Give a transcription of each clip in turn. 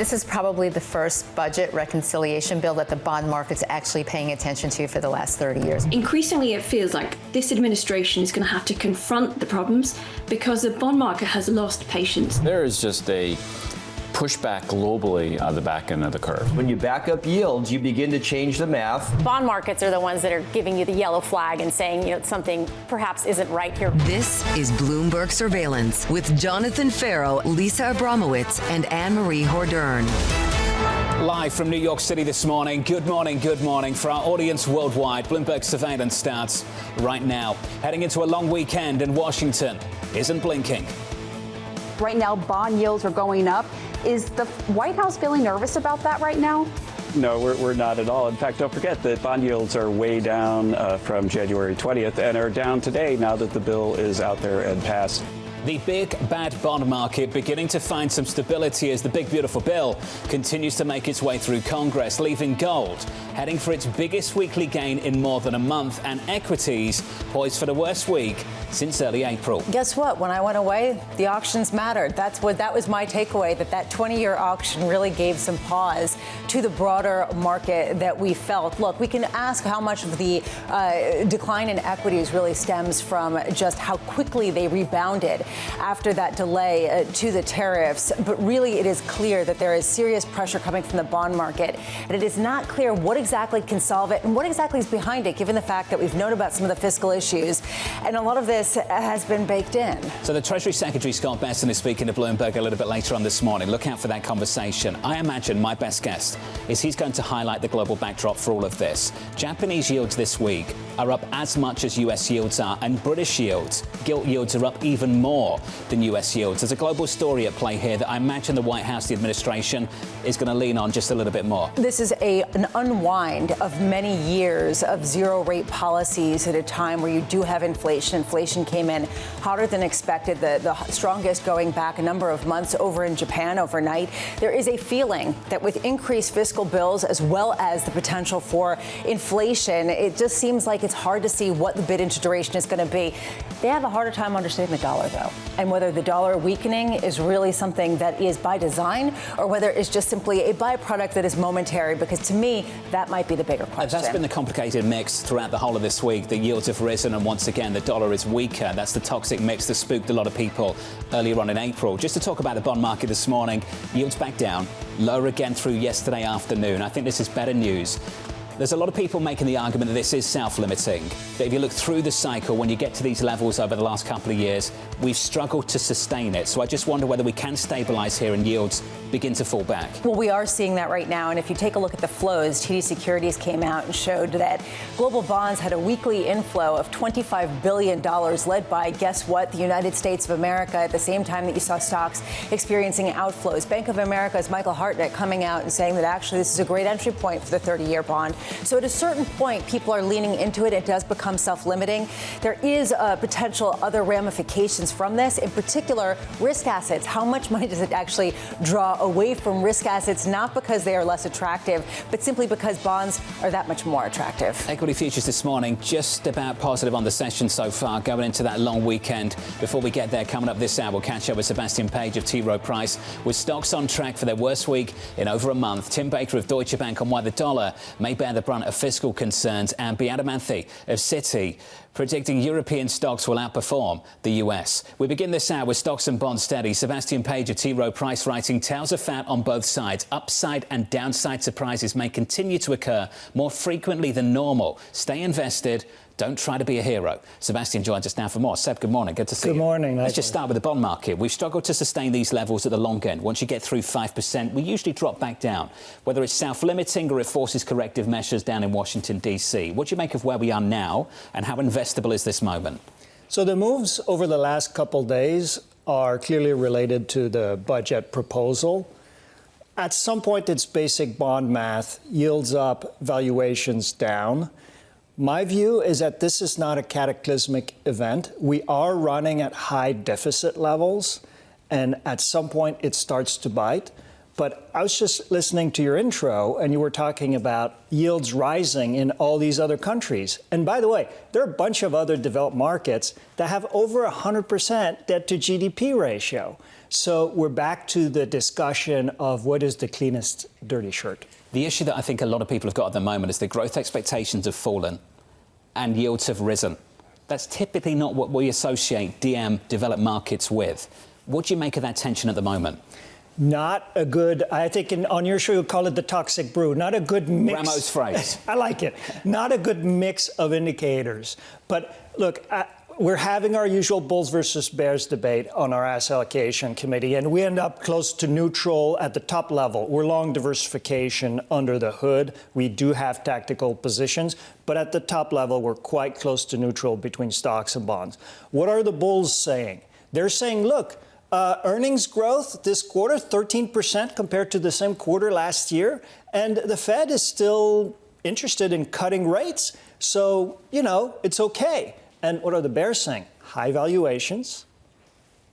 this is probably the first budget reconciliation bill that the bond market's actually paying attention to for the last 30 years. Increasingly, it feels like this administration is going to have to confront the problems because the bond market has lost patience. There is just a pushback globally on the back end of the curve. When you back up yields, you begin to change the math. Bond markets are the ones that are giving you the yellow flag and saying, something perhaps isn't right here. This is Bloomberg Surveillance with Jonathan Ferro, Lisa Abramowicz, and Annmarie Hordern. Live from New York City this morning. Good morning, good morning. For our audience worldwide, Bloomberg Surveillance starts right now. Heading into a long weekend in Washington isn't blinking. Right now, bond yields are going up. Is the White House feeling nervous about that right now? No, we're not at all. In fact, don't forget that bond yields are way down from January 20th and are down today now that the bill is out there and passed. The big bad bond market beginning to find some stability as the big beautiful bill continues to make its way through Congress, leaving gold heading for its biggest weekly gain in more than a month, and equities poised for the worst week since early April. Guess what? When I went away, the auctions mattered. That was my takeaway, that 20-year auction really gave some pause to the broader market that we felt. Look, we can ask how much of the decline in equities really stems from just how quickly they rebounded after that delay to the tariffs. But really, it is clear that there is serious pressure coming from the bond market. And it is not clear what exactly can solve it and what exactly is behind it, given the fact that we've known about some of the fiscal issues. And a lot of this has been baked in. So the Treasury Secretary, Scott Bessent, is speaking to Bloomberg a little bit later on this morning. Look out for that conversation. I imagine my best guess is he's going to highlight the global backdrop for all of this. Japanese yields this week are up as much as US yields are, and British yields, gilt yields, are up even more than US yields. There's a global story at play here that I imagine the White House, the administration, is going to lean on just a little bit more. This is an unwind of many years of zero rate policies at a time where you do have inflation. Inflation came in hotter than expected, the strongest going back a number of months over in Japan overnight. There is a feeling that with increased fiscal bills as well as the potential for inflation, it just seems like it's hard to see what the bid into duration is going to be. They have a harder time understanding the dollar, though, and whether the dollar weakening is really something that is by design or whether it's just simply a byproduct that is momentary, because to me, that might be the bigger question. That's been the complicated mix throughout the whole of this week. The yields have risen, and once again, the dollar is weaker. That's the toxic mix that spooked a lot of people earlier on in April. Just to talk about the bond market this morning, yields back down, lower again through yesterday afternoon. I think this is better news. There's a lot of people making the argument that this is self-limiting, that if you look through the cycle, when you get to these levels over the last couple of years, we've struggled to sustain it. So I just wonder whether we can stabilize here and yields begin to fall back. Well, we are seeing that right now. And if you take a look at the flows, TD Securities came out and showed that global bonds had a weekly inflow of $25 billion, led by, guess what, the United States of America, at the same time that you saw stocks experiencing outflows. Bank of America's Michael Hartnett coming out and saying that actually this is a great entry point for the 30-year bond. So at a certain point, people are leaning into it. It does become self-limiting. There is potential other ramifications from this, in particular, risk assets. How much money does it actually draw away from risk assets, not because they are less attractive, but simply because bonds are that much more attractive? Equity futures this morning just about positive on the session so far, going into that long weekend. Before we get there, coming up this hour, we'll catch up with Sebastien Page of T. Rowe Price, with stocks on track for their worst week in over a month. Tim Baker of Deutsche Bank on why the dollar may bear the brunt of fiscal concerns, and Beata Manthey of Citi predicting European stocks will outperform the US. We begin this hour with stocks and bonds steady. Sebastien Page of T. Rowe Price writing, tails are fat on both sides. Upside and downside surprises may continue to occur more frequently than normal. Stay invested. Don't try to be a hero. Sebastien joins us now for more. Seb, good morning. Good to see you. Good morning. Let's just start with the bond market. We've struggled to sustain these levels at the long end. Once you get through 5%, we usually drop back down, whether it's self-limiting or it forces corrective measures down in Washington, D.C. What do you make of where we are now, and how investable is this moment? So the moves over the last couple days are clearly related to the budget proposal. At some point, it's basic bond math, yields up, valuations down. My view is that this is not a cataclysmic event. We are running at high deficit levels, and at some point it starts to bite. But I was just listening to your intro, and you were talking about yields rising in all these other countries. And by the way, there are a bunch of other developed markets that have over 100% debt to GDP ratio. So we're back to the discussion of what is the cleanest dirty shirt. The issue that I think a lot of people have got at the moment is the growth expectations have fallen and yields have risen. That's typically not what we associate DM developed markets with. What do you make of that tension at the moment? Not a good, I think on your show you'll call it the toxic brew, not a good mix. Ramo's phrase. I like it. Not a good mix of indicators. But look, we're having our usual bulls versus bears debate on our asset allocation committee, and we end up close to neutral at the top level. We're long diversification under the hood. We do have tactical positions, but at the top level, we're quite close to neutral between stocks and bonds. What are the bulls saying? They're saying, look, earnings growth this quarter, 13% compared to the same quarter last year. And the Fed is still interested in cutting rates. So, it's okay. And what are the bears saying? High valuations.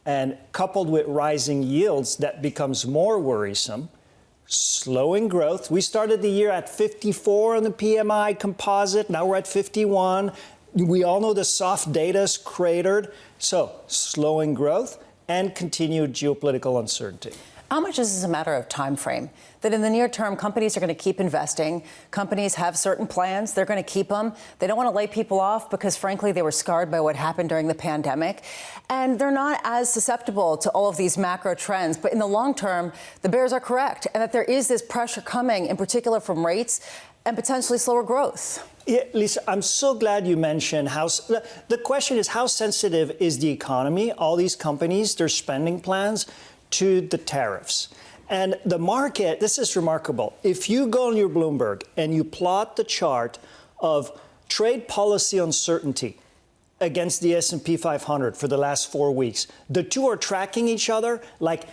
And coupled with rising yields, that becomes more worrisome. Slowing growth. We started the year at 54 on the PMI composite. Now we're at 51. We all know the soft data's cratered. So slowing growth and continued geopolitical uncertainty. How much is this a matter of time frame? That in the near term, companies are going to keep investing. Companies have certain plans. They're going to keep them. They don't want to lay people off because, frankly, they were scarred by what happened during the pandemic. And they're not as susceptible to all of these macro trends. But in the long term, the bears are correct, and that there is this pressure coming, in particular from rates and potentially slower growth. Yeah, Lisa, I'm so glad you mentioned how. The question is, how sensitive is the economy, all these companies, their spending plans, to the tariffs? And the market, this is remarkable. If you go on your Bloomberg and you plot the chart of trade policy uncertainty against the S&P 500 for the last 4 weeks, the two are tracking each other like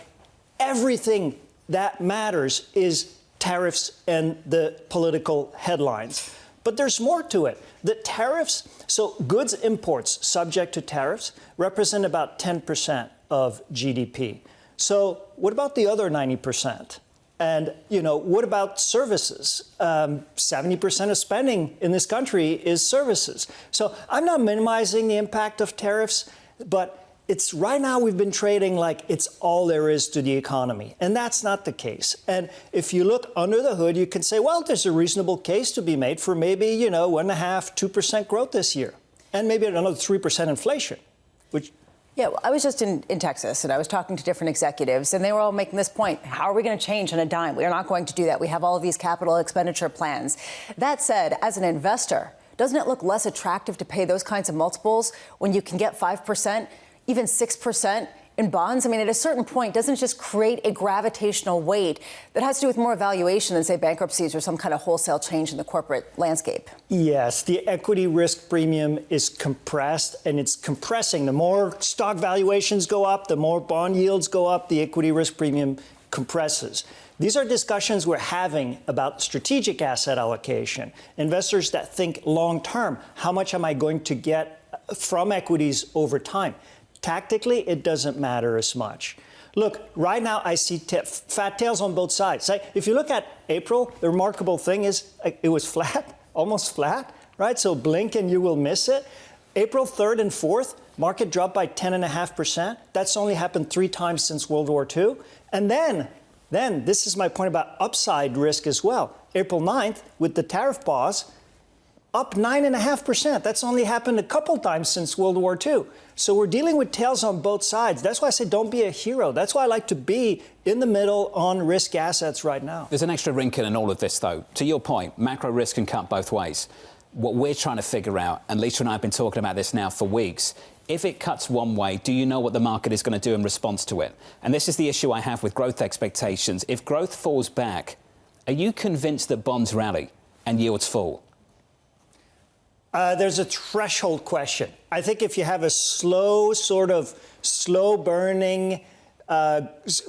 everything that matters is tariffs and the political headlines. But there's more to it. The tariffs, so goods imports subject to tariffs represent about 10% of GDP. So what about the other 90%? And, what about services? 70% of spending in this country is services. So I'm not minimizing the impact of tariffs, but it's right now we've been trading like it's all there is to the economy. And that's not the case. And if you look under the hood, you can say, well, there's a reasonable case to be made for maybe, 1.5%, 2% growth this year. And maybe another 3% inflation, which... Yeah, well, I was just in Texas, and I was talking to different executives, and they were all making this point. How are we going to change on a dime? We are not going to do that. We have all of these capital expenditure plans. That said, as an investor, doesn't it look less attractive to pay those kinds of multiples when you can get 5%, even 6% in bonds? I mean, at a certain point, doesn't it just create a gravitational weight that has to do with more valuation than, say, bankruptcies or some kind of wholesale change in the corporate landscape? Yes, the equity risk premium is compressed, and it's compressing. The more stock valuations go up, the more bond yields go up, the equity risk premium compresses. These are discussions we're having about strategic asset allocation. Investors that think long term, how much am I going to get from equities over time? Tactically, it doesn't matter as much. Look, right now I see fat tails on both sides. If you look at April, the remarkable thing is it was flat, almost flat, right? So blink and you will miss it. April 3rd and 4th, market dropped by 10.5%. That's only happened 3 times since World War II. And then this is my point about upside risk as well. April 9th, with the tariff pause, up 9.5%. That's only happened a couple times since World War II. So we're dealing with tails on both sides. That's why I say don't be a hero. That's why I like to be in the middle on risk assets right now. There's an extra wrinkle in all of this, though. To your point, macro risk can cut both ways. What we're trying to figure out, and Lisa and I have been talking about this now for weeks, if it cuts one way, do you know what the market is going to do in response to it? And this is the issue I have with growth expectations. If growth falls back, are you convinced that bonds rally and yields fall? There's a threshold question. I think if you have a slow burning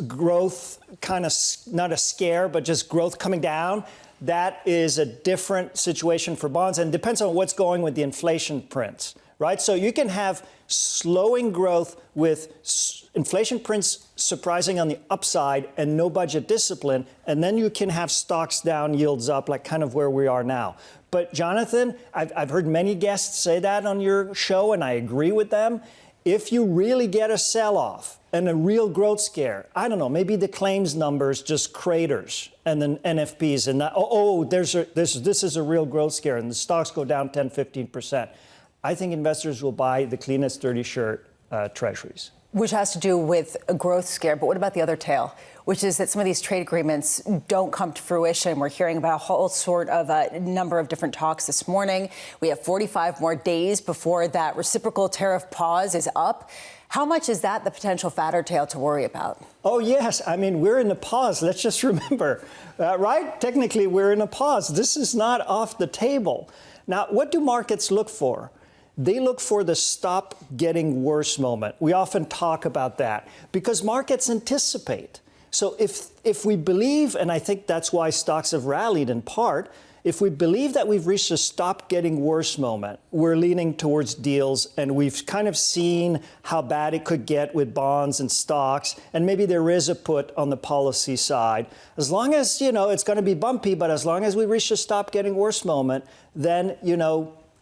growth, kind of not a scare, but just growth coming down, that is a different situation for bonds, and depends on what's going with the inflation prints, right? So you can have slowing growth with inflation prints surprising on the upside and no budget discipline, and then you can have stocks down, yields up, like kind of where we are now. But Jonathan, I've heard many guests say that on your show, and I agree with them. If you really get a sell-off and a real growth scare, I don't know, maybe the claims numbers just craters, and then NFPs, and this is a real growth scare, and the stocks go down 10, 15%. I think investors will buy the cleanest dirty shirt treasuries. Which has to do with a growth scare. But what about the other tail, which is that some of these trade agreements don't come to fruition? We're hearing about a whole sort of a number of different talks this morning. We have 45 more days before that reciprocal tariff pause is up. How much is that the potential fatter tail to worry about? Oh, yes. I mean, we're in a pause. Let's just remember, right? Technically, we're in a pause. This is not off the table. Now, what do markets look for? They look for the stop getting worse moment. We often talk about that because markets anticipate. So if we believe, and I think that's why stocks have rallied in part, if we believe that we've reached a stop getting worse moment, we're leaning towards deals, and we've kind of seen how bad it could get with bonds and stocks, and maybe there is a put on the policy side. As long as, it's going to be bumpy, but as long as we reach a stop getting worse moment, then,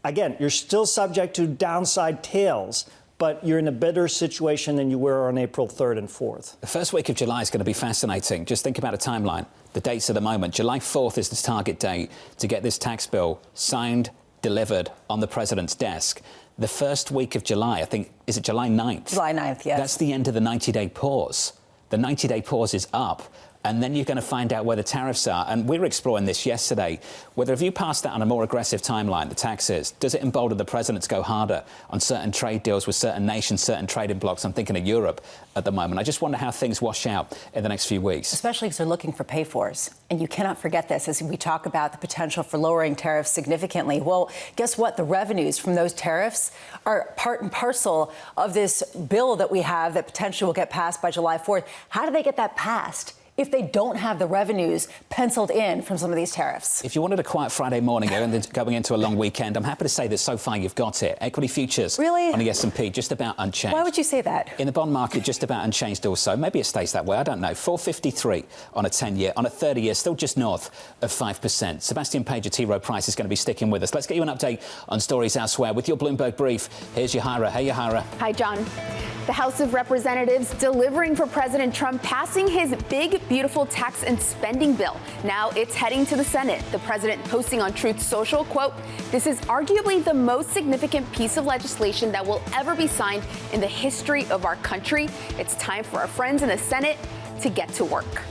again, you're still subject to downside tails, but you're in a better situation than you were on April 3rd and 4th. The first week of July is going to be fascinating. Just think about a timeline. The dates of the moment. July 4th is the target date to get this tax bill signed, delivered on the president's desk. The first week of July, I think, is it July 9th? July 9th, yes. That's the end of the 90-day pause. The 90-day pause is up. And then you're going to find out where the tariffs are. And we were exploring this yesterday. Whether if you pass that on a more aggressive timeline, the taxes, does it embolden the president to go harder on certain trade deals with certain nations, certain trading blocs? I'm thinking of Europe at the moment. I just wonder how things wash out in the next few weeks. Especially because they're looking for pay-fors. And you cannot forget this as we talk about the potential for lowering tariffs significantly. Well, guess what? The revenues from those tariffs are part and parcel of this bill that we have that potentially will get passed by July 4th. How do they get that passed if they don't have the revenues penciled in from some of these tariffs? If you wanted a quiet Friday morning going into a long weekend, I'm happy to say that so far you've got it. Equity futures on the S&P just about unchanged. Why would you say that? In the bond market, just about unchanged also. Maybe it stays that way, I don't know. 453 on a 10-year. On a 30-year, still just north of 5%. Sebastien Page at T. Rowe Price is going to be sticking with us. Let's get you an update on stories elsewhere with your Bloomberg Brief. Here's Yahara. Hey, Yahara. Hi, John. The House of Representatives delivering for President Trump, passing his big, beautiful tax and spending bill. Now it's heading to the Senate. The president posting on Truth Social, quote, "This is arguably the most significant piece of legislation that will ever be signed in the history of our country. It's time for our friends in the Senate to get to work."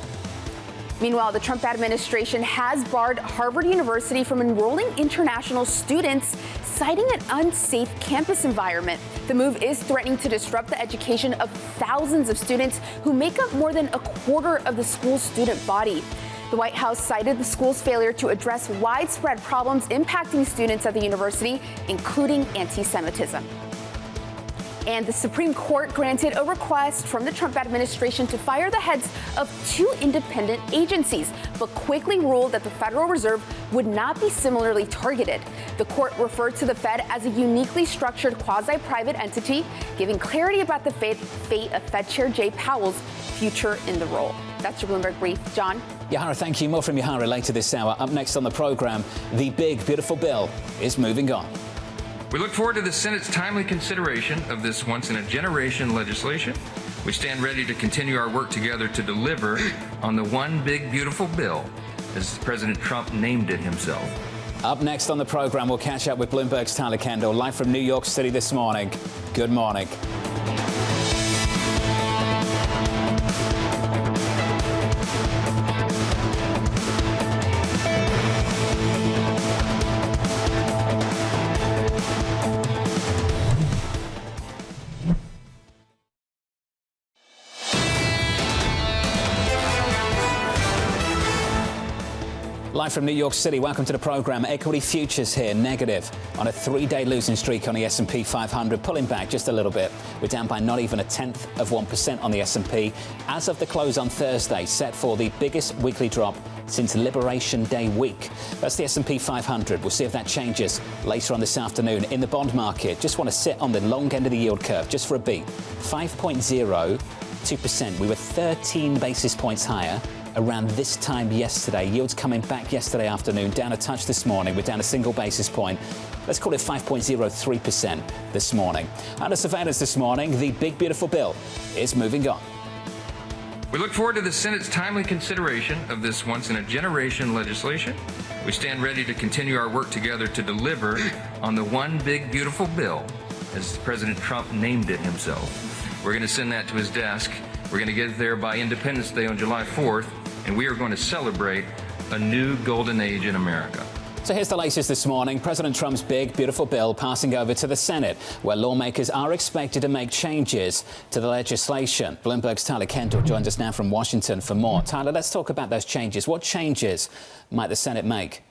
Meanwhile, the Trump administration has barred Harvard University from enrolling international students, citing an unsafe campus environment. The move is threatening to disrupt the education of thousands of students who make up more than a quarter of the school's student body. The White House cited the school's failure to address widespread problems impacting students at the university, including anti-Semitism. And the Supreme Court granted a request from the Trump administration to fire the heads of 2 independent agencies, but quickly ruled that the Federal Reserve would not be similarly targeted. The court referred to the Fed as a uniquely structured quasi-private entity, giving clarity about the fate of Fed Chair Jay Powell's future in the role. That's your Bloomberg Brief. John? Yahara, thank you. More from Yahara later this hour. Up next on the program, the big, beautiful bill is moving on. We look forward to the Senate's timely consideration of this once-in-a-generation legislation. We stand ready to continue our work together to deliver on the one big, beautiful bill, as President Trump named it himself. Up next on the program, we'll catch up with Bloomberg's Tyler Kendall, live from New York City this morning. Good morning. Live from New York City, welcome to the program. Equity futures here, negative on a 3-day losing streak on the S&P 500, pulling back just a little bit. We're down by not even 1/10% on the S&P. As of the close on Thursday, set for the biggest weekly drop since Liberation Day week. That's the S&P 500. We'll see if that changes later on this afternoon. In the bond market, just want to sit on the long end of the yield curve just for a beat. 5.02%. We were 13 basis points higher around this time yesterday. Yields coming back yesterday afternoon, down a touch this morning. We're down a single basis point. Let's call it 5.03% this morning. Under surveillance this morning, the big beautiful bill is moving on. We look forward to the Senate's timely consideration of this once-in-a-generation legislation. We stand ready to continue our work together to deliver on the one big beautiful bill, as President Trump named it himself. We're going to send that to his desk. We're going to get it there by Independence Day on July 4th, and we are going to celebrate a new golden age in America. So here's the latest this morning. President Trump's big, beautiful bill passing over to the Senate, where lawmakers are expected to make changes to the legislation. Bloomberg's Tyler Kendall joins us now from Washington for more. Tyler, let's talk about those changes. What changes might the Senate make?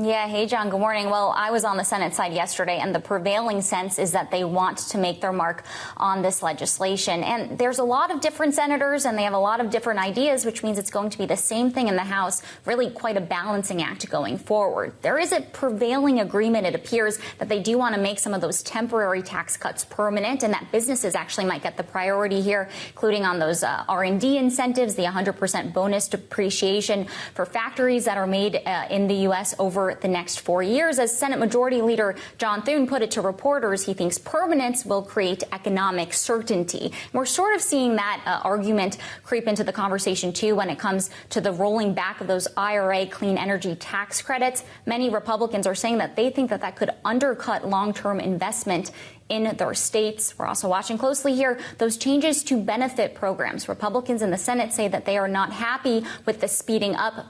Yeah, hey, John, good morning. Well, I was on the Senate side yesterday, and the prevailing sense is that they want to make their mark on this legislation. And there's a lot of different senators, and they have a lot of different ideas, which means it's going to be the same thing in the House, really quite a balancing act going forward. There is a prevailing agreement, it appears, that they do want to make some of those temporary tax cuts permanent, and that businesses actually might get the priority here, including on those R&D incentives, the 100% bonus depreciation for factories that are made in the U.S. over the next 4 years. As Senate Majority Leader John Thune put it to reporters, he thinks permanence will create economic certainty. We're sort of seeing that argument creep into the conversation, too, when it comes to the rolling back of those IRA clean energy tax credits. Many Republicans are saying that they think that that could undercut long-term investment in their states. We're also watching closely here those changes to benefit programs. Republicans in the Senate say that they are not happy with the speeding up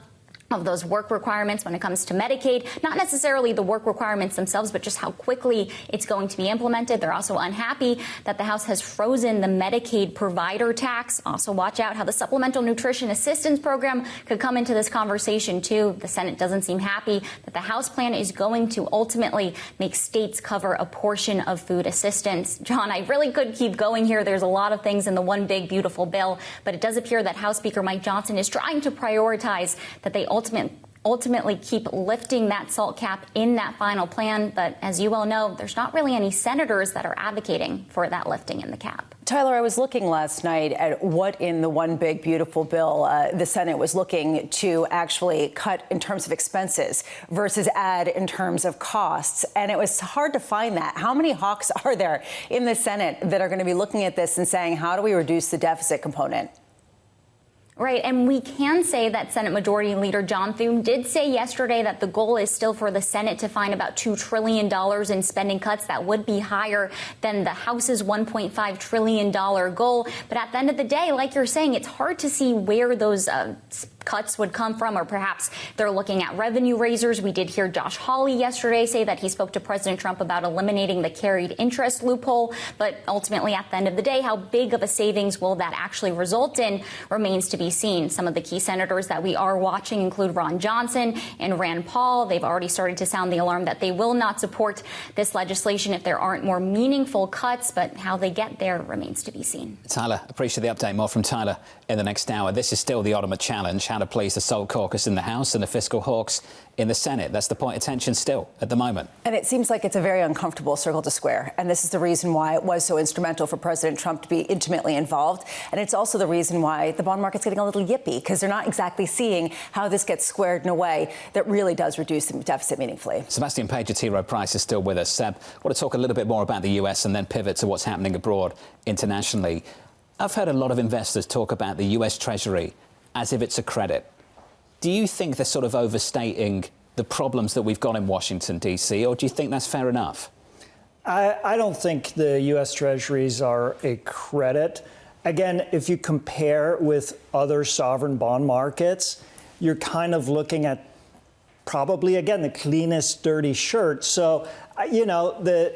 of those work requirements when it comes to Medicaid, not necessarily the work requirements themselves, but just how quickly it's going to be implemented. They're also unhappy that the House has frozen the Medicaid provider tax. Also watch out how the Supplemental Nutrition Assistance Program could come into this conversation, too. The Senate doesn't seem happy that the House plan is going to ultimately make states cover a portion of food assistance. John, I really could keep going here. There's a lot of things in the one big, beautiful bill, but it does appear that House Speaker Mike Johnson is trying to prioritize that they ultimately keep lifting that SALT cap in that final plan. But as you well know, there's not really any senators that are advocating for that lifting in the cap. Tyler, I was looking last night at what in the one big beautiful bill the Senate was looking to actually cut in terms of expenses versus add in terms of costs. And it was hard to find that. How many hawks are there in the Senate that are going to be looking at this and saying, how do we reduce the deficit component? Right, and we can say that Senate Majority Leader John Thune did say yesterday that the goal is still for the Senate to find about $2 trillion in spending cuts. That would be higher than the House's $1.5 trillion goal. But at the end of the day, like you're saying, it's hard to see where those cuts would come from, or perhaps they're looking at revenue raisers. We did hear Josh Hawley yesterday say that he spoke to President Trump about eliminating the carried interest loophole. But ultimately, at the end of the day, how big of a savings will that actually result in remains to be seen. Some of the key senators that we are watching include Ron Johnson and Rand Paul. They've already started to sound the alarm that they will not support this legislation if there aren't more meaningful cuts, but how they get there remains to be seen. Tyler, appreciate the update. More from Tyler in the next hour. This is still the ultimate challenge, how to please the SALT caucus in the House and the fiscal hawks in the Senate. That's the point of tension still at the moment. And it seems like it's a very uncomfortable circle to square. And this is the reason why it was so instrumental for President Trump to be intimately involved. And it's also the reason why the bond market's getting a little yippy, because they're not exactly seeing how this gets squared in a way that really does reduce the deficit meaningfully. Sebastien Page at T. Rowe Price is still with us. Seb, I want to talk a little bit more about the US and then pivot to what's happening abroad internationally. I've heard a lot of investors talk about the US Treasury as if it's a credit. Do you think they're sort of overstating the problems that we've got in Washington, D.C., or do you think that's fair enough? I don't think the U.S. Treasuries are a credit. Again, if you compare with other sovereign bond markets, you're kind of looking at probably, again, the cleanest dirty shirt. So, you know, the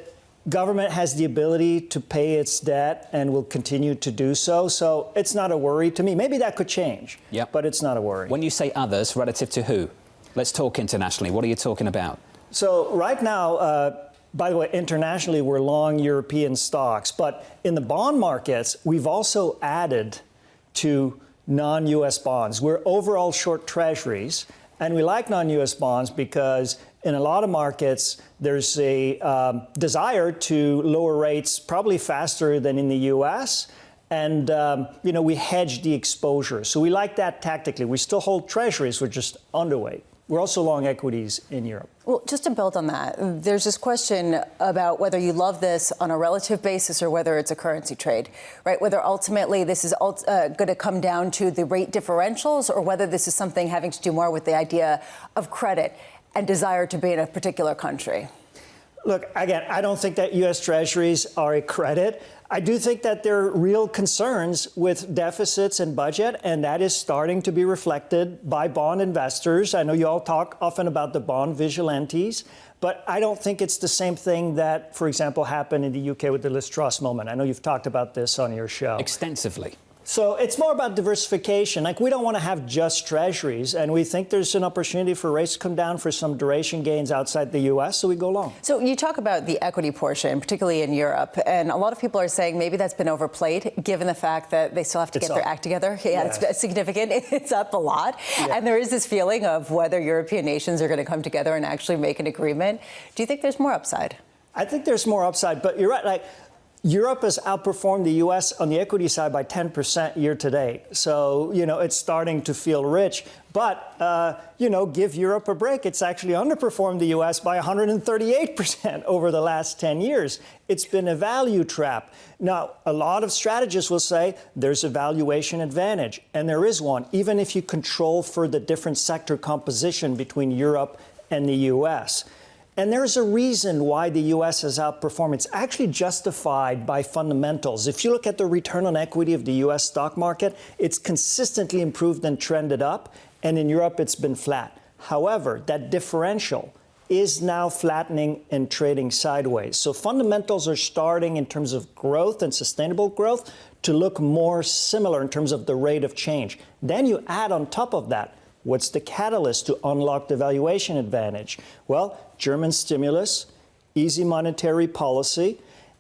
government has the ability to pay its debt and will continue to do so. So it's not a worry to me. Maybe that could change, but it's not a worry. When you say others, relative to who? Let's talk internationally. What are you talking about? So right now, by the way, internationally, we're long European stocks. But in the bond markets, we've also added to non-U.S. bonds. We're overall short treasuries, and we like non-U.S. bonds because in a lot of markets, there's a desire to lower rates probably faster than in the U.S., and we hedge the exposure. So we like that tactically. We still hold treasuries, we're just underweight. We're also long equities in Europe. Well, just to build on that, there's this question about whether you love this on a relative basis or whether it's a currency trade, right? Whether ultimately this is going to come down to the rate differentials or whether this is something having to do more with the idea of credit and desire to be in a particular country. Look, again, I don't think that U.S. Treasuries are a credit. I do think that there are real concerns with deficits and budget, and that is starting to be reflected by bond investors. I know you all talk often about the bond vigilantes, but I don't think it's the same thing that, for example, happened in the UK with the Liz Truss moment. I know you've talked about this on your show. Extensively. So it's more about diversification. Like, we don't want to have just treasuries, and we think there's an opportunity for rates to come down for some duration gains outside the U.S., so we go long. So you talk about the equity portion, particularly in Europe, and a lot of people are saying maybe that's been overplayed, given the fact that they still have to get their act together. Yeah, it's significant. It's up a lot. Yeah. And there is this feeling of whether European nations are going to come together and actually make an agreement. Do you think there's more upside? I think there's more upside, but you're right. Like, Europe has outperformed the U.S. on the equity side by 10% year to date. So, it's starting to feel rich. But, give Europe a break. It's actually underperformed the U.S. by 138% over the last 10 years. It's been a value trap. Now, a lot of strategists will say there's a valuation advantage. And there is one, even if you control for the different sector composition between Europe and the U.S. And there's a reason why the U.S. has outperformed. It's actually justified by fundamentals. If you look at the return on equity of the U.S. stock market, it's consistently improved and trended up. And in Europe, it's been flat. However, that differential is now flattening and trading sideways. So fundamentals are starting in terms of growth and sustainable growth to look more similar in terms of the rate of change. Then you add on top of that, what's the catalyst to unlock the valuation advantage? Well, German stimulus, easy monetary policy,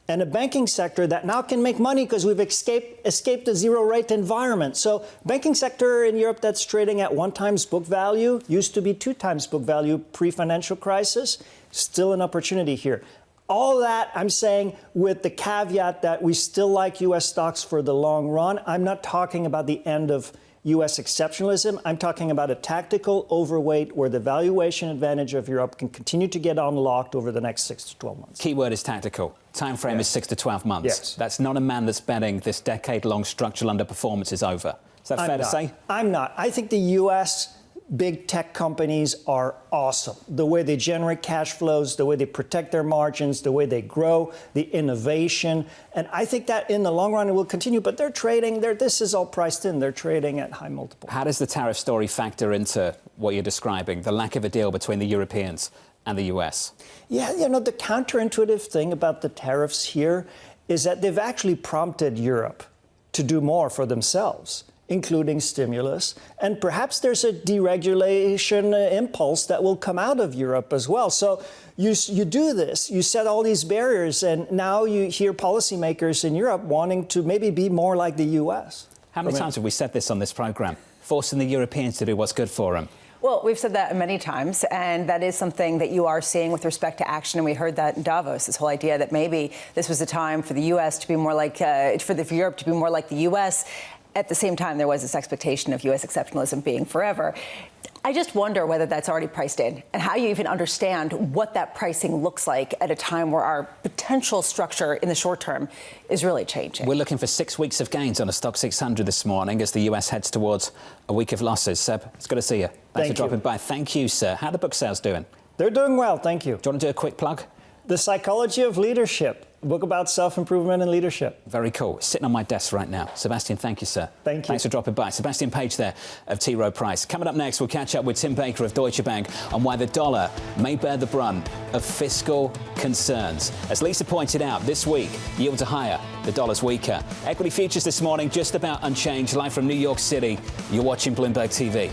and a banking sector that now can make money because we've escaped the zero-rate environment. So banking sector in Europe that's trading at 1x book value, used to be 2x book value pre-financial crisis, still an opportunity here. All that, I'm saying, with the caveat that we still like U.S. stocks for the long run. I'm not talking about the end of U.S. exceptionalism. I'm talking about a tactical overweight where the valuation advantage of Europe can continue to get unlocked over the next 6 to 12 months. Keyword is tactical. Time frame is 6 to 12 months. Yes. That's not a man that's betting this decade-long structural underperformance is over. Is that fair to say? I'm not. I think the U.S. big tech companies are awesome. The way they generate cash flows, the way they protect their margins, the way they grow, the innovation. And I think that in the long run it will continue. But they're trading, this is all priced in. They're trading at high multiples. How does the tariff story factor into what you're describing, the lack of a deal between the Europeans and the U.S.? Yeah, the counterintuitive thing about the tariffs here is that they've actually prompted Europe to do more for themselves, including stimulus. And perhaps there's a deregulation impulse that will come out of Europe as well. So you do this, you set all these barriers, and now you hear policymakers in Europe wanting to maybe be more like the U.S. How many times have we said this on this programme? Forcing the Europeans to do what's good for them. Well, we've said that many times, and that is something that you are seeing with respect to action. And we heard that in Davos, this whole idea that maybe this was a time for the U.S. to be more like, for Europe to be more like the U.S. At the same time, there was this expectation of U.S. exceptionalism being forever. I just wonder whether that's already priced in and how you even understand what that pricing looks like at a time where our potential structure in the short term is really changing. We're looking for 6 weeks of gains on a Stock 600 this morning as the U.S. heads towards a week of losses. Seb, it's good to see you. Thanks for dropping by. Thank you, sir. How are the book sales doing? They're doing well, thank you. Do you want to do a quick plug? The Psychology of Leadership, a book about self-improvement and leadership. Very cool. It's sitting on my desk right now. Sebastien, thank you, sir. Thank you. Thanks for dropping by. Sebastien Page there of T. Rowe Price. Coming up next, we'll catch up with Tim Baker of Deutsche Bank on why the dollar may bear the brunt of fiscal concerns. As Lisa pointed out, this week, yields are higher, the dollar's weaker. Equity futures this morning just about unchanged. Live from New York City, you're watching Bloomberg TV.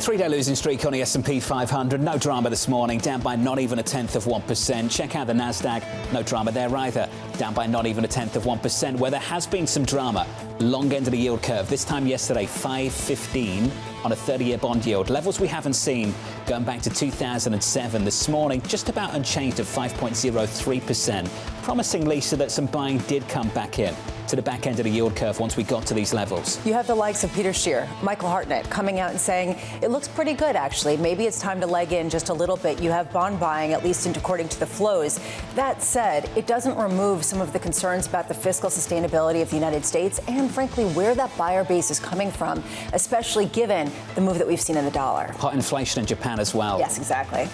Three-day losing streak on the S&P 500. No drama this morning, down by not even 1/10%. Check out the Nasdaq. No drama there either, down by not even 1/10%. Where there has been some drama, long end of the yield curve. This time yesterday, 5.15 on a 30-year bond yield. Levels we haven't seen going back to 2007. This morning, just about unchanged at 5.03%. Promising, Lisa, that some buying did come back in to the back end of the yield curve once we got to these levels. You have the likes of Peter Scheer, Michael Hartnett coming out and saying it looks pretty good, actually. Maybe it's time to leg in just a little bit. You have bond buying, at least according to the flows. That said, it doesn't remove some of the concerns about the fiscal sustainability of the United States and, frankly, where that buyer base is coming from, especially given the move that we've seen in the dollar. Hot inflation in Japan as well. Yes, exactly.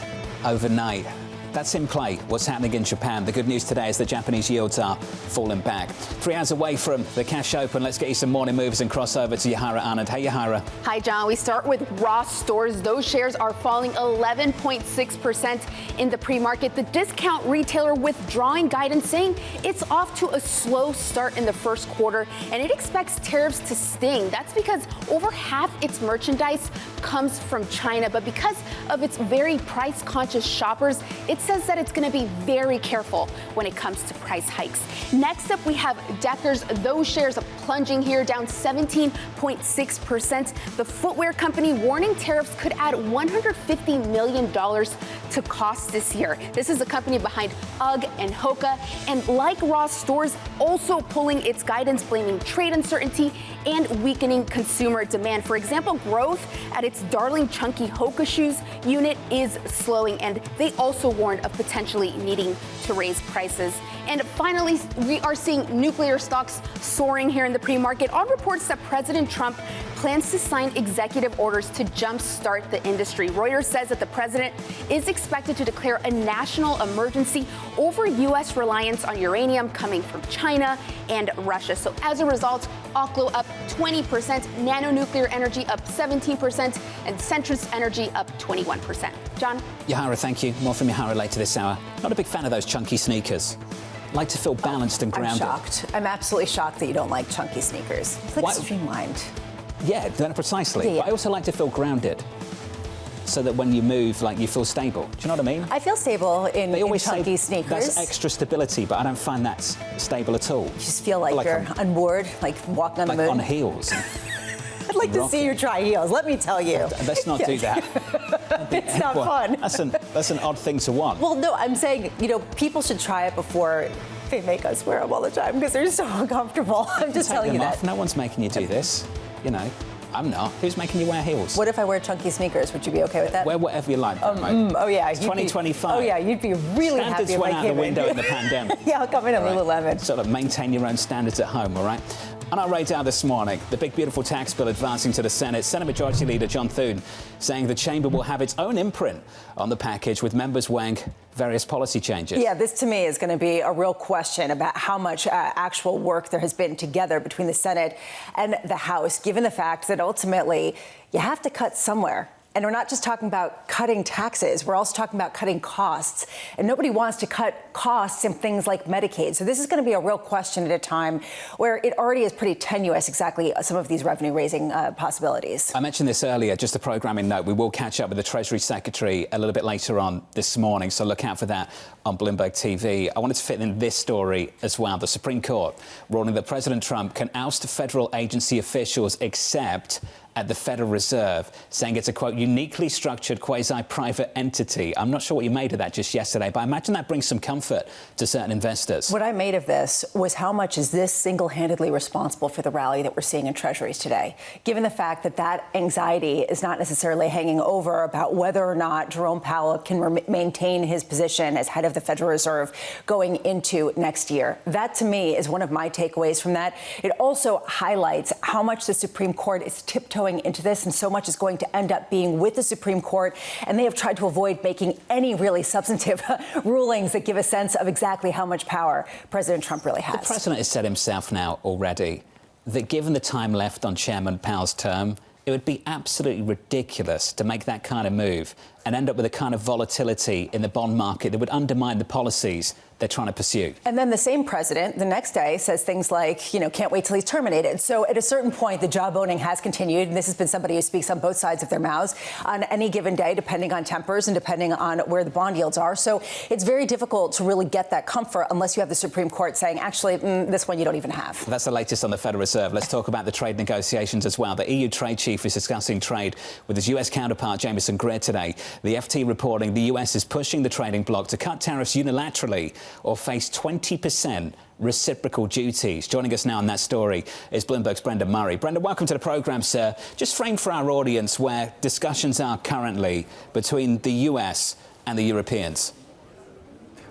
Overnight. That's in play, what's happening in Japan. The good news today is that Japanese yields are falling back. 3 hours away from the cash open. Let's get you some morning moves and cross over to Yahara Anand. Hey, Yahara. Hi, John. We start with Ross Stores. Those shares are falling 11.6% in the pre-market. The discount retailer withdrawing guidance, saying it's off to a slow start in the first quarter, and it expects tariffs to sting. That's because over half its merchandise comes from China, but because of its very price-conscious shoppers, it says that it's going to be very careful when it comes to price hikes. Next up, we have Deckers. Those shares are plunging here, down 17.6%. The footwear company warning tariffs could add $150 million to costs this year. This is the company behind UGG and Hoka, and like Ross Stores, also pulling its guidance, blaming trade uncertainty and weakening consumer demand. For example, growth at its darling chunky Hoka shoes unit is slowing, and they also warned of potentially needing to raise prices. And finally, we are seeing nuclear stocks soaring here in the pre-market on reports that President Trump plans to sign executive orders to jumpstart the industry. Reuters says that the president is expected to declare a national emergency over U.S. reliance on uranium coming from China and Russia. So as a result, Oklo up 20%, Nanonuclear Energy up 17%, and Centrus Energy up 21%. John? Yahara, thank you. More from Yahara later this hour. Not a big fan of those chunky sneakers. Like to feel balanced and grounded. I'm shocked. I'm absolutely shocked that you don't like chunky sneakers. It's like streamlined. Yeah, precisely. Yeah. But I also like to feel grounded, so that when you move, like, you feel stable. Do you know what I mean? I feel stable in chunky sneakers. That's extra stability, but I don't find that stable at all. You just feel like you're unmoored, like walking on the moon. On heels. I'd like to see you try heels, let me tell you. Let's not do that. It's not fun. That's an odd thing to want. Well, no, I'm saying, people should try it before they make us wear them all the time because they're so uncomfortable. I'm just telling you that. No one's making you do this. I'm not. Who's making you wear heels? What if I wear chunky sneakers? Would you be okay with that? Wear whatever you like. Oh, yeah. It's 2025. Oh, yeah. You'd be really happy if I came in. Standards went out the window in the pandemic. Yeah, I'll come in at Lululemon. Sort of maintain your own standards at home, all right? On our radar this morning, the big, beautiful tax bill advancing to the Senate. Senate Majority Leader John Thune saying the chamber will have its own imprint on the package, with members weighing various policy changes. Yeah, this to me is going to be a real question about how much actual work there has been together between the Senate and the House, given the fact that ultimately you have to cut somewhere. And we're not just talking about cutting taxes. We're also talking about cutting costs. And nobody wants to cut costs in things like Medicaid. So this is going to be a real question at a time where it already is pretty tenuous, exactly, some of these revenue-raising possibilities. I mentioned this earlier, just a programming note. We will catch up with the Treasury Secretary a little bit later on this morning, so look out for that on Bloomberg TV. I wanted to fit in this story as well. The Supreme Court ruling that President Trump can oust federal agency officials except at the Federal Reserve, saying it's a, quote, uniquely structured quasi-private entity. I'm not sure what you made of that just yesterday, but I imagine that brings some comfort to certain investors. What I made of this was how much is this single-handedly responsible for the rally that we're seeing in Treasuries today, given the fact that that anxiety is not necessarily hanging over about whether or not Jerome Powell can maintain his position as head of the Federal Reserve going into next year. That, to me, is one of my takeaways from that. It also highlights how much the Supreme Court is tiptoeing into this, and so much is going to end up being with the Supreme Court, and they have tried to avoid making any really substantive rulings that give a sense of exactly how much power President Trump really has. The president has said himself now already that given the time left on Chairman Powell's term, it would be absolutely ridiculous to make that kind of move and end up with a kind of volatility in the bond market that would undermine the policies they're trying to pursue. And then the same president the next day says things like, can't wait till he's terminated. So at a certain point, the job owning has continued. And this has been somebody who speaks on both sides of their mouths on any given day, depending on tempers and depending on where the bond yields are. So it's very difficult to really get that comfort unless you have the Supreme Court saying, actually, this one you don't even have. That's the latest on the Federal Reserve. Let's talk about the trade negotiations as well. The EU trade chief is discussing trade with his US counterpart, Jameson Greer, today. The FT reporting the US is pushing the trading bloc to cut tariffs unilaterally or face 20% reciprocal duties. Joining us now on that story is Bloomberg's Brendan Murray. Brendan, welcome to the programme, sir. Just frame for our audience where discussions are currently between the US and the Europeans.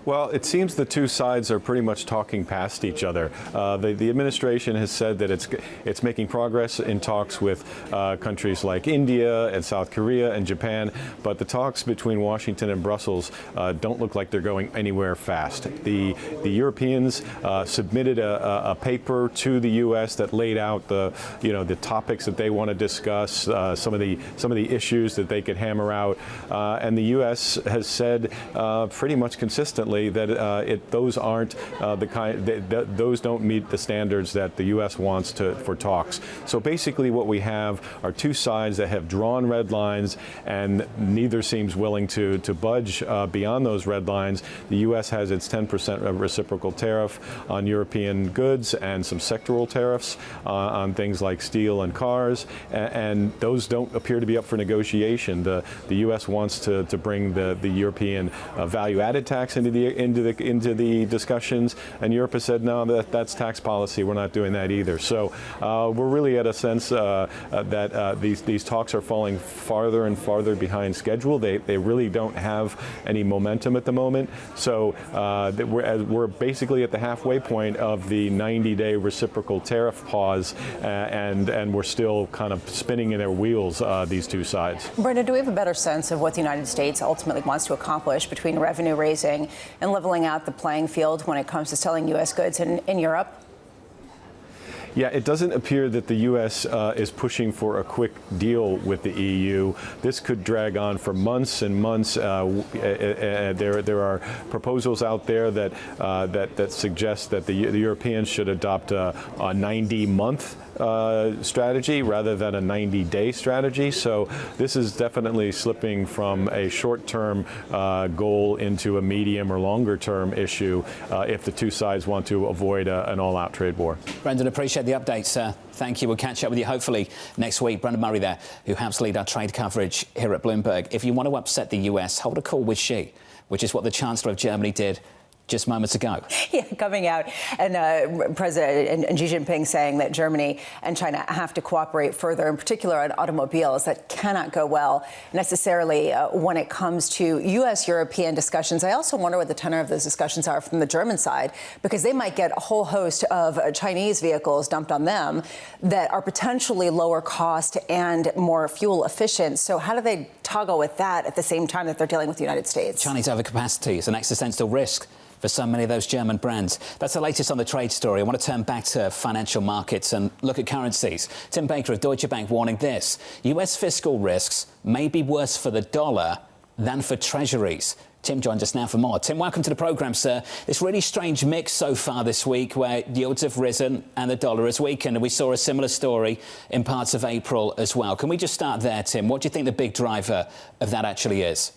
Well, it seems the two sides are pretty much talking past each other. The administration has said that it's making progress in talks with countries like India and South Korea and Japan, but the talks between Washington and Brussels don't look like they're going anywhere fast. The Europeans submitted a paper to the U.S. that laid out the topics that they want to discuss, some of the issues that they could hammer out, and the U.S. has said pretty much consistently that those aren't those don't meet the standards that the U.S. wants for talks. So basically what we have are two sides that have drawn red lines, and neither seems willing to budge beyond those red lines. The U.S. has its 10% reciprocal tariff on European goods and some sectoral tariffs on things like steel and cars, and those don't appear to be up for negotiation. The U.S. wants to bring the European value-added tax into the discussions, and Europe has said no, that's tax policy. We're not doing that either. So we're really at a sense that these talks are falling farther and farther behind schedule. They really don't have any momentum at the moment. So we're basically at the halfway point of the 90-day reciprocal tariff pause, and we're still kind of spinning in their wheels, these two sides. Brendan, do we have a better sense of what the United States ultimately wants to accomplish between revenue raising and leveling out the playing field when it comes to selling U.S. goods in Europe? Yeah, it doesn't appear that the U.S. Is pushing for a quick deal with the EU. This could drag on for months and months. There are proposals out there that suggest that the Europeans should adopt a 90-month strategy rather than a 90-day strategy. So this is definitely slipping from a short-term goal into a medium or longer-term issue if the two sides want to avoid an all-out trade war. Brendan, appreciate the update, sir. Thank you. We'll catch up with you hopefully next week. Brendan Murray there, who helps lead our trade coverage here at Bloomberg. If you want to upset the US, hold a call with Xi, which is what the Chancellor of Germany did just moments ago. Yeah, coming out and President and Xi Jinping saying that Germany and China have to cooperate further, in particular on automobiles. That cannot go well necessarily when it comes to U.S.-European discussions. I also wonder what the tenor of those discussions are from the German side, because they might get a whole host of Chinese vehicles dumped on them that are potentially lower cost and more fuel efficient. So how do they toggle with that at the same time that they're dealing with the United States? Chinese overcapacity is an existential risk for so many of those German brands. That's the latest on the trade story. I want to turn back to financial markets and look at currencies. Tim Baker of Deutsche Bank warning this: US fiscal risks may be worse for the dollar than for treasuries. Tim joins us now for more. Tim, welcome to the programme, sir. This really strange mix so far this week where yields have risen and the dollar has weakened, and we saw a similar story in parts of April as well. Can we just start there, Tim? What do you think the big driver of that actually is?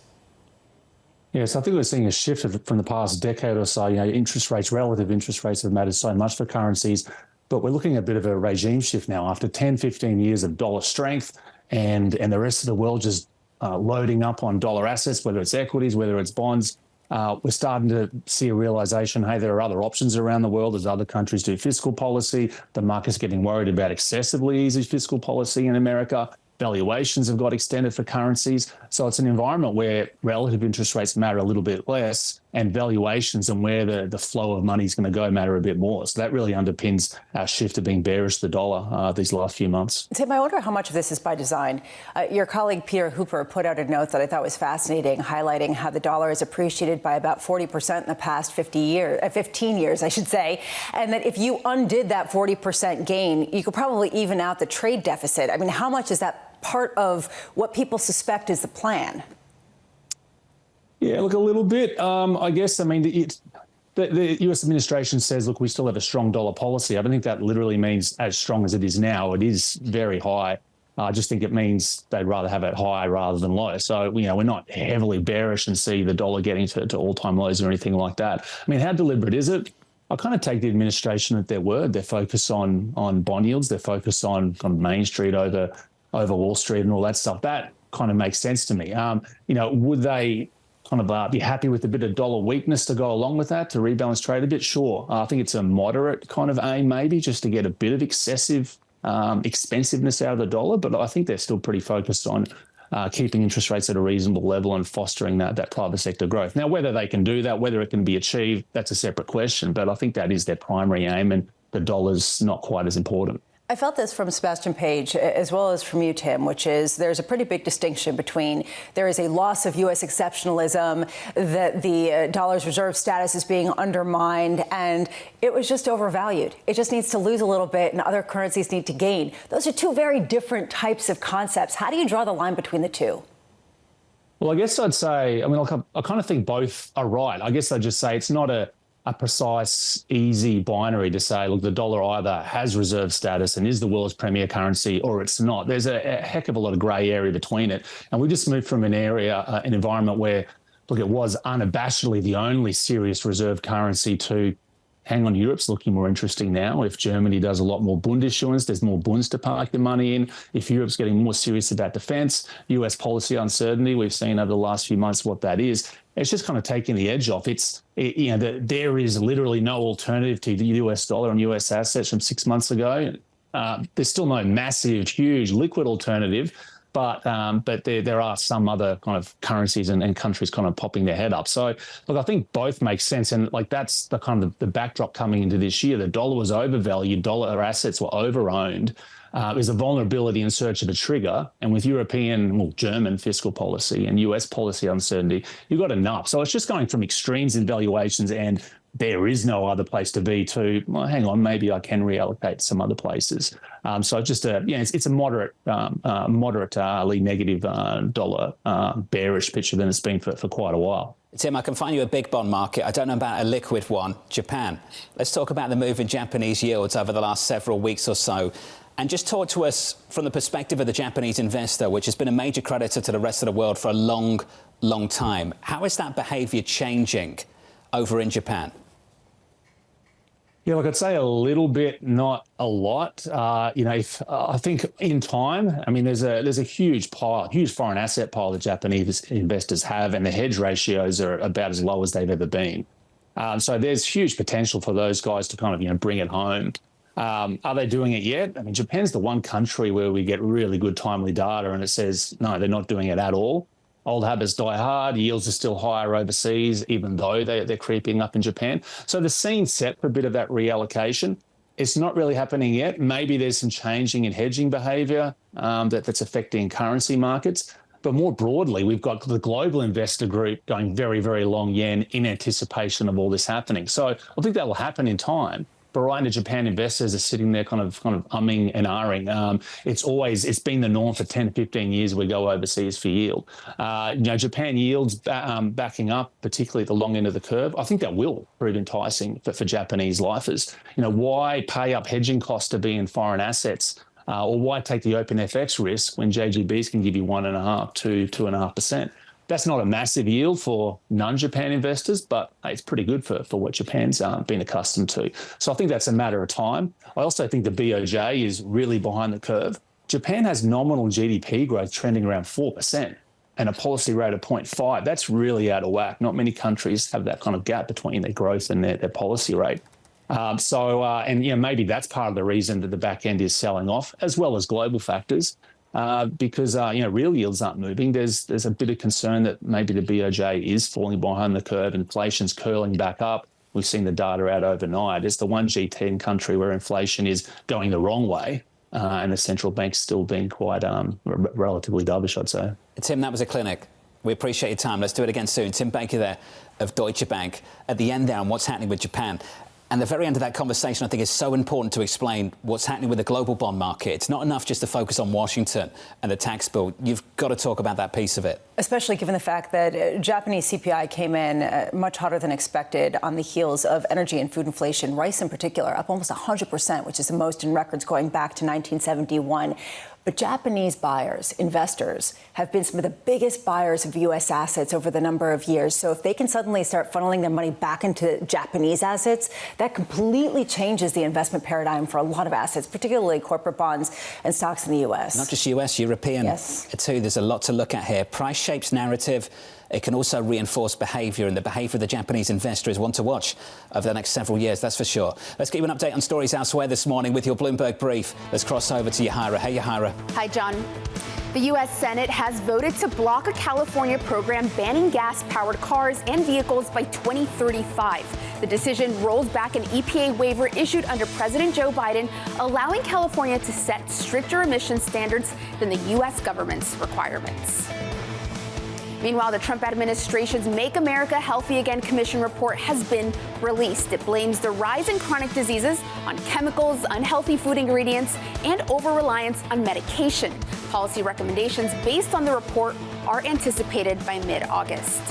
Yes, I think we're seeing a shift from the past decade or so. Interest rates, relative interest rates have mattered so much for currencies, but we're looking at a bit of a regime shift now after 10, 15 years of dollar strength and the rest of the world just loading up on dollar assets, whether it's equities, whether it's bonds. We're starting to see a realization, hey, there are other options around the world as other countries do fiscal policy. The market's getting worried about excessively easy fiscal policy in America. Valuations have got extended for currencies. So it's an environment where relative interest rates matter a little bit less and valuations and where the flow of money is going to go matter a bit more. So that really underpins our shift to being bearish to the dollar these last few months. Tim, I wonder how much of this is by design. Your colleague Peter Hooper put out a note that I thought was fascinating, highlighting how the dollar has appreciated by about 40% in the past 15 years, I should say, and that if you undid that 40% gain, you could probably even out the trade deficit. I mean, how much is that part of what people suspect is the plan? Yeah, look, a little bit. I guess, I mean, the US administration says, look, we still have a strong dollar policy. I don't think that literally means as strong as it is now. It is very high. I just think it means they'd rather have it high rather than low. So, we're not heavily bearish and see the dollar getting to all-time lows or anything like that. I mean, how deliberate is it? I kind of take the administration at their word. They're focused on bond yields. They're focused on Main Street over Wall Street and all that stuff. That kind of makes sense to me. Would they kind of be happy with a bit of dollar weakness to go along with that, to rebalance trade a bit? Sure. I think it's a moderate kind of aim, maybe, just to get a bit of excessive expensiveness out of the dollar. But I think they're still pretty focused on keeping interest rates at a reasonable level and fostering that private sector growth. Now, whether they can do that, whether it can be achieved, that's a separate question. But I think that is their primary aim, and the dollar's not quite as important. I felt this from Sebastien Page as well as from you, Tim, which is there's a pretty big distinction between there is a loss of U.S. exceptionalism, that the dollar's reserve status is being undermined, and it was just overvalued. It just needs to lose a little bit and other currencies need to gain. Those are two very different types of concepts. How do you draw the line between the two? Well, I guess I'd say, I kind of think both are right. I guess I'd just say it's not a precise, easy binary to say, look, the dollar either has reserve status and is the world's premier currency, or it's not. There's a heck of a lot of grey area between it. And we just moved from an environment where, look, it was unabashedly the only serious reserve currency to, hang on, Europe's looking more interesting now. If Germany does a lot more bond issuance, there's more bonds to park the money in. If Europe's getting more serious about defence, US policy uncertainty, we've seen over the last few months what that is. It's just kind of taking the edge off. There is literally no alternative to the US dollar and US assets from 6 months ago. There's still no massive, huge liquid alternative, but there are some other kind of currencies and countries kind of popping their head up. So, look, I think both make sense. And that's the kind of the backdrop coming into this year. The dollar was overvalued. Dollar assets were overowned. Is a vulnerability in search of a trigger. And with German fiscal policy and US policy uncertainty, you've got enough. So it's just going from extremes in valuations and there is no other place to be to, well, hang on, maybe I can reallocate to some other places. So just it's a moderately negative dollar bearish picture than it's been for quite a while. Tim, I can find you a big bond market. I don't know about a liquid one, Japan. Let's talk about the move in Japanese yields over the last several weeks or so. And just talk to us from the perspective of the Japanese investor, which has been a major creditor to the rest of the world for a long, long time. How is that behaviour changing over in Japan? Yeah, look, I'd say a little bit, not a lot. I think in time, there's a huge foreign asset pile that Japanese investors have, and the hedge ratios are about as low as they've ever been. So there's huge potential for those guys to kind of, bring it home. Are they doing it yet? Japan's the one country where we get really good timely data and it says, no, they're not doing it at all. Old habits die hard. Yields are still higher overseas, even though they're creeping up in Japan. So the scene's set for a bit of that reallocation. It's not really happening yet. Maybe there's some changing in hedging behaviour that's affecting currency markets. But more broadly, we've got the global investor group going very, very long yen in anticipation of all this happening. So I think that will happen in time. But right now, Japan investors are sitting there kind of umming and ahhing. It's been the norm for 10 to 15 years we go overseas for yield. Japan yields backing up, particularly at the long end of the curve. I think that will prove enticing for Japanese lifers. Why pay up hedging costs to be in foreign assets? Or why take the open FX risk when JGBs can give you 1.5% to 2.5%? That's not a massive yield for non-Japan investors, but it's pretty good for what Japan's been accustomed to. So I think that's a matter of time. I also think the BOJ is really behind the curve. Japan has nominal GDP growth trending around 4% and a policy rate of 0.5. That's really out of whack. Not many countries have that kind of gap between their growth and their policy rate. Maybe that's part of the reason that the back end is selling off, as well as global factors. Because real yields aren't moving. There's a bit of concern that maybe the BOJ is falling behind the curve. Inflation's curling back up. We've seen the data out overnight. It's the one G10 country where inflation is going the wrong way, and the central bank's still being quite relatively dovish, I'd say. Tim, that was a clinic. We appreciate your time. Let's do it again soon. Tim Baker there of Deutsche Bank. At the end there on what's happening with Japan. And the very end of that conversation, I think, is so important to explain what's happening with the global bond market. It's not enough just to focus on Washington and the tax bill. You've got to talk about that piece of it. Especially given the fact that Japanese CPI came in much hotter than expected on the heels of energy and food inflation. Rice in particular, up almost 100%, which is the most in records going back to 1971. But Japanese buyers, investors, have been some of the biggest buyers of U.S. assets over the number of years. So if they can suddenly start funneling their money back into Japanese assets, that completely changes the investment paradigm for a lot of assets, particularly corporate bonds and stocks in the U.S. Not just U.S., European, too. There's a lot to look at here. Price shapes narrative. It can also reinforce behaviour, and the behaviour of the Japanese investor is one to watch over the next several years, that's for sure. Let's get you an update on stories elsewhere this morning with your Bloomberg Brief. Let's cross over to Yahara. Hey, Yahara. Hi, John. The U.S. Senate has voted to block a California program banning gas-powered cars and vehicles by 2035. The decision rolls back an EPA waiver issued under President Joe Biden, allowing California to set stricter emission standards than the U.S. government's requirements. Meanwhile, the Trump administration's Make America Healthy Again Commission report has been released. It blames the rise in chronic diseases on chemicals, unhealthy food ingredients, and over-reliance on medication. Policy recommendations based on the report are anticipated by mid-August.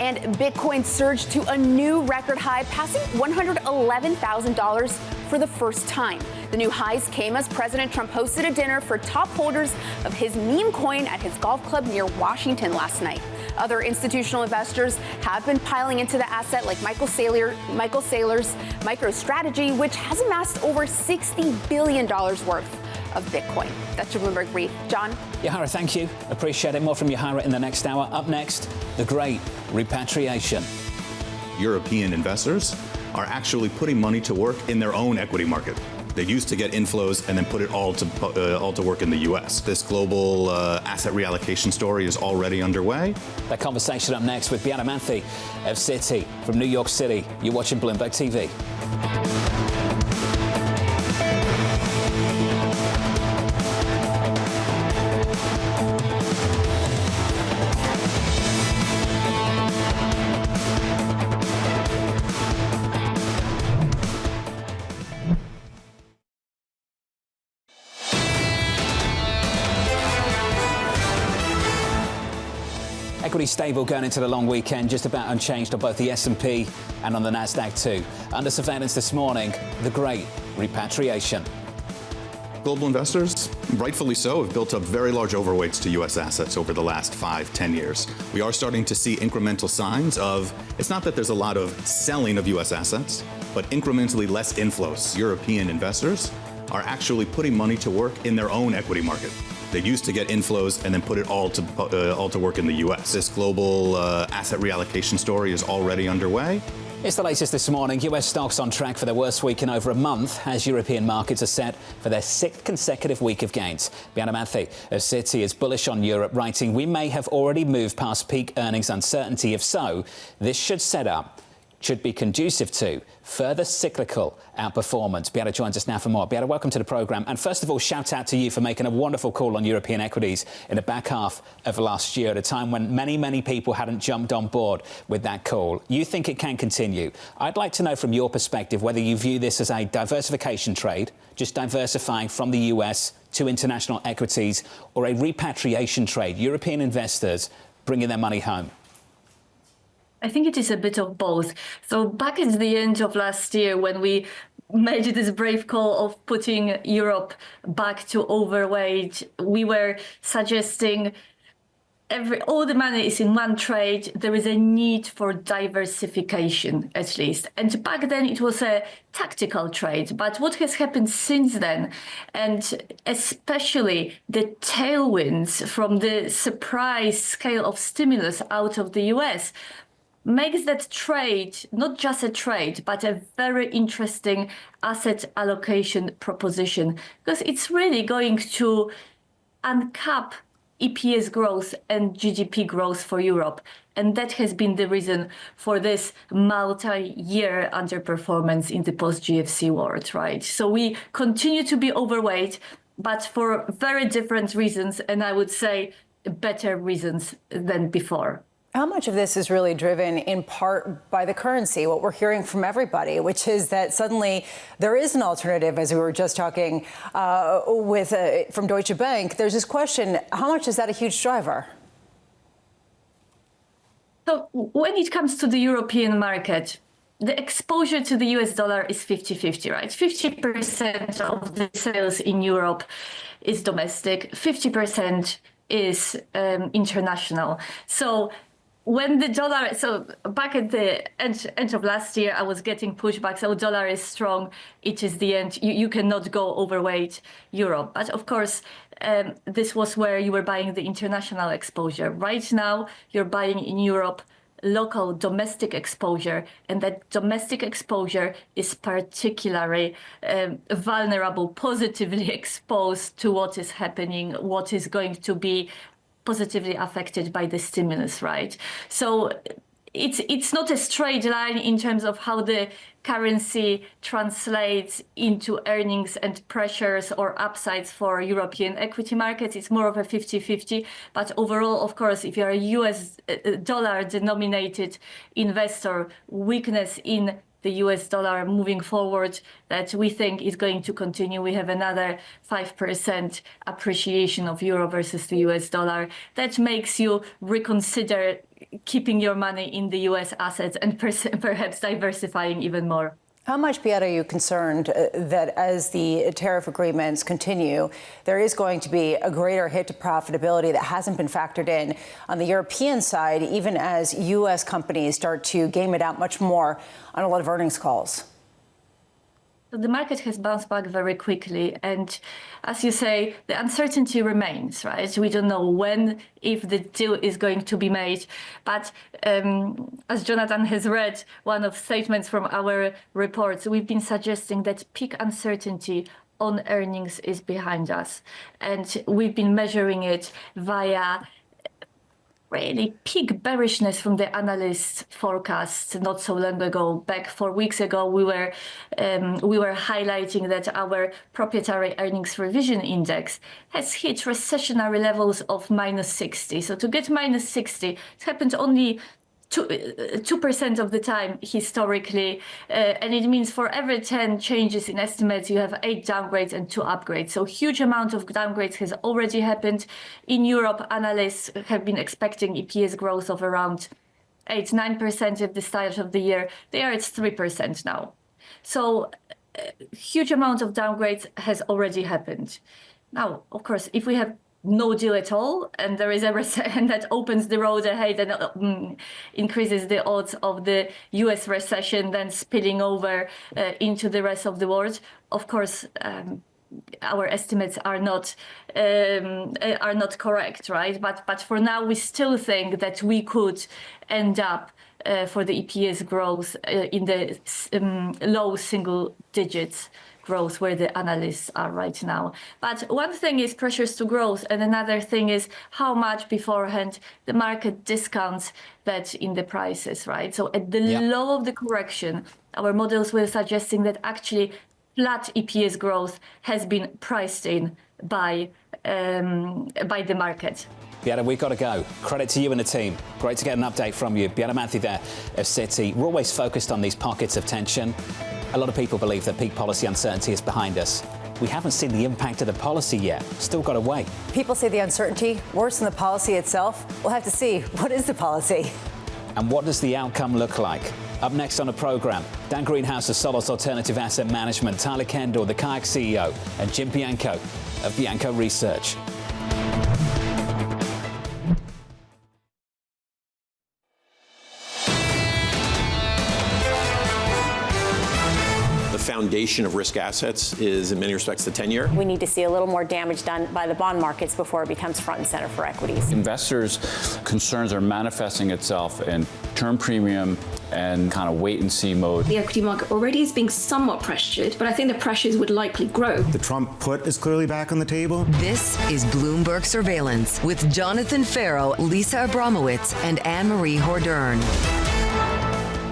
And Bitcoin surged to a new record high, passing $111,000 for the first time. The new highs came as President Trump hosted a dinner for top holders of his meme coin at his golf club near Washington last night. Other institutional investors have been piling into the asset, like Michael Saylor's MicroStrategy, which has amassed over $60 billion worth of Bitcoin. That's your Bloomberg Brief. John? Yahara, thank you. Appreciate it. More from Yahara in the next hour. Up next, the great repatriation. European investors are actually putting money to work in their own equity market. They used to get inflows and then put it all to work in the U.S. This global asset reallocation story is already underway. That conversation up next with Beata Manthey of Citi from New York City. You're watching Bloomberg TV. Equity stable going into the long weekend, just about unchanged on both the S&P and on the Nasdaq too. Under surveillance this morning, the great repatriation. Global investors, rightfully so, have built up very large overweights to U.S. assets over the last 5-10 years. We are starting to see incremental signs of, it's not that there's a lot of selling of U.S. assets, but incrementally less inflows. European investors are actually putting money to work in their own equity market. They used to get inflows and then put it all to work in the U.S. This global asset reallocation story is already underway. It's the latest this morning. U.S. stocks on track for their worst week in over a month as European markets are set for their 6th consecutive week of gains. Beata Manthey of Citi is bullish on Europe, writing, "We may have already moved past peak earnings uncertainty. If so, this should be conducive to further cyclical outperformance." Beata joins us now for more. Beata, welcome to the programme. And first of all, shout out to you for making a wonderful call on European equities in the back half of last year at a time when many people hadn't jumped on board with that call. You think it can continue. I'd like to know from your perspective whether you view this as a diversification trade, just diversifying from the US to international equities, or a repatriation trade, European investors bringing their money home. I think it is a bit of both. So back at the end of last year, when we made this brave call of putting Europe back to overweight, we were suggesting all the money is in one trade. There is a need for diversification, at least. And back then it was a tactical trade. But what has happened since then, and especially the tailwinds from the surprise scale of stimulus out of the US, makes that trade not just a trade, but a very interesting asset allocation proposition, because it's really going to uncap EPS growth and GDP growth for Europe. And that has been the reason for this multi-year underperformance in the post-GFC world, right? So we continue to be overweight, but for very different reasons, and I would say better reasons than before. How much of this is really driven in part by the currency, what we're hearing from everybody, which is that suddenly there is an alternative, as we were just talking from Deutsche Bank. There's this question, how much is that a huge driver? So when it comes to the European market, the exposure to the US dollar is 50-50, right? 50% of the sales in Europe is domestic, 50% is international. So when the dollar, so back at the end of last year, I was getting pushback. So dollar is strong. It is the end. You cannot go overweight Europe. But of course, this was where you were buying the international exposure. Right now, you're buying in Europe local domestic exposure, and that domestic exposure is particularly vulnerable, positively exposed to what is happening, what is going to be positively affected by the stimulus, right? So it's not a straight line in terms of how the currency translates into earnings and pressures or upsides for European equity markets. It's more of a 50-50. But overall, of course, if you're a US dollar denominated investor, weakness in the US dollar moving forward that we think is going to continue. We have another 5% appreciation of euro versus the US dollar. That makes you reconsider keeping your money in the US assets and perhaps diversifying even more. How much, Beata, are you concerned that as the tariff agreements continue, there is going to be a greater hit to profitability that hasn't been factored in on the European side, even as U.S. companies start to game it out much more on a lot of earnings calls? So the market has bounced back very quickly. And as you say, the uncertainty remains, right? We don't know when, if the deal is going to be made. But as Jonathan has read one of statements from our reports, we've been suggesting that peak uncertainty on earnings is behind us. And we've been measuring it via really peak bearishness from the analysts' forecasts not so long ago. Back 4 weeks ago, we were highlighting that our proprietary earnings revision index has hit recessionary levels of -60. So to get -60, it happened only 2% of the time historically, and it means for every 10 changes in estimates, you have 8 downgrades and 2 upgrades. So huge amount of downgrades has already happened. In Europe, analysts have been expecting EPS growth of around 8-9% at the start of the year. They are at 3% now. So huge amount of downgrades has already happened. Now, of course, if we have no deal at all, and there is and that opens the road ahead and increases the odds of the US recession then spilling over into the rest of the world. Of course, our estimates are not correct, right? But for now, we still think that we could end up for the EPS growth in the low single digits growth where the analysts are right now. But one thing is pressures to growth, and another thing is how much beforehand the market discounts that in the prices, right? So at the low of the correction, our models were suggesting that actually flat EPS growth has been priced in by the market. Beata, we've got to go. Credit to you and the team. Great to get an update from you. Beata Manthey there of Citi. We're always focused on these pockets of tension. A lot of people believe that peak policy uncertainty is behind us. We haven't seen the impact of the policy yet. Still got to wait. People say the uncertainty worse than the policy itself. We'll have to see. What is the policy? And what does the outcome look like? Up next on the programme, Dan Greenhaus of Solus Alternative Asset Management, Tyler Kendall, the Kayak CEO, and Jim Bianco of Bianco Research. Foundation of risk assets is in many respects the 10-year. We need to see a little more damage done by the bond markets before it becomes front and center for equities. Investors' concerns are manifesting itself in term premium and kind of wait and see mode. The equity market already is being somewhat pressured, but I think the pressures would likely grow. The Trump put is clearly back on the table. This is Bloomberg Surveillance with Jonathan Ferro, Lisa Abramowicz, and Annmarie Hordern.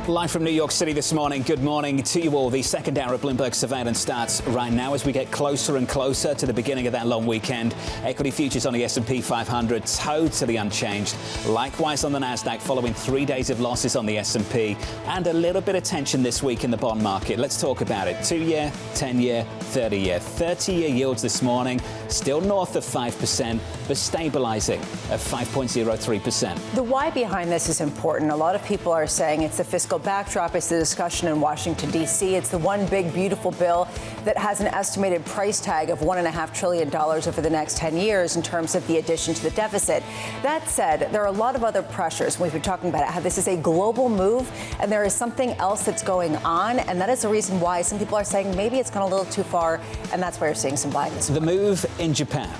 Live from New York City this morning. Good morning to you all. The second hour of Bloomberg Surveillance starts right now as we get closer and closer to the beginning of that long weekend. Equity futures on the S&P 500 totally unchanged. Likewise on the Nasdaq following 3 days of losses on the S&P and a little bit of tension this week in the bond market. Let's talk about it. 2-year, 10-year, 30-year. 30-year yields this morning still north of 5%, but stabilizing at 5.03%. The why behind this is important. A lot of people are saying it's the fiscal backdrop. It's the discussion in Washington, D.C. It's the one big, beautiful bill that has an estimated price tag of $1.5 trillion over the next 10 years in terms of the addition to the deficit. That said, there are a lot of other pressures. We've been talking about it, how this is a global move, and there is something else that's going on, and that is the reason why some people are saying maybe it's gone a little too far, and that's why you're seeing some buying. The move in Japan.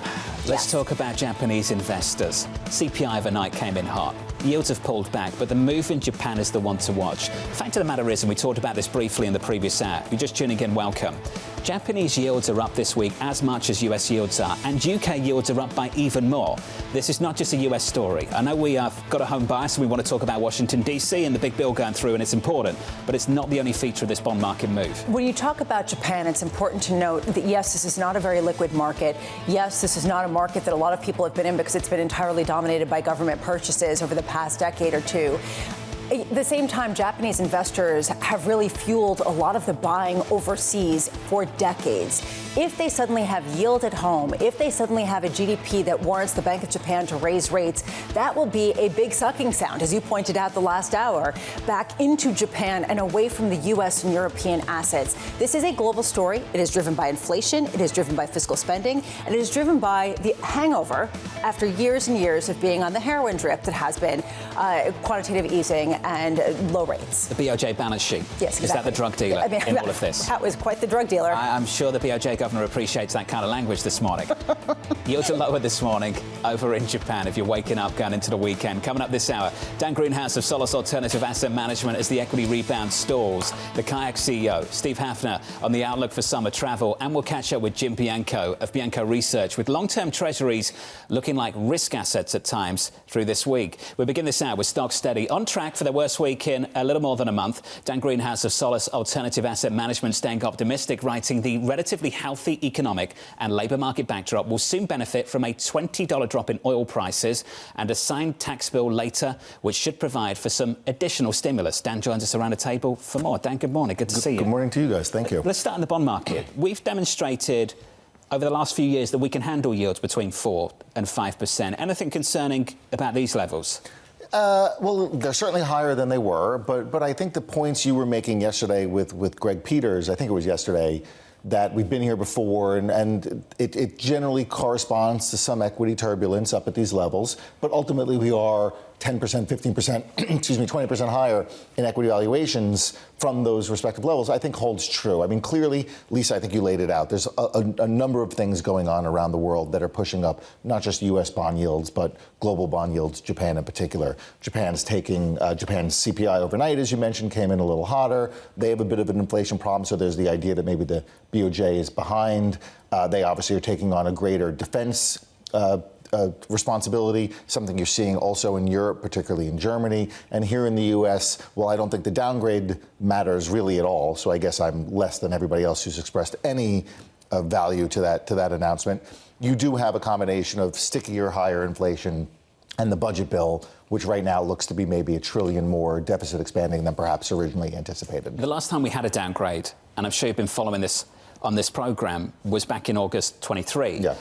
Let's talk about Japanese investors. CPI overnight came in hot. Yields have pulled back, but the move in Japan is the one to watch. The fact of the matter is, and we talked about this briefly in the previous hour, if you're just tuning in, welcome. Japanese yields are up this week as much as US yields are, and UK yields are up by even more. This is not just a US story. I know we have got a home bias and we want to talk about Washington, D.C. and the big bill going through, and it's important, but it's not the only feature of this bond market move. When you talk about Japan, it's important to note that, yes, this is not a very liquid market. Yes, this is not a market that a lot of people have been in because it's been entirely dominated by government purchases over the past decade or two. At the same time, Japanese investors have really fueled a lot of the buying overseas for decades. If they suddenly have yield at home, if they suddenly have a GDP that warrants the Bank of Japan to raise rates, that will be a big sucking sound, as you pointed out the last hour, back into Japan and away from the U.S. and European assets. This is a global story. It is driven by inflation. It is driven by fiscal spending. And it is driven by the hangover after years and years of being on the heroin drip that has been quantitative easing and low rates. The BOJ balance sheet. Yes, exactly. Is that the drug dealer in all of this? That was quite the drug dealer. I'm sure the BOJ governor appreciates that kind of language this morning. Yields are lower this morning over in Japan if you're waking up going into the weekend. Coming up this hour, Dan Greenhaus of Solus Alternative Asset Management as the equity rebound stalls. The Kayak CEO, Steve Hafner, on the outlook for summer travel. And we'll catch up with Jim Bianco of Bianco Research with long-term treasuries looking like risk assets at times through this week. We begin this hour with stocks steady on track for their worst week in a little more than a month. Dan Greenhaus of Solus Alternative Asset Management staying optimistic, writing the relatively healthy economic and labour market backdrop will soon benefit from a $20 drop in oil prices and a signed tax bill later, which should provide for some additional stimulus. Dan joins us around the table for more. Dan, good morning. Good to see you. Good morning to you guys. Thank you. Let's start in the bond market. We've demonstrated over the last few years that we can handle yields between 4 and 5%. Anything concerning about these levels? Well, they're certainly higher than they were, but I think the points you were making yesterday with Greg Peters, I think it was yesterday, that we've been here before, and it generally corresponds to some equity turbulence up at these levels, but ultimately we are 10%, 15%, excuse me, 20% higher in equity valuations from those respective levels, I think holds true. I mean, clearly, Lisa, I think you laid it out. There's a number of things going on around the world that are pushing up not just U.S. bond yields, but global bond yields, Japan in particular. Japan's CPI overnight, as you mentioned, came in a little hotter. They have a bit of an inflation problem, so there's the idea that maybe the BOJ is behind. They obviously are taking on a greater defense responsibility, something you're seeing also in Europe, particularly in Germany. And here in the U.S., well, I don't think the downgrade matters really at all. So I guess I'm less than everybody else who's expressed any value to that announcement. You do have a combination of stickier, higher inflation and the budget bill, which right now looks to be maybe $1 trillion more deficit expanding than perhaps originally anticipated. The last time we had a downgrade, and I'm sure you've been following this on this program, was back in August 23. Yeah.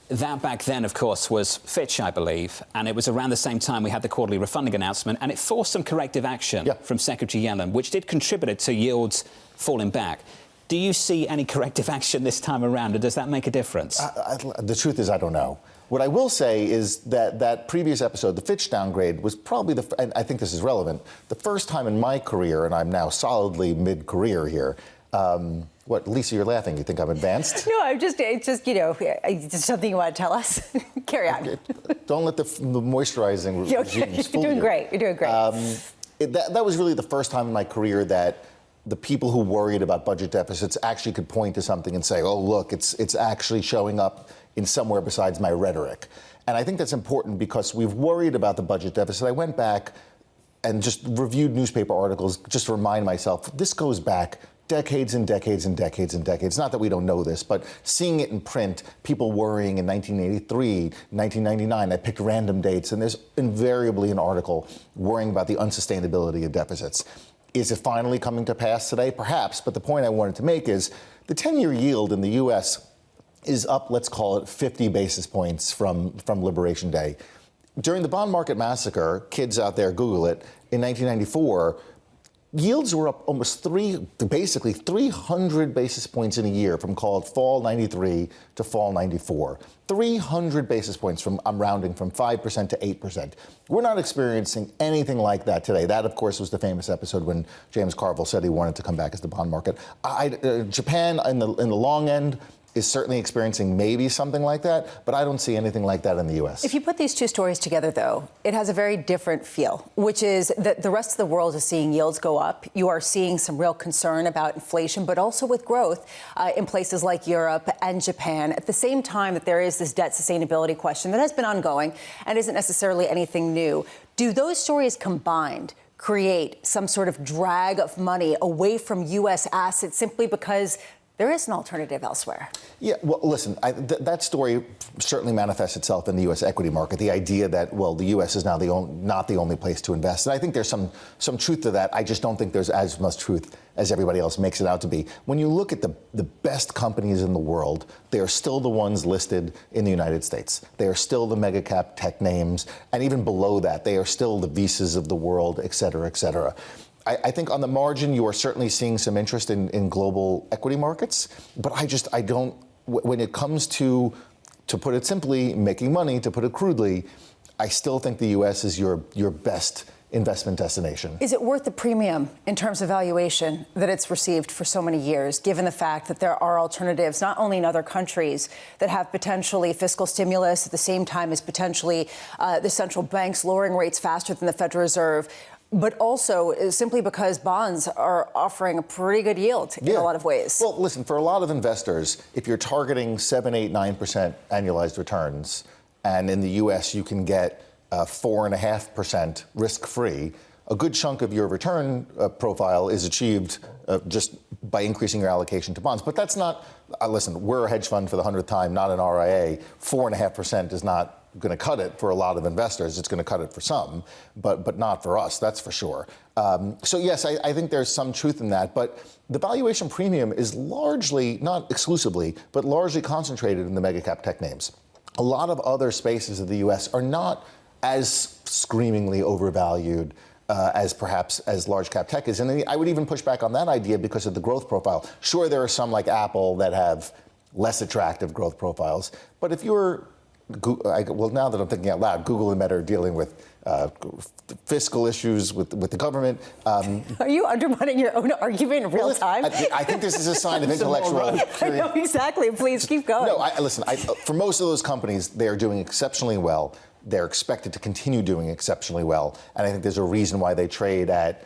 That back then, of course, was Fitch, I believe, and it was around the same time we had the quarterly refunding announcement, and it forced some corrective action from Secretary Yellen, which did contribute to yields falling back. Do you see any corrective action this time around, or does that make a difference? The truth is, I don't know. What I will say is that previous episode, the Fitch downgrade, was probably and I think this is relevant, the first time in my career, and I'm now solidly mid-career here. What, Lisa, you're laughing. You think I'm advanced? No, it's just, you know, it's something you want to tell us. Carry on. Don't let the moisturizing regimes fool you. You're doing great. You're doing great. That was really the first time in my career that the people who worried about budget deficits actually could point to something and say, oh, look, it's actually showing up in somewhere besides my rhetoric. And I think that's important because we've worried about the budget deficit. I went back and just reviewed newspaper articles just to remind myself, this goes back decades and decades and decades and decades. Not that we don't know this, but seeing it in print, people worrying in 1983, 1999, I picked random dates, and there's invariably an article worrying about the unsustainability of deficits. Is it finally coming to pass today? Perhaps, but the point I wanted to make is the 10-year yield in the U.S. is up, let's call it 50 basis points from Liberation Day. During the bond market massacre, kids out there, Google it, in 1994, yields were up almost basically 300 basis points in a year from called fall 93 to fall 94. 300 basis points from, I'm rounding, from 5% to 8%. We're not experiencing anything like that today. That, of course, was the famous episode when James Carville said he wanted to come back as the bond market. Japan, in the long end, is certainly experiencing maybe something like that, but I don't see anything like that in the U.S. If you put these two stories together, though, it has a very different feel, which is that the rest of the world is seeing yields go up. You are seeing some real concern about inflation, but also with growth in places like Europe and Japan. At the same time that there is this debt sustainability question that has been ongoing and isn't necessarily anything new. Do those stories combined create some sort of drag of money away from U.S. assets simply because there is an alternative elsewhere? Yeah, well, listen, that story certainly manifests itself in the U.S. equity market. The idea that, well, the U.S. is now not the only place to invest. And I think there's some truth to that. I just don't think there's as much truth as everybody else makes it out to be. When you look at the best companies in the world, they are still the ones listed in the United States. They are still the mega cap tech names. And even below that, they are still the Visas of the world, et cetera, et cetera. I think on the margin, you are certainly seeing some interest in global equity markets, but I don't, when it comes to put it simply, making money, to put it crudely, I still think the U.S. is your best investment destination. Is it worth the premium in terms of valuation that it's received for so many years, given the fact that there are alternatives, not only in other countries that have potentially fiscal stimulus at the same time as potentially the central banks lowering rates faster than the Federal Reserve, but also simply because bonds are offering a pretty good yield in a lot of ways? Well, listen, for a lot of investors, if you're targeting 7, 8, 9% annualized returns, and in the U.S. you can get 4.5% risk-free, a good chunk of your return profile is achieved just by increasing your allocation to bonds. But that's not, listen, we're a hedge fund for the 100th time, not an RIA. 4.5% is not going to cut it for a lot of investors. It's going to cut it for some, but not for us, that's for sure. So yes, I think there's some truth in that, but the valuation premium is largely, not exclusively, but largely concentrated in the mega cap tech names. A lot of other spaces of the U.S. are not as screamingly overvalued as perhaps as large cap tech is. And I would even push back on that idea because of the growth profile. Sure, there are some like Apple that have less attractive growth profiles, but if you're well, now that I'm thinking out loud, Google and Meta are dealing with fiscal issues with the government. Are you undermining your own argument in real time? I think this is a sign of intellectual I know, exactly. Please keep going. No, listen, for most of those companies, they are doing exceptionally well. They're expected to continue doing exceptionally well. And I think there's a reason why they trade at,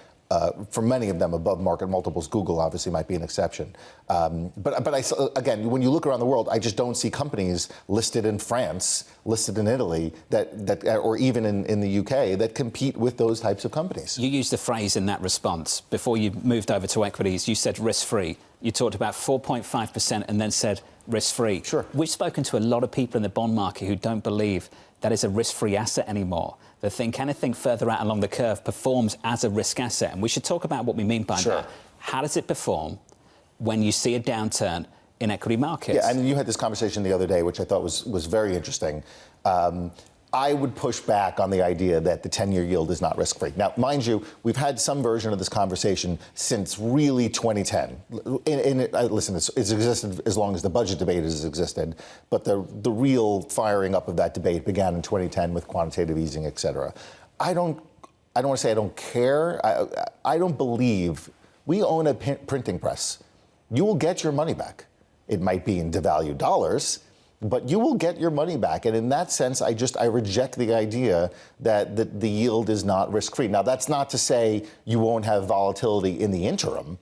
for many of them, above market multiples. Google obviously might be an exception. But again, when you look around the world, I just don't see companies listed in France, listed in Italy, that or even in the UK that compete with those types of companies. You used the phrase in that response. Before you moved over to equities, you said risk-free. You talked about 4.5% and then said risk-free. Sure. We've spoken to a lot of people in the bond market who don't believe that is a risk-free asset anymore. They think anything further out along the curve performs as a risk asset. And we should talk about what we mean by that. How does it perform when you see a downturn in equity markets? Yeah, and you had this conversation the other day, which I thought was very interesting. I would push back on the idea that the 10-year yield is not risk-free. Now, mind you, we've had some version of this conversation since really 2010. Listen, it's existed as long as the budget debate has existed, but the real firing up of that debate began in 2010 with quantitative easing, et cetera. I don't want to say I don't care. I don't believe we own a printing press. You will get your money back. It might be in devalued dollars, but you will get your money back. And in that sense, I reject the idea that the yield is not risk-free. Now, that's not to say you won't have volatility in the interim.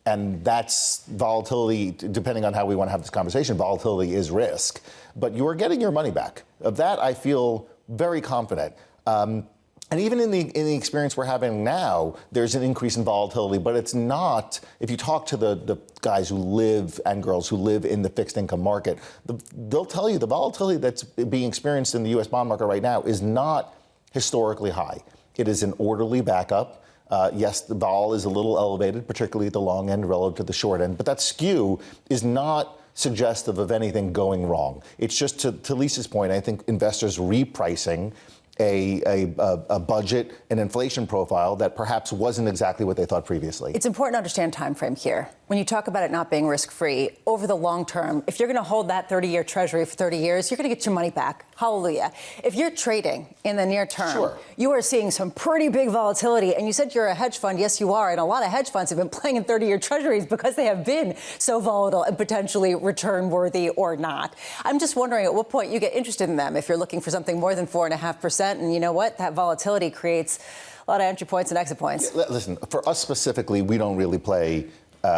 And that's volatility, depending on how we want to have this conversation, volatility is risk. But you are getting your money back. Of that, I feel very confident. And even in the experience we're having now, there's an increase in volatility, but it's not, if you talk to the guys who live and girls who live in the fixed income market, they'll tell you the volatility that's being experienced in the U.S. bond market right now is not historically high. It is an orderly backup. Yes, the vol is a little elevated, particularly at the long end relative to the short end, but that skew is not suggestive of anything going wrong. It's just, to Lisa's point, I think investors repricing a budget and inflation profile that perhaps wasn't exactly what they thought previously. It's important to understand time frame here. When you talk about it not being risk-free, over the long term, if you're going to hold that 30-year treasury for 30 years, you're going to get your money back. Hallelujah. If you're trading in the near term, you are seeing some pretty big volatility. And you said you're a hedge fund. Yes, you are. And a lot of hedge funds have been playing in 30-year treasuries because they have been so volatile and potentially return-worthy or not. I'm just wondering at what point you get interested in them if you're looking for something more than 4.5%. And you know what? That volatility creates a lot of entry points and exit points. Listen, for us specifically, we don't really play.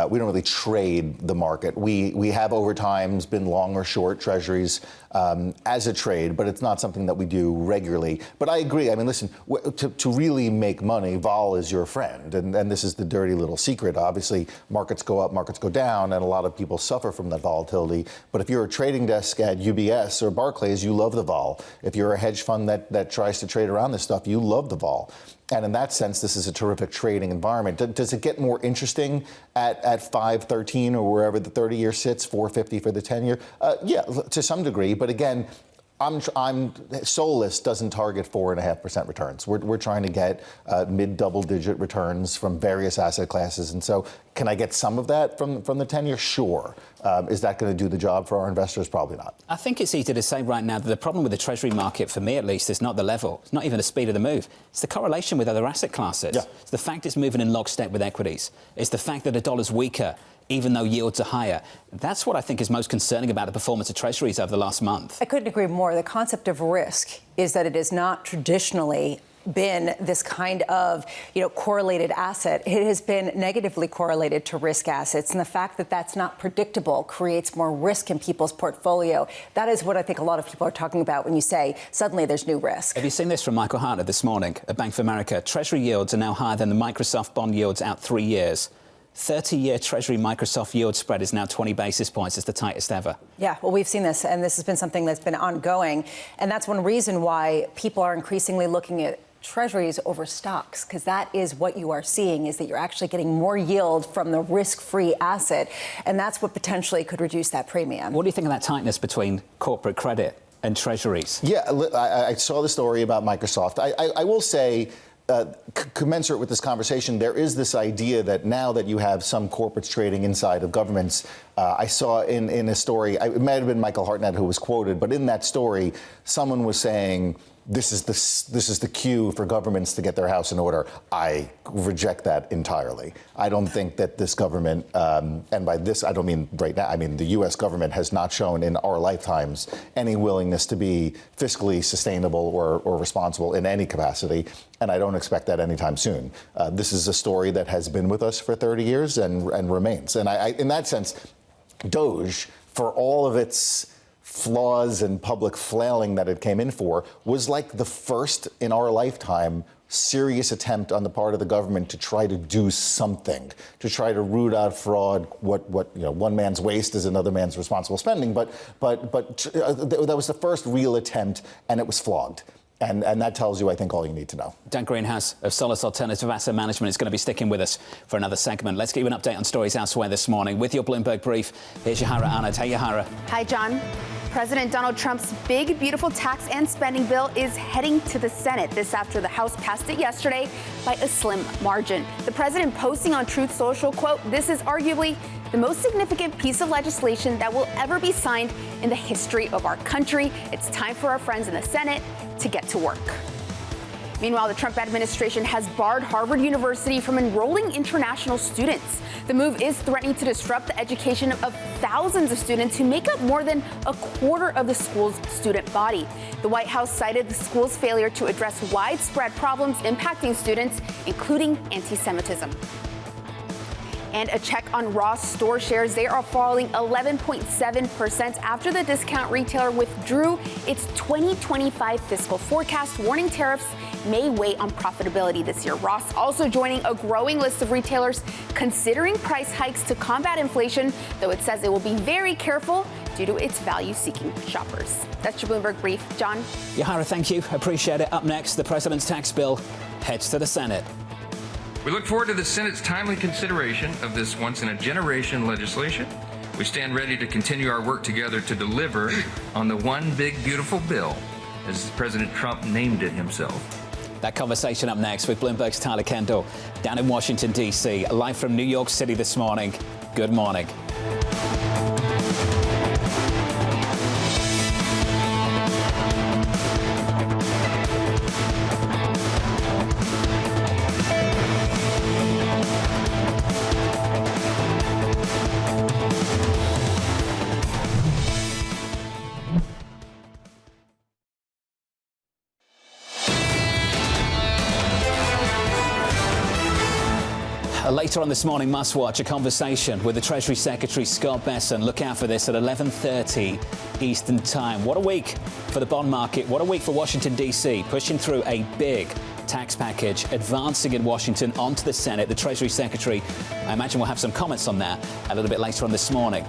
We don't really trade the market. We have over time been long or short treasuries as a trade, but it's not something that we do regularly. But I agree. I mean, listen, to really make money, vol is your friend. And this is the dirty little secret. Obviously, markets go up, markets go down, and a lot of people suffer from that volatility. But if you're a trading desk at UBS or Barclays, you love the vol. If you're a hedge fund that tries to trade around this stuff, you love the vol. And in that sense, this is a terrific trading environment. Does it get more interesting at 513 or wherever the 30-year sits, 450 for the 10-year? Yeah, to some degree. But again, Solus doesn't target 4.5% returns. We're trying to get mid-double-digit returns from various asset classes. And so can I get some of that from the 10-year? Sure. Is that going to do the job for our investors? Probably not. I think it's easy to say right now that the problem with the Treasury market, for me at least, is not the level. It's not even the speed of the move. It's the correlation with other asset classes. Yeah. It's the fact it's moving in lockstep with equities. It's the fact that the dollar's weaker, even though yields are higher. That's what I think is most concerning about the performance of Treasuries over the last month. I couldn't agree more. The concept of risk is that it is not traditionally been this kind of, correlated asset. It has been negatively correlated to risk assets. And the fact that that's not predictable creates more risk in people's portfolio. That is what I think a lot of people are talking about when you say suddenly there's new risk. Have you seen this from Michael Hafner this morning at Bank of America? Treasury yields are now higher than the Microsoft bond yields out 3 years. 30-year Treasury Microsoft yield spread is now 20 basis points. It's the tightest ever. Yeah, well, we've seen this, and this has been something that's been ongoing. And that's one reason why people are increasingly looking at treasuries over stocks, because that is what you are seeing, is that you're actually getting more yield from the risk-free asset. And that's what potentially could reduce that premium. What do you think of that tightness between corporate credit and treasuries? Yeah, I saw the story about Microsoft. I will say, commensurate with this conversation, there is this idea that now that you have some corporates trading inside of governments, I saw in a story, it might have been Michael Hartnett who was quoted, but in that story, someone was saying, this is the cue for governments to get their house in order. I reject that entirely. I don't think that this government, and by this I don't mean right now, I mean the U.S. government has not shown in our lifetimes any willingness to be fiscally sustainable or responsible in any capacity, and I don't expect that anytime soon. This is a story that has been with us for 30 years and remains. And I in that sense, Doge, for all of its flaws and public flailing that it came in for, was like the first in our lifetime serious attempt on the part of the government to try to do something, to try to root out fraud. What one man's waste is another man's responsible spending. But that was the first real attempt, and it was flogged. And that tells you, I think, all you need to know. Dan Greenhaus of Solus Alternative Asset Management is going to be sticking with us for another segment. Let's give you an update on stories elsewhere this morning. With your Bloomberg Brief, here's Yahara Ahmed. Hey, Yahara. Hi, John. President Donald Trump's big, beautiful tax and spending bill is heading to the Senate. This after the House passed it yesterday by a slim margin. The president posting on Truth Social, quote, "This is arguably the most significant piece of legislation that will ever be signed in the history of our country. It's time for our friends in the Senate to get to work." Meanwhile, the Trump administration has barred Harvard University from enrolling international students. The move is threatening to disrupt the education of thousands of students who make up more than a quarter of the school's student body. The White House cited the school's failure to address widespread problems impacting students, including anti-Semitism. And a check on Ross store shares. They are falling 11.7% after the discount retailer withdrew its 2025 fiscal forecast, warning tariffs may weigh on profitability this year. Ross also joining a growing list of retailers considering price hikes to combat inflation, though it says it will be very careful due to its value-seeking shoppers. That's your Bloomberg Brief. John? Yahara, thank you. Appreciate it. Up next, the president's tax bill heads to the Senate. We look forward to the Senate's timely consideration of this once-in-a-generation legislation. We stand ready to continue our work together to deliver on the one big, beautiful bill, as President Trump named it himself. That conversation up next with Bloomberg's Tyler Kendall down in Washington, D.C., live from New York City this morning. Good morning. Later on this morning, must watch a conversation with the Treasury Secretary Scott Bessent. Look out for this at 11:30 Eastern Time. What a week for the bond market. What a week for Washington, D.C., pushing through a big tax package, advancing in Washington onto the Senate. The Treasury Secretary, I imagine, will have some comments on that a little bit later on this morning.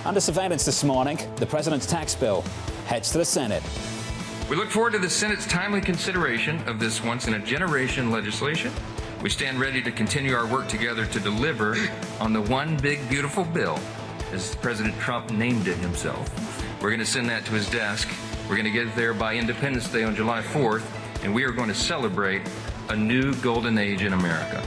Under surveillance this morning, the president's tax bill heads to the Senate. We look forward to the Senate's timely consideration of this once-in-a-generation legislation. We stand ready to continue our work together to deliver on the one big, beautiful bill, as President Trump named it himself. We're going to send that to his desk. We're going to get it there by Independence Day on July 4th, and we are going to celebrate a new golden age in America.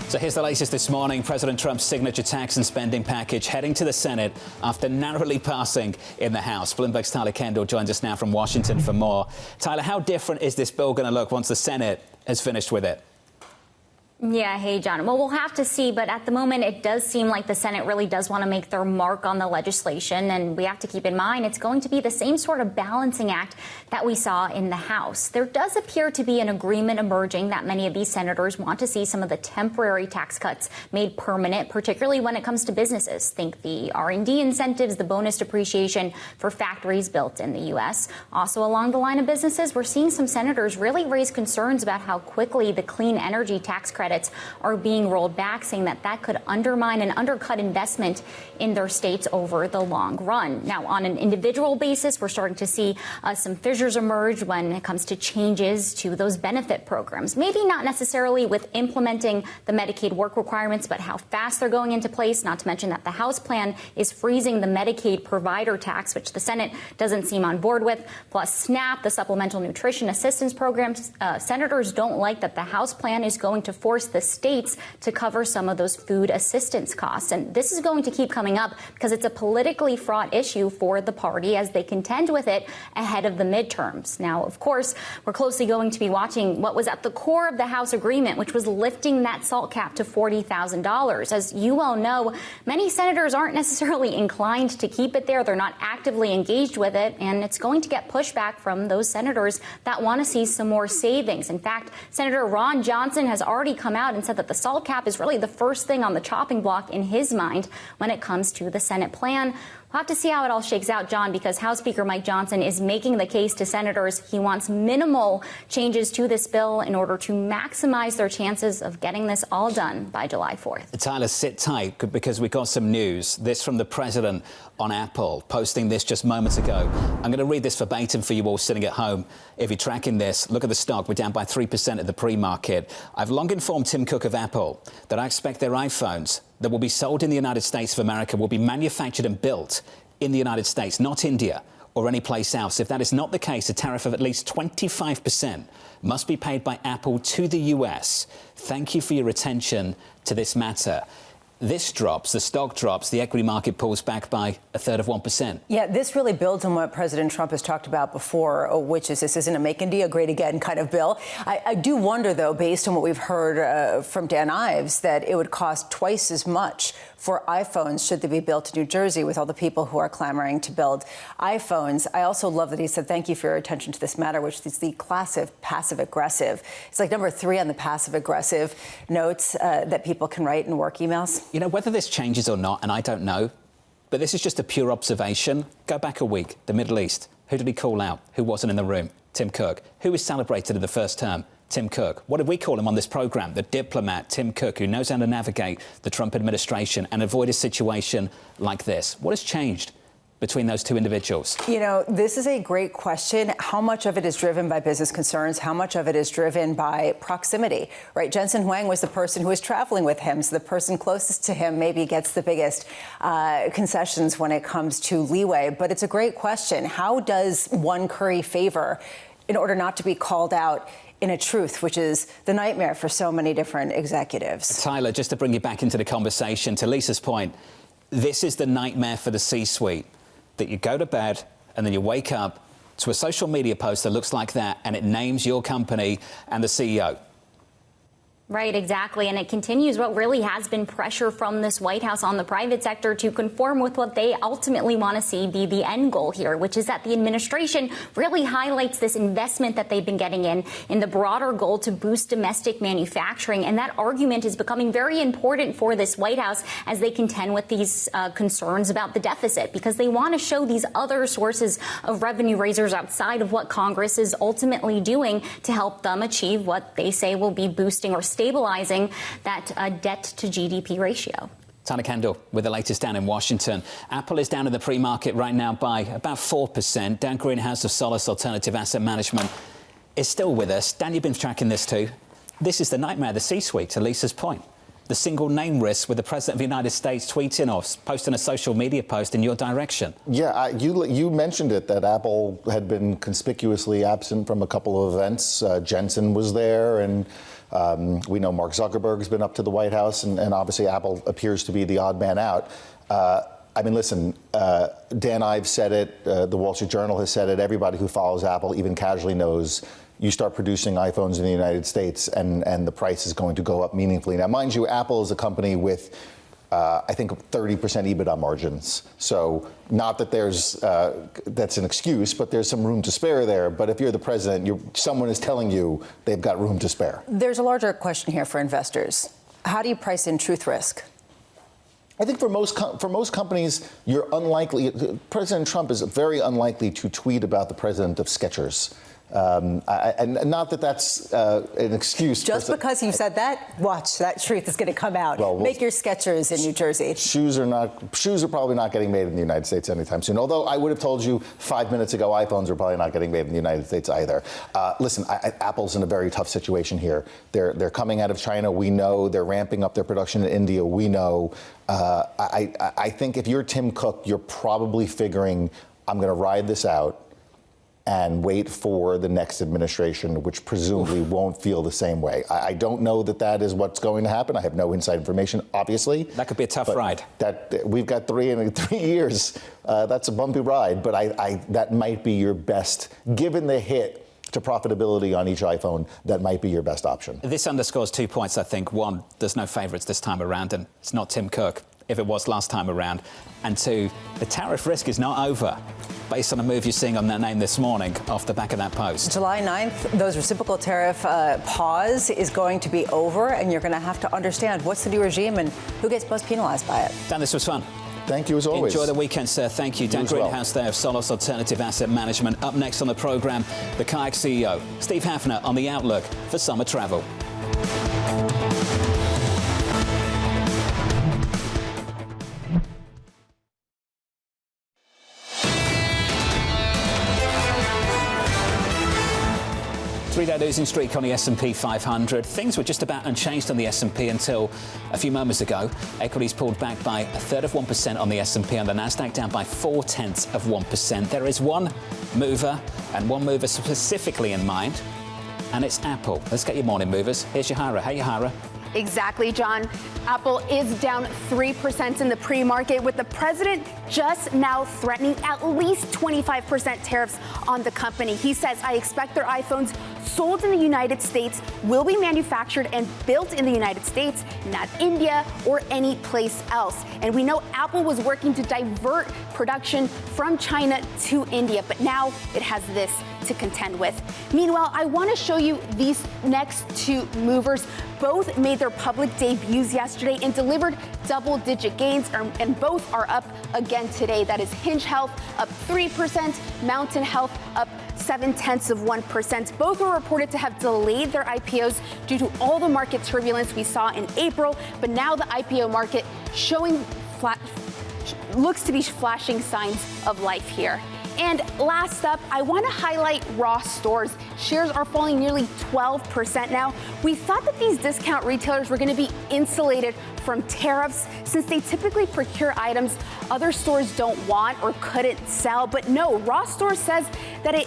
So here's the latest this morning. President Trump's signature tax and spending package heading to the Senate after narrowly passing in the House. Bloomberg's Tyler Kendall joins us now from Washington for more. Tyler, how different is this bill going to look once the Senate has finished with it? Yeah, hey, John. Well, we'll have to see, but at the moment, it does seem like the Senate really does want to make their mark on the legislation, and we have to keep in mind it's going to be the same sort of balancing act that we saw in the House. There does appear to be an agreement emerging that many of these senators want to see some of the temporary tax cuts made permanent, particularly when it comes to businesses. Think the R&D incentives, the bonus depreciation for factories built in the U.S. Also, along the line of businesses, we're seeing some senators really raise concerns about how quickly the clean energy tax credit are being rolled back, saying that that could undermine and undercut investment in their states over the long run. Now, on an individual basis, we're starting to see some fissures emerge when it comes to changes to those benefit programs. Maybe not necessarily with implementing the Medicaid work requirements, but how fast they're going into place, not to mention that the House plan is freezing the Medicaid provider tax, which the Senate doesn't seem on board with, plus SNAP, the Supplemental Nutrition Assistance Program. Senators don't like that the House plan is going to force the states to cover some of those food assistance costs. And this is going to keep coming up because it's a politically fraught issue for the party as they contend with it ahead of the midterms. Now, of course, we're closely going to be watching what was at the core of the House agreement, which was lifting that SALT cap to $40,000. As you well know, many senators aren't necessarily inclined to keep it there. They're not actively engaged with it, and it's going to get pushback from those senators that want to see some more savings. In fact, Senator Ron Johnson has already come out and said that the SALT cap is really the first thing on the chopping block in his mind when it comes to the Senate plan. We'll have to see how it all shakes out, John, because House Speaker Mike Johnson is making the case to senators he wants minimal changes to this bill in order to maximize their chances of getting this all done by July 4th. Tyler, sit tight because we got some news. This from the president on Apple, posting this just moments ago. I'm going to read this verbatim for you all sitting at home. If you're tracking this, look at the stock. We're down by 3% at the pre-market. I've long informed Tim Cook of Apple that I expect their iPhones that will be sold in the United States of America will be manufactured and built in the United States, not India or any place else. If that is not the case, a tariff of at least 25% must be paid by Apple to the US. Thank you for your attention to this matter. This drops, the stock drops, the equity market pulls back by a third of 1%. Yeah, this really builds on what President Trump has talked about before, which is this isn't a make India great again kind of bill. I do wonder, though, based on what we've heard from Dan Ives, that it would cost twice as much for iPhones should they be built in New Jersey with all the people who are clamoring to build iPhones. I also love that he said, thank you for your attention to this matter, which is the class of passive-aggressive. It's like number 3 on the passive-aggressive notes that people can write in work emails. You know, whether this changes or not, and I don't know, but this is just a pure observation. Go back a week, the Middle East. Who did he call out? Who wasn't in the room? Tim Cook. Who was celebrated in the first term? Tim Cook. What did we call him on this programme? The diplomat, Tim Cook, who knows how to navigate the Trump administration and avoid a situation like this. What has changed between those two individuals? You know, this is a great question. How much of it is driven by business concerns? How much of it is driven by proximity, right? Jensen Huang was the person who was traveling with him, so the person closest to him maybe gets the biggest concessions when it comes to leeway. But it's a great question. How does one curry favor in order not to be called out in a truth, which is the nightmare for so many different executives? Tyler, just to bring you back into the conversation, to Lisa's point, this is the nightmare for the C-suite. That you go to bed and then you wake up to a social media post that looks like that and it names your company and the CEO. Right, exactly. And it continues what really has been pressure from this White House on the private sector to conform with what they ultimately want to see be the end goal here, which is that the administration really highlights this investment that they've been getting in the broader goal to boost domestic manufacturing. And that argument is becoming very important for this White House as they contend with these concerns about the deficit, because they want to show these other sources of revenue raisers outside of what Congress is ultimately doing to help them achieve what they say will be boosting or stabilizing that debt to GDP ratio. Tana Kendall with the latest down in Washington. Apple is down in the pre-market right now by about 4%. Dan Greenhaus of Solus Alternative Asset Management is still with us. Dan, you've been tracking this too. This is the nightmare of the C-suite, to Lisa's point. The single name risk with the President of the United States tweeting or posting a social media post in your direction. Yeah, you mentioned it, that Apple had been conspicuously absent from a couple of events. Jensen was there, and we know Mark Zuckerberg's been up to the White House, and obviously Apple appears to be the odd man out. I mean, listen, Dan Ives said it, the Wall Street Journal has said it, everybody who follows Apple even casually knows you start producing iPhones in the United States and the price is going to go up meaningfully. Now, mind you, Apple is a company with, I think, 30% EBITDA margins. So not that there's that's an excuse, but there's some room to spare there. But if you're the president, someone is telling you they've got room to spare. There's a larger question here for investors. How do you price in truth risk? I think for most companies, you're unlikely. President Trump is very unlikely to tweet about the president of Skechers. And not that that's an excuse. Just because you said that, watch, that truth is going to come out. Well, make your Skechers in New Jersey. Shoes are probably not getting made in the United States anytime soon. Although I would have told you 5 minutes ago, iPhones are probably not getting made in the United States either. Listen, Apple's in a very tough situation here. They're coming out of China. We know they're ramping up their production in India. We know. I think if you're Tim Cook, you're probably figuring, I'm going to ride this out and wait for the next administration, which presumably won't feel the same way. I don't know that that is what's going to happen. I have no inside information, obviously. That could be a tough ride. We've got 3 years. That's a bumpy ride, but that might be your best, given the hit to profitability on each iPhone, that might be your best option. This underscores 2 points, I think. One, there's no favourites this time around, and it's not Tim Cook, if it was last time around. And two, the tariff risk is not over, based on a move you're seeing on that name this morning off the back of that post. July 9th, those reciprocal tariff pause is going to be over, and you're going to have to understand what's the new regime and who gets most penalized by it. Dan, this was fun. Thank you, as always. Enjoy the weekend, sir. Thank you. Dan Greenhaus there of Solus Alternative Asset Management. Up next on the programme, the Kayak CEO, Steve Hafner, on the outlook for summer travel. Three-day losing streak on the S&P 500. Things were just about unchanged on the S&P until a few moments ago. Equities pulled back by 1/3% on the S&P, and the Nasdaq down by 0.4%. There is one mover, and one mover specifically in mind, and it's Apple. Let's get your morning movers. Here's Yahara. Hey, Yahara. Exactly, John. Apple is down 3% in the pre-market, with the president just now threatening at least 25% tariffs on the company. He says, I expect their iPhones sold in the United States will be manufactured and built in the United States, not India or any place else. And we know Apple was working to divert production from China to India, but now it has this to contend with. Meanwhile, I want to show you these next two movers. Both made their public debuts yesterday and delivered double-digit gains, and both are up again today. That is Hinge Health up 3%, Mountain Health up 0.7%. Both were reported to have delayed their IPOs due to all the market turbulence we saw in April, but now the IPO market looks to be flashing signs of life here. And last up, I want to highlight Ross Stores. Shares are falling nearly 12% now. We thought that these discount retailers were going to be insulated from tariffs since they typically procure items other stores don't want or couldn't sell. But no, Ross Stores says that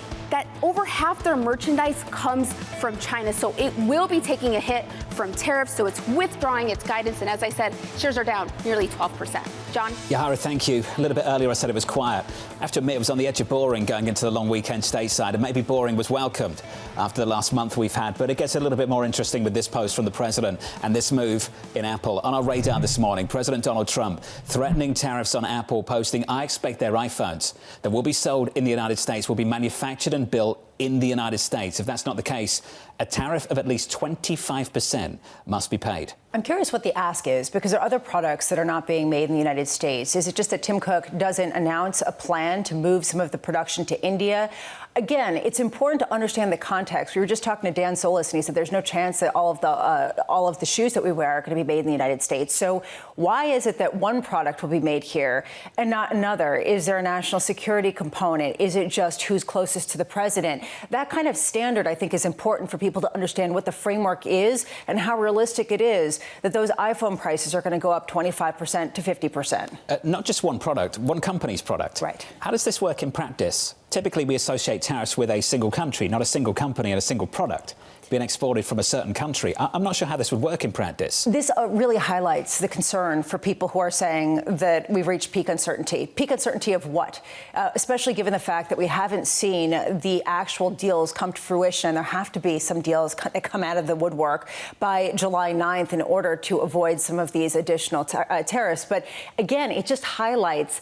over half their merchandise comes from China. So it will be taking a hit from tariffs. So it's withdrawing its guidance. And as I said, shares are down nearly 12%. John? Yahara, thank you. A little bit earlier I said it was quiet. I have to admit it was on the edge of boring going into the long weekend stateside, and maybe boring was welcomed after the last month we've had, but it gets a little bit more interesting with this post from the president and this move in Apple. On our radar this morning, President Donald Trump threatening tariffs on Apple, posting, "I expect their iPhones that will be sold in the United States will be manufactured and built in the United States. If that's not the case, a tariff of at least 25% must be paid." I'm curious what the ask is, because there are other products that are not being made in the United States. Is it just that Tim Cook doesn't announce a plan to move some of the production to India? Again, it's important to understand the context. We were just talking to Dan Solus, and he said there's no chance that all of the shoes that we wear are going to be made in the United States. So why is it that one product will be made here and not another? Is there a national security component? Is it just who's closest to the president? That kind of standard, I think, is important for people to understand what the framework is and how realistic it is that those iPhone prices are going to go up 25% to 50%. Not just one product, one company's product. Right. How does this work in practice? Typically, we associate tariffs with a single country, not a single company and a single product being exported from a certain country. I'm not sure how this would work in practice. This really highlights the concern for people who are saying that we've reached peak uncertainty. Peak uncertainty of what? Especially given the fact that we haven't seen the actual deals come to fruition. There have to be some deals that come out of the woodwork by July 9th in order to avoid some of these additional tariffs. But again, it just highlights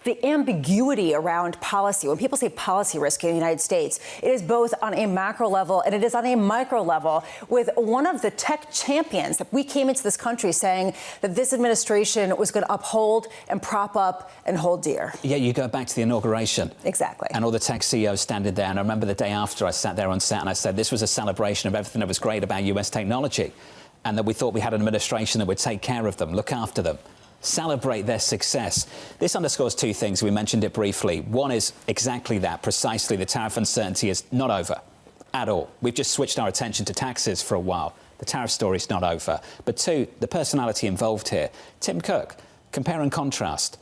the ambiguity around policy. When people say policy risk in the United States, it is both on a macro level and it is on a micro level, with one of the tech champions that we came into this country saying that this administration was going to uphold and prop up and hold dear. Yeah, you go back to the inauguration. Exactly. And all the tech CEOs standing there. And I remember the day after I sat there on set and I said this was a celebration of everything that was great about US technology, and that we thought we had an administration that would take care of them, look after them, celebrate their success. This underscores two things. We mentioned it briefly. One is exactly that, precisely. The tariff uncertainty is not over at all. We've just switched our attention to taxes for a while. The tariff story is not over. But two, the personality involved here. Tim Cook, compare and contrast.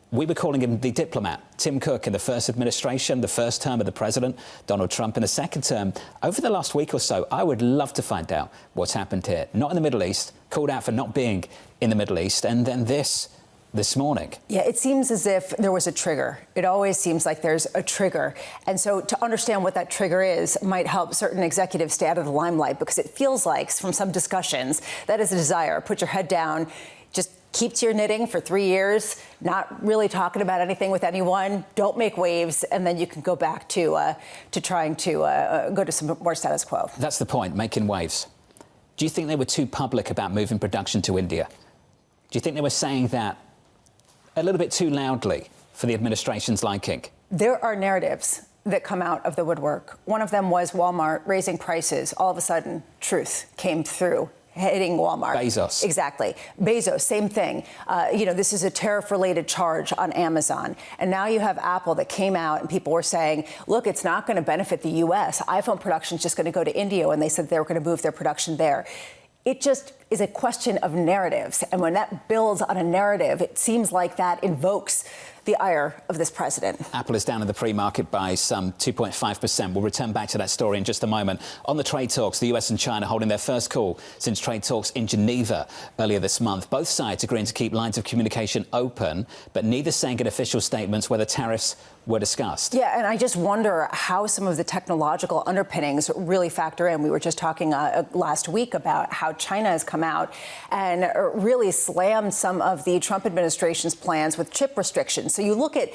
We were calling him the diplomat. Tim Cook in the first administration, the first term of the president, Donald Trump in the second term. Over the last week or so, I would love to find out what's happened here. Not in the Middle East, called out for not being in the Middle East, and then this morning. Yeah, it seems as if there was a trigger. It always seems like there's a trigger. And so to understand what that trigger is might help certain executives stay out of the limelight, because it feels like from some discussions that is a desire. Put your head down, just keep to your knitting for 3 years, not really talking about anything with anyone, don't make waves, and then you can go back to trying to go to some more status quo. That's the point, making waves. Do you think they were too public about moving production to India? Do you think they were saying that a little bit too loudly for the administration's liking? There are narratives that come out of the woodwork. One of them was Walmart raising prices. All of a sudden, truth came through, hitting Walmart. Bezos. Exactly. Bezos, same thing. This is a tariff-related charge on Amazon. And now you have Apple that came out and people were saying, look, it's not going to benefit the U.S. iPhone production is just going to go to India, and they said they were going to move their production there. It just is a question of narratives. And when that builds on a narrative, it seems like that invokes the ire of this president. Apple is down in the pre-market by some 2.5%. We'll return back to that story in just a moment. On the trade talks, the US and China holding their first call since trade talks in Geneva earlier this month. Both sides agreeing to keep lines of communication open, but neither saying in official statements whether tariffs were discussed. Yeah, and I just wonder how some of the technological underpinnings really factor in. We were just talking last week about how China has come out and really slammed some of the Trump administration's plans with chip restrictions. So you look at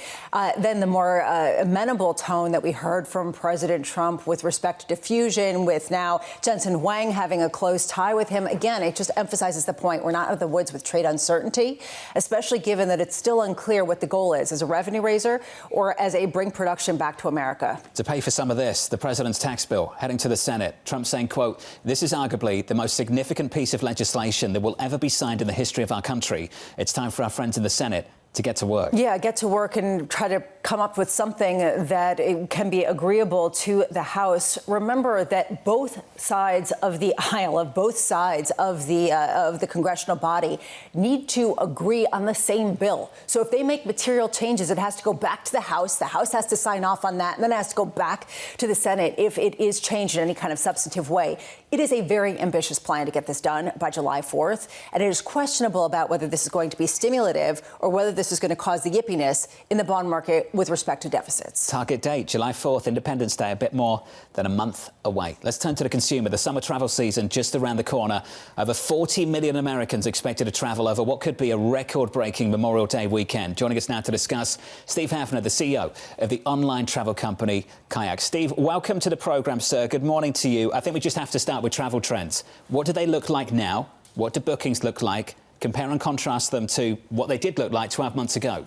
then the more amenable tone that we heard from President Trump with respect to diffusion, with now Jensen Huang having a close tie with him. Again, it just emphasizes the point. We're not out of the woods with trade uncertainty, especially given that it's still unclear what the goal is, as a revenue raiser or as a bring production back to America. To pay for some of this, the president's tax bill heading to the Senate. Trump saying, quote, "This is arguably the most significant piece of legislation that will ever be signed in the history of our country. It's time for our friends in the Senate to get to work." Yeah, get to work and try to come up with something that can be agreeable to the House. Remember that both sides of the aisle, of both sides of the congressional body, need to agree on the same bill. So if they make material changes, it has to go back to the House. The House has to sign off on that, and then it has to go back to the Senate if it is changed in any kind of substantive way. It is a very ambitious plan to get this done by July 4th, and it is questionable about whether this is going to be stimulative or whether this is going to cause the yippiness in the bond market with respect to deficits. Target date, July 4th, Independence Day, a bit more than a month away. Let's turn to the consumer. The summer travel season just around the corner. Over 40 million Americans expected to travel over what could be a record-breaking Memorial Day weekend. Joining us now to discuss, Steve Hafner, the CEO of the online travel company Kayak. Steve, welcome to the programme, sir. Good morning to you. I think we just have to start with travel trends. What do they look like now? What do bookings look like? Compare and contrast them to what they did look like 12 months ago.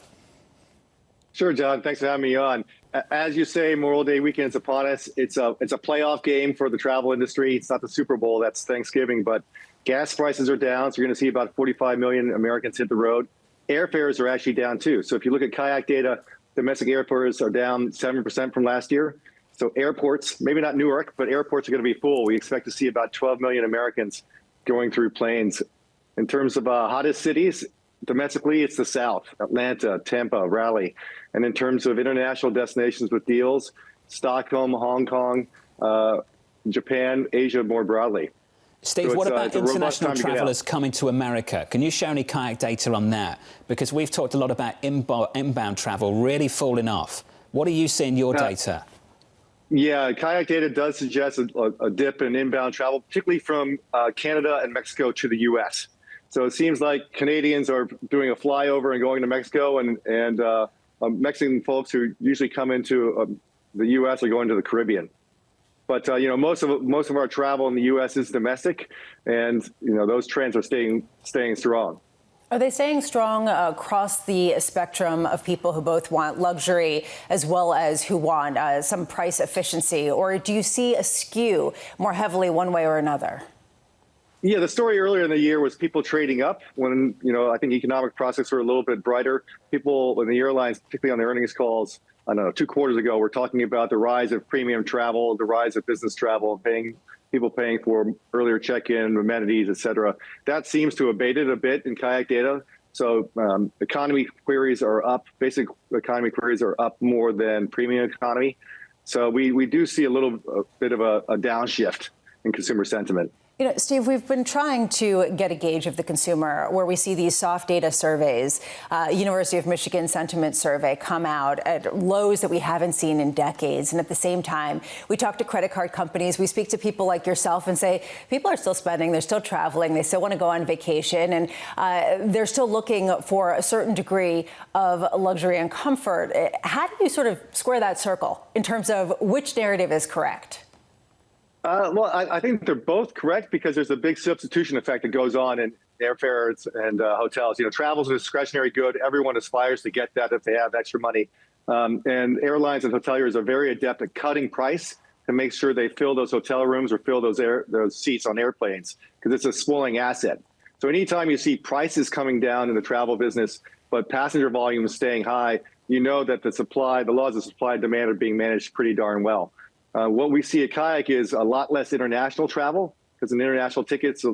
Sure, John. Thanks for having me on. As you say, Memorial Day weekend is upon us. It's a playoff game for the travel industry. It's not the Super Bowl. That's Thanksgiving. But gas prices are down, so you're going to see about 45 million Americans hit the road. Airfares are actually down, too. So if you look at Kayak data, domestic airfares are down 7% from last year. So airports, maybe not Newark, but airports are going to be full. We expect to see about 12 million Americans going through planes. In terms of hottest cities, domestically, it's the South, Atlanta, Tampa, Raleigh. And in terms of international destinations with deals, Stockholm, Hong Kong, Japan, Asia more broadly. Steve, so what about international travelers coming to America? Can you share any Kayak data on that? Because we've talked a lot about inbound travel really falling off. What are you seeing in your data? Yeah, Kayak data does suggest a dip in inbound travel, particularly from Canada and Mexico to the U.S. So it seems like Canadians are doing a flyover and going to Mexico, and Mexican folks who usually come into the U.S. are going to the Caribbean. But most of our travel in the U.S. is domestic, and those trends are staying strong. Are they staying strong across the spectrum of people who both want luxury as well as who want some price efficiency, or do you see a skew more heavily one way or another? Yeah, the story earlier in the year was people trading up when, I think economic prospects were a little bit brighter. People in the airlines, particularly on the earnings calls, I don't know, 2 quarters ago, were talking about the rise of premium travel, the rise of business travel, people paying for earlier check-in, amenities, et cetera. That seems to have abated a bit in Kayak data. So economy queries are up. Basic economy queries are up more than premium economy. So we do see a bit of a downshift in consumer sentiment. Steve, we've been trying to get a gauge of the consumer where we see these soft data surveys. University of Michigan sentiment survey come out at lows that we haven't seen in decades. And at the same time, we talk to credit card companies. We speak to people like yourself and say, people are still spending. They're still traveling. They still want to go on vacation. And they're still looking for a certain degree of luxury and comfort. How do you sort of square that circle in terms of which narrative is correct? Well, I think they're both correct because there's a big substitution effect that goes on in airfares and hotels. Travel is a discretionary good. Everyone aspires to get that if they have extra money. And airlines and hoteliers are very adept at cutting price to make sure they fill those hotel rooms or fill those seats on airplanes because it's a swelling asset. So anytime you see prices coming down in the travel business, but passenger volume is staying high, you know that the laws of supply and demand are being managed pretty darn well. What we see at Kayak is a lot less international travel because an international ticket's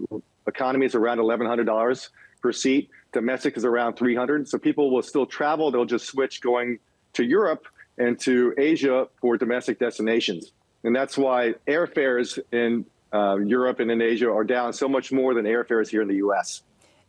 economy is around $1,100 per seat. Domestic is around $300. So people will still travel. They'll just switch going to Europe and to Asia for domestic destinations. And that's why airfares in Europe and in Asia are down so much more than airfares here in the U.S.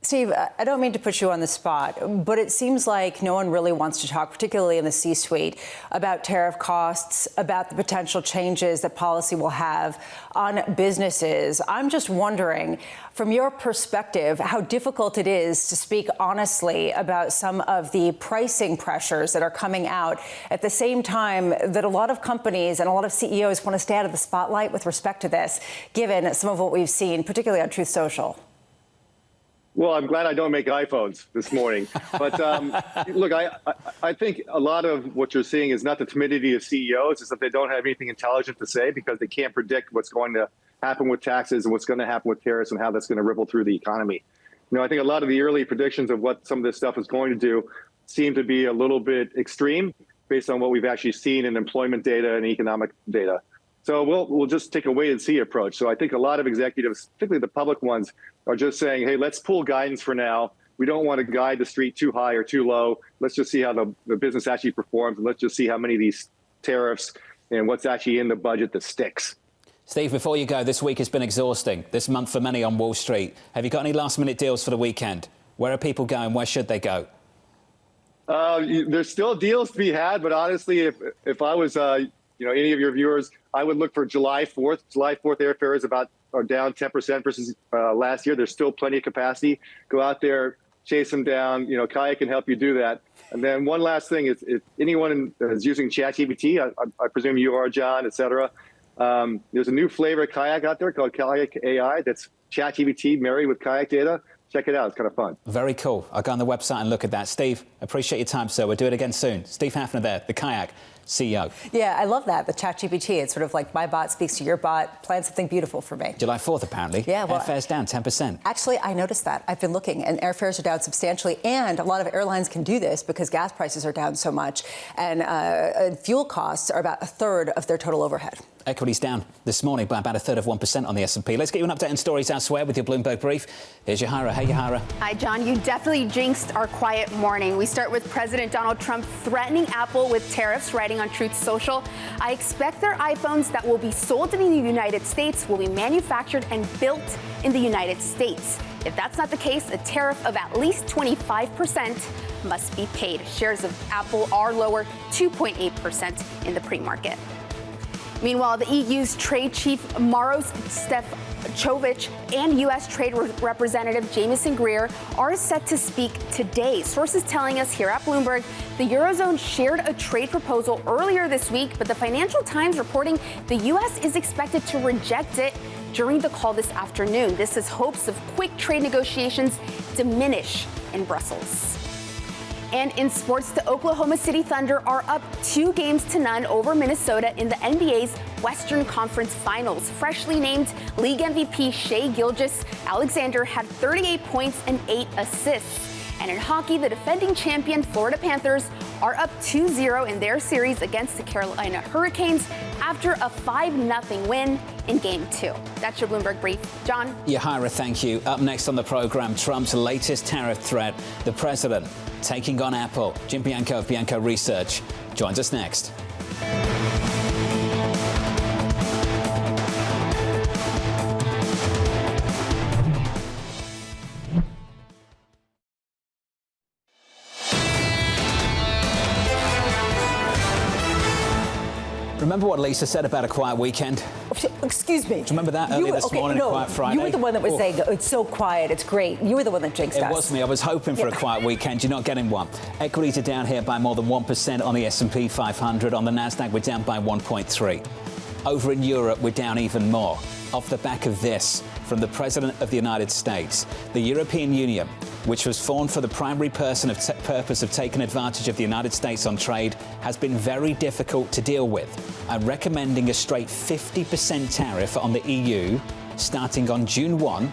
Steve, I don't mean to put you on the spot, but it seems like no one really wants to talk, particularly in the C-suite, about tariff costs, about the potential changes that policy will have on businesses. I'm just wondering, from your perspective, how difficult it is to speak honestly about some of the pricing pressures that are coming out at the same time that a lot of companies and a lot of CEOs want to stay out of the spotlight with respect to this, given some of what we've seen, particularly on Truth Social. Well, I'm glad I don't make iPhones this morning. But look, I think a lot of what you're seeing is not the timidity of CEOs, it's that they don't have anything intelligent to say because they can't predict what's going to happen with taxes and what's going to happen with tariffs and how that's going to ripple through the economy. You know, I think a lot of the early predictions of what some of this stuff is going to do seem to be a little bit extreme based on what we've actually seen in employment data and economic data. So we'll just take a wait and see approach. So I think a lot of executives, particularly the public ones, are just saying, hey, let's pull guidance for now. We don't want to guide the street too high or too low. Let's just see how the business actually performs. And let's just see how many of these tariffs and what's actually in the budget that sticks. Steve, before you go, this week has been exhausting. This month for many on Wall Street. Have you got any last-minute deals for the weekend? Where are people going? Where should they go? There's still deals to be had, but honestly, if I was any of your viewers, I would look for July 4th. July 4th airfares are down 10% versus last year. There's still plenty of capacity. Go out there, chase them down. You know, Kayak can help you do that. And then one last thing is, if anyone is using ChatGPT, I presume you are, John, et cetera. There's a new flavor of Kayak out there called Kayak AI. That's ChatGPT married with Kayak data. Check it out. It's kind of fun. Very cool. I'll go on the website and look at that. Steve, appreciate your time, sir. We'll do it again soon. Steve Hafner there, the Kayak CEO. Yeah, I love that, the ChatGPT. It's sort of like my bot speaks to your bot, plan something beautiful for me. July 4th, apparently. Yeah, well, airfares down 10%. Actually, I noticed that. I've been looking, and airfares are down substantially, and a lot of airlines can do this because gas prices are down so much, and fuel costs are about a third of their total overhead. Equities down this morning by about a third of 1% on the S&P. Let's get you an update on stories elsewhere with your Bloomberg Brief. Here's Yahara. Hey, Yahara. Hi, John. You definitely jinxed our quiet morning. We start with President Donald Trump threatening Apple with tariffs, writing on Truth Social. I expect their iPhones that will be sold in the United States will be manufactured and built in the United States. If that's not the case, a tariff of at least 25% must be paid. Shares of Apple are lower 2.8% in the pre-market. Meanwhile, the EU's trade chief Maros Sefcovic and U.S. Trade Representative Jamieson Greer are set to speak today. Sources telling us here at Bloomberg, the Eurozone shared a trade proposal earlier this week, but the Financial Times reporting the U.S. is expected to reject it during the call this afternoon. This as hopes of quick trade negotiations diminish in Brussels. And in sports, the Oklahoma City Thunder are up 2-0 over Minnesota in the NBA's Western Conference Finals. Freshly named league MVP Shai Gilgeous-Alexander had 38 points and 8 assists. And in hockey, the defending champion Florida Panthers are up 2-0 in their series against the Carolina Hurricanes after a 5-0 win in Game 2. That's your Bloomberg Brief. John? Yahara, thank you. Up next on the program, Trump's latest tariff threat, the president taking on Apple. Jim Bianco of Bianco Research joins us next. Remember what Lisa said about a quiet weekend? Excuse me. Do you remember that earlier this morning, a quiet Friday? You were the one that was saying, it's so quiet, it's great. You were the one that jinxed us. It was me. I was hoping for a quiet weekend. You're not getting one. Equities are down here by more than 1% on the S&P 500. On the Nasdaq, we're down by 1.3. Over in Europe, we're down even more. Off the back of this, from the President of the United States, the European Union, which was formed for the primary purpose of taking advantage of the United States on trade, has been very difficult to deal with, and recommending a straight 50% tariff on the EU starting on June 1,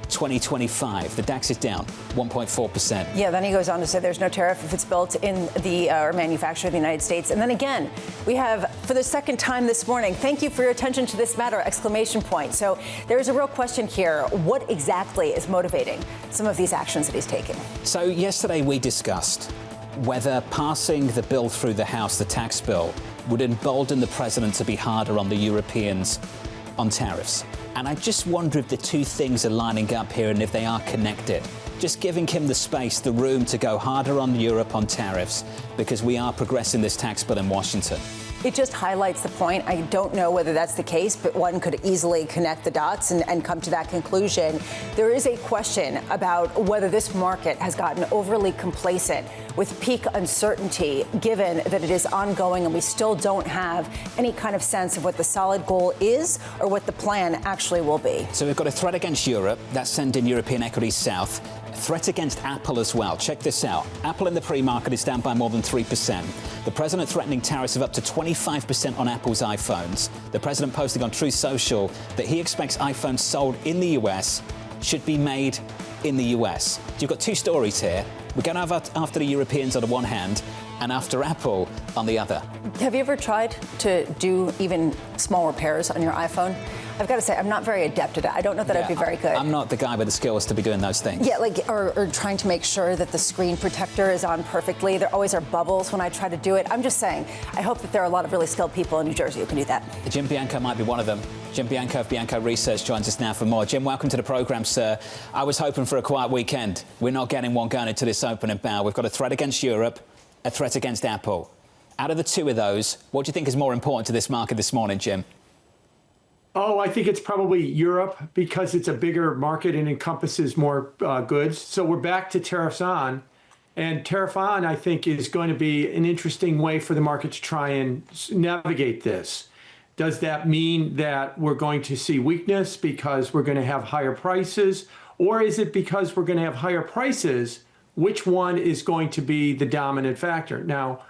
2025. The DAX is down 1.4%. Yeah, then he goes on to say there's no tariff if it's built in the or manufactured in the United States. And then again, we have, for the second time this morning, thank you for your attention to this matter, exclamation point. So there's a real question here. What exactly is motivating some of these actions that he's taking? So yesterday we discussed whether passing the bill through the House, the tax bill, would embolden the president to be harder on the Europeans on tariffs. And I just wonder if the two things are lining up here and if they are connected. just giving him the space, the room to go harder on Europe on tariffs because we are progressing this tax bill in Washington? It just highlights the point. I don't know whether that's the case, but one could easily connect the dots and come to that conclusion. There is a question about whether this market has gotten overly complacent with peak uncertainty, given that it is ongoing and we still don't have any kind of sense of what the solid goal is or what the plan actually will be. So we've got a threat against Europe. That's sending European equities south. A threat against Apple as well. Check this out. Apple in the pre-market is down by more than 3%. The president threatening tariffs of up to 25% on Apple's iPhones. The president posting on Truth Social that he expects iPhones sold in the US should be made in the US. So you've got two stories here. We're going after the Europeans on the one hand and after Apple on the other. Have you ever tried to do even small repairs on your iPhone? I've got to say, I'm not very adept at it. I don't know that I'd be very good. I'm not the guy with the skills to be doing those things. Yeah, like, or trying to make sure that the screen protector is on perfectly. There always are bubbles when I try to do it. I'm just saying, I hope that there are a lot of really skilled people in New Jersey who can do that. Jim Bianco might be one of them. Jim Bianco of Bianco Research joins us now for more. Jim, welcome to the programme, sir. I was hoping for a quiet weekend. We're not getting one going into this opening bow. We've got a threat against Europe, a threat against Apple. Out of the two of those, what do you think is more important to this market this morning, Jim? Oh, I think it's probably Europe because it's a bigger market and encompasses more goods. So we're back to tariffs on. And tariff on, I think, is going to be an interesting way for the market to try and navigate this. Does that mean that we're going to see weakness because we're going to have higher prices? Or is it because we're going to have higher prices? Which one is going to be the dominant factor? Now,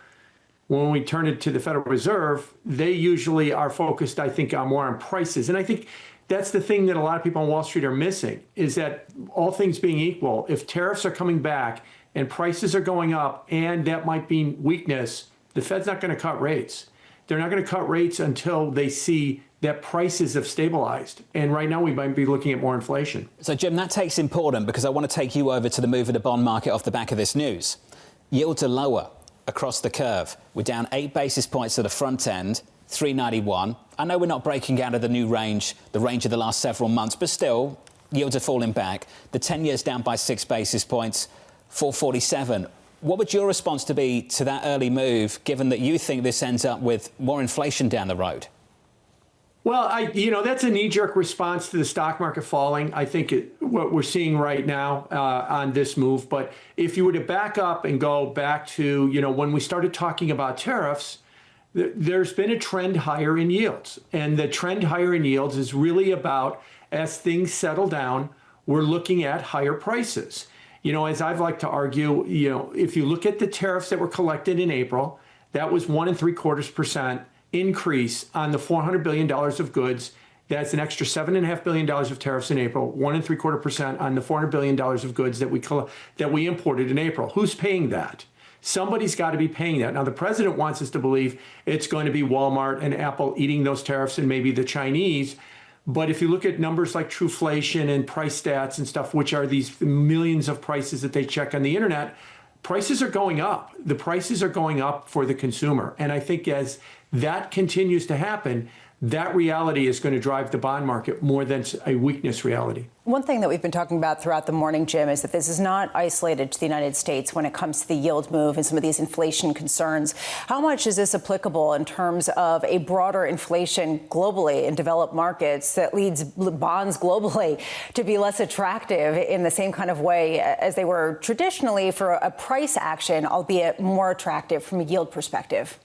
when we turn it to the Federal Reserve, they usually are focused, I think, more on prices. And I think that's the thing that a lot of people on Wall Street are missing, is that all things being equal, if tariffs are coming back and prices are going up and that might mean weakness, the Fed's not going to cut rates. They're not going to cut rates until they see that prices have stabilized. And right now we might be looking at more inflation. So, Jim, that take's important because I want to take you over to the move of the bond market off the back of this news. Yields are lower across the curve. We're down 8 basis points at the front end, 391. I know we're not breaking out of the new range, the range of the last several months, but still, yields are falling back. The 10 years down by 6 basis points, 447. What would your response to be to that early move, given that you think this ends up with more inflation down the road? Well, that's a knee-jerk response to the stock market falling. I think what we're seeing right now on this move. But if you were to back up and go back to, when we started talking about tariffs, there's been a trend higher in yields. And the trend higher in yields is really about, as things settle down, we're looking at higher prices. As I'd like to argue, if you look at the tariffs that were collected in April, that was 1.75% increase on the $400 billion of goods. That's an extra $7.5 billion of tariffs in April, 1.75% on the $400 billion of goods that we imported in April. Who's paying that? Somebody's got to be paying that. Now, the president wants us to believe it's going to be Walmart and Apple eating those tariffs and maybe the Chinese. But if you look at numbers like Truflation and price stats and stuff, which are these millions of prices that they check on the internet, prices are going up. The prices are going up for the consumer. And I think as that continues to happen, that reality is going to drive the bond market more than a weakness reality. One thing that we've been talking about throughout the morning, Jim, is that this is not isolated to the United States when it comes to the yield move and some of these inflation concerns. How much is this applicable in terms of a broader inflation globally in developed markets that leads bonds globally to be less attractive in the same kind of way as they were traditionally for a price action, albeit more attractive from a yield perspective?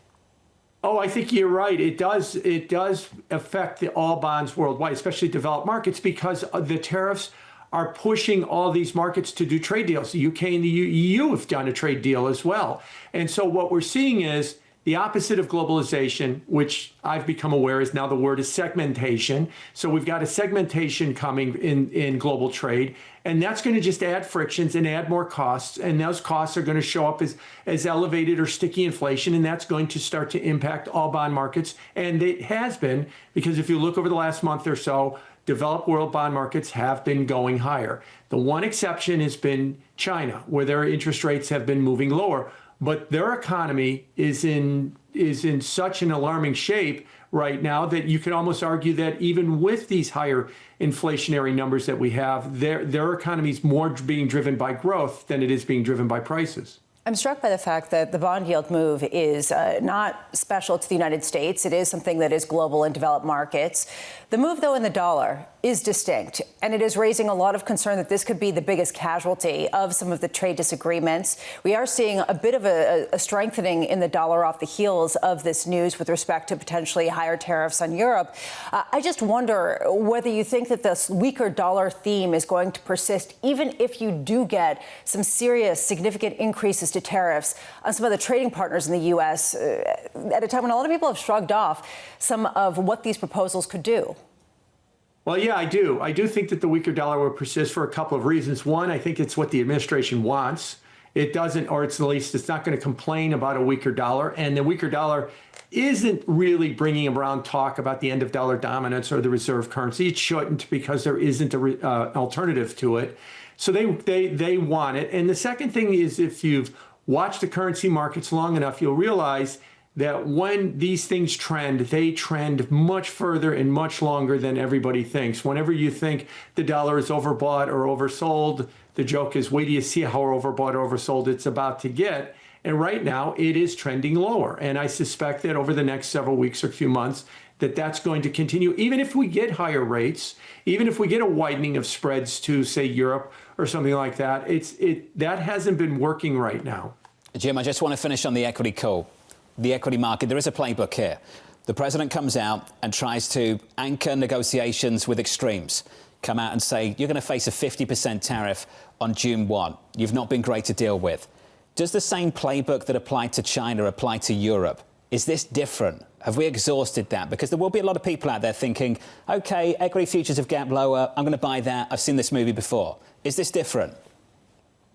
Oh, I think you're right. It does affect all bonds worldwide, especially developed markets, because the tariffs are pushing all these markets to do trade deals. The UK and the EU have done a trade deal as well. And so what we're seeing is the opposite of globalization, which I've become aware is now the word is segmentation. So we've got a segmentation coming in global trade, and that's going to just add frictions and add more costs. And those costs are going to show up as elevated or sticky inflation, and that's going to start to impact all bond markets. And it has been, because if you look over the last month or so, developed world bond markets have been going higher. The one exception has been China, where their interest rates have been moving lower. but their economy is in such an alarming shape right now that you could almost argue that even with these higher inflationary numbers that we have, their economy is more being driven by growth than it is being driven by prices. I'm struck by the fact that the bond yield move is not special to the United States. It is something that is global in developed markets. The move, though, in the dollar is distinct, and it is raising a lot of concern that this could be the biggest casualty of some of the trade disagreements. We are seeing a bit of a strengthening in the dollar off the heels of this news with respect to potentially higher tariffs on Europe. I just wonder whether you think that this weaker dollar theme is going to persist, even if you do get some serious, significant increases to tariffs on some of the trading partners in the U.S. At a time when a lot of people have shrugged off some of what these proposals could do. Well, yeah, I do. I do think that the weaker dollar will persist for a couple of reasons. One, I think it's what the administration wants. It doesn't, or it's at least it's not going to complain about a weaker dollar. And the weaker dollar isn't really bringing around talk about the end of dollar dominance or the reserve currency. It shouldn't, because there isn't an alternative to it. So they want it. And the second thing is, if you've watched the currency markets long enough, you'll realize that when these things trend, they trend much further and much longer than everybody thinks. Whenever you think the dollar is overbought or oversold, the joke is, wait till you see how overbought or oversold it's about to get. And right now, it is trending lower. And I suspect that over the next several weeks or few months, that's going to continue. Even if we get higher rates, even if we get a widening of spreads to, say, Europe or something like that, that hasn't been working right now. Jim, I just want to finish on the equity call. The equity market, there is a playbook here. The president comes out and tries to anchor negotiations with extremes. Come out and say, you're going to face a 50% tariff on June 1. You've not been great to deal with. Does the same playbook that applied to China apply to Europe? Is this different? Have we exhausted that? Because there will be a lot of people out there thinking, OK, equity futures have gapped lower. I'm going to buy that. I've seen this movie before. Is this different?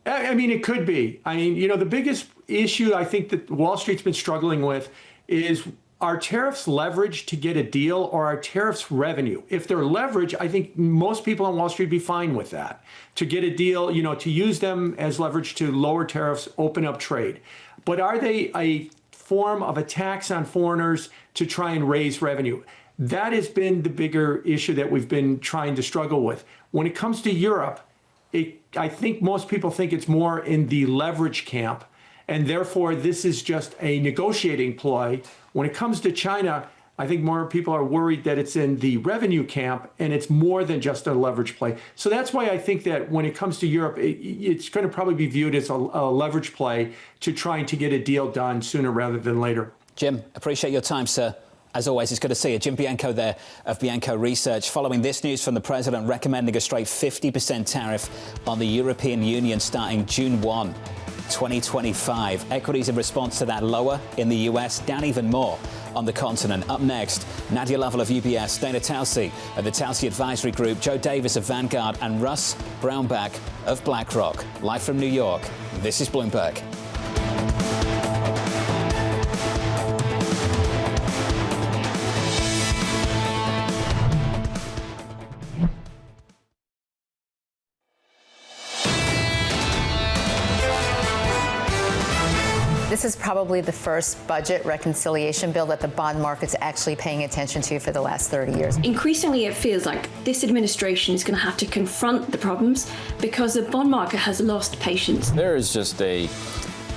I mean, it could be. I mean, the biggest issue I think that Wall Street's been struggling with is, are tariffs leverage to get a deal, or are tariffs revenue? If they're leverage, I think most people on Wall Street would be fine with that. To get a deal, to use them as leverage to lower tariffs, open up trade. But are they a form of a tax on foreigners to try and raise revenue? That has been the bigger issue that we've been trying to struggle with. When it comes to Europe, I think most people think it's more in the leverage camp, and therefore this is just a negotiating ploy. When it comes to China, I think more people are worried that it's in the revenue camp, and it's more than just a leverage play. So that's why I think that when it comes to Europe, it's going to probably be viewed as a leverage play to trying to get a deal done sooner rather than later. Jim, appreciate your time, sir. As always, it's good to see you. Jim Bianco there of Bianco Research. Following this news from the president recommending a straight 50% tariff on the European Union starting June 1, 2025. Equities in response to that lower in the US, down even more on the continent. Up next, Nadia Lovell of UBS, Dana Telsey of the Telsey Advisory Group, Joe Davis of Vanguard, and Russ Brownback of BlackRock. Live from New York, this is Bloomberg. This is probably the first budget reconciliation bill that the bond market's actually paying attention to for the last 30 years. Increasingly, it feels like this administration is going to have to confront the problems because the bond market has lost patience. There is just a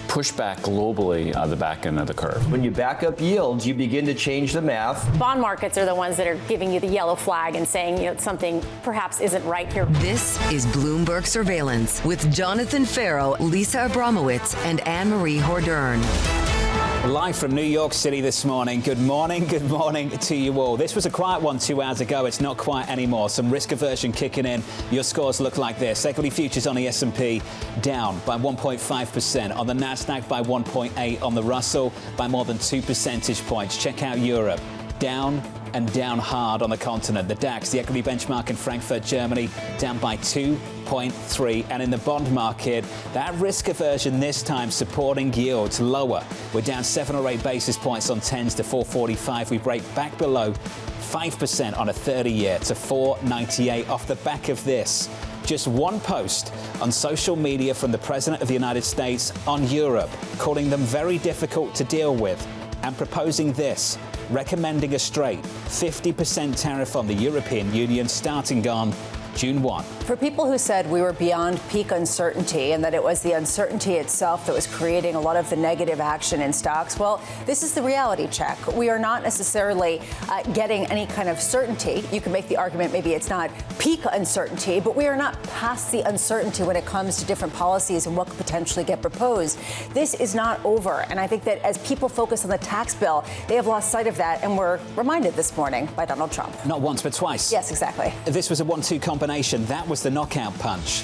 pushback globally on the back end of the curve. When you back up yields, you begin to change the math. Bond markets are the ones that are giving you the yellow flag and saying, something perhaps isn't right here. This is Bloomberg Surveillance with Jonathan Ferro, Lisa Abramowicz, and Annmarie Hordern. Live from New York City this morning. Good morning to you all. This was a quiet one 2 hours ago. It's not quiet anymore. Some risk aversion kicking in. Your scores look like this. Equity futures on the S&P down by 1.5%. On the Nasdaq by 1.8%. On the Russell by more than 2 percentage points. Check out Europe. Down and down hard on the continent. The DAX, the equity benchmark in Frankfurt, Germany, down by 2.3%. And in the bond market, that risk aversion this time supporting yields lower. We're down 7 or 8 basis points on 10s to 445. We break back below 5% on a 30-year to 498 off the back of this. Just one post on social media from the President of the United States on Europe, calling them very difficult to deal with, and proposing this, recommending a straight 50% tariff on the European Union starting on June 1. For people who said we were beyond peak uncertainty and that it was the uncertainty itself that was creating a lot of the negative action in stocks, well, this is the reality check. We are not necessarily getting any kind of certainty. You can make the argument maybe it's not peak uncertainty, but we are not past the uncertainty when it comes to different policies and what could potentially get proposed. This is not over. And I think that as people focus on the tax bill, they have lost sight of that and were reminded this morning by Donald Trump. Not once, but twice. Yes, exactly. This was a 1-2 combination. That was the knockout punch.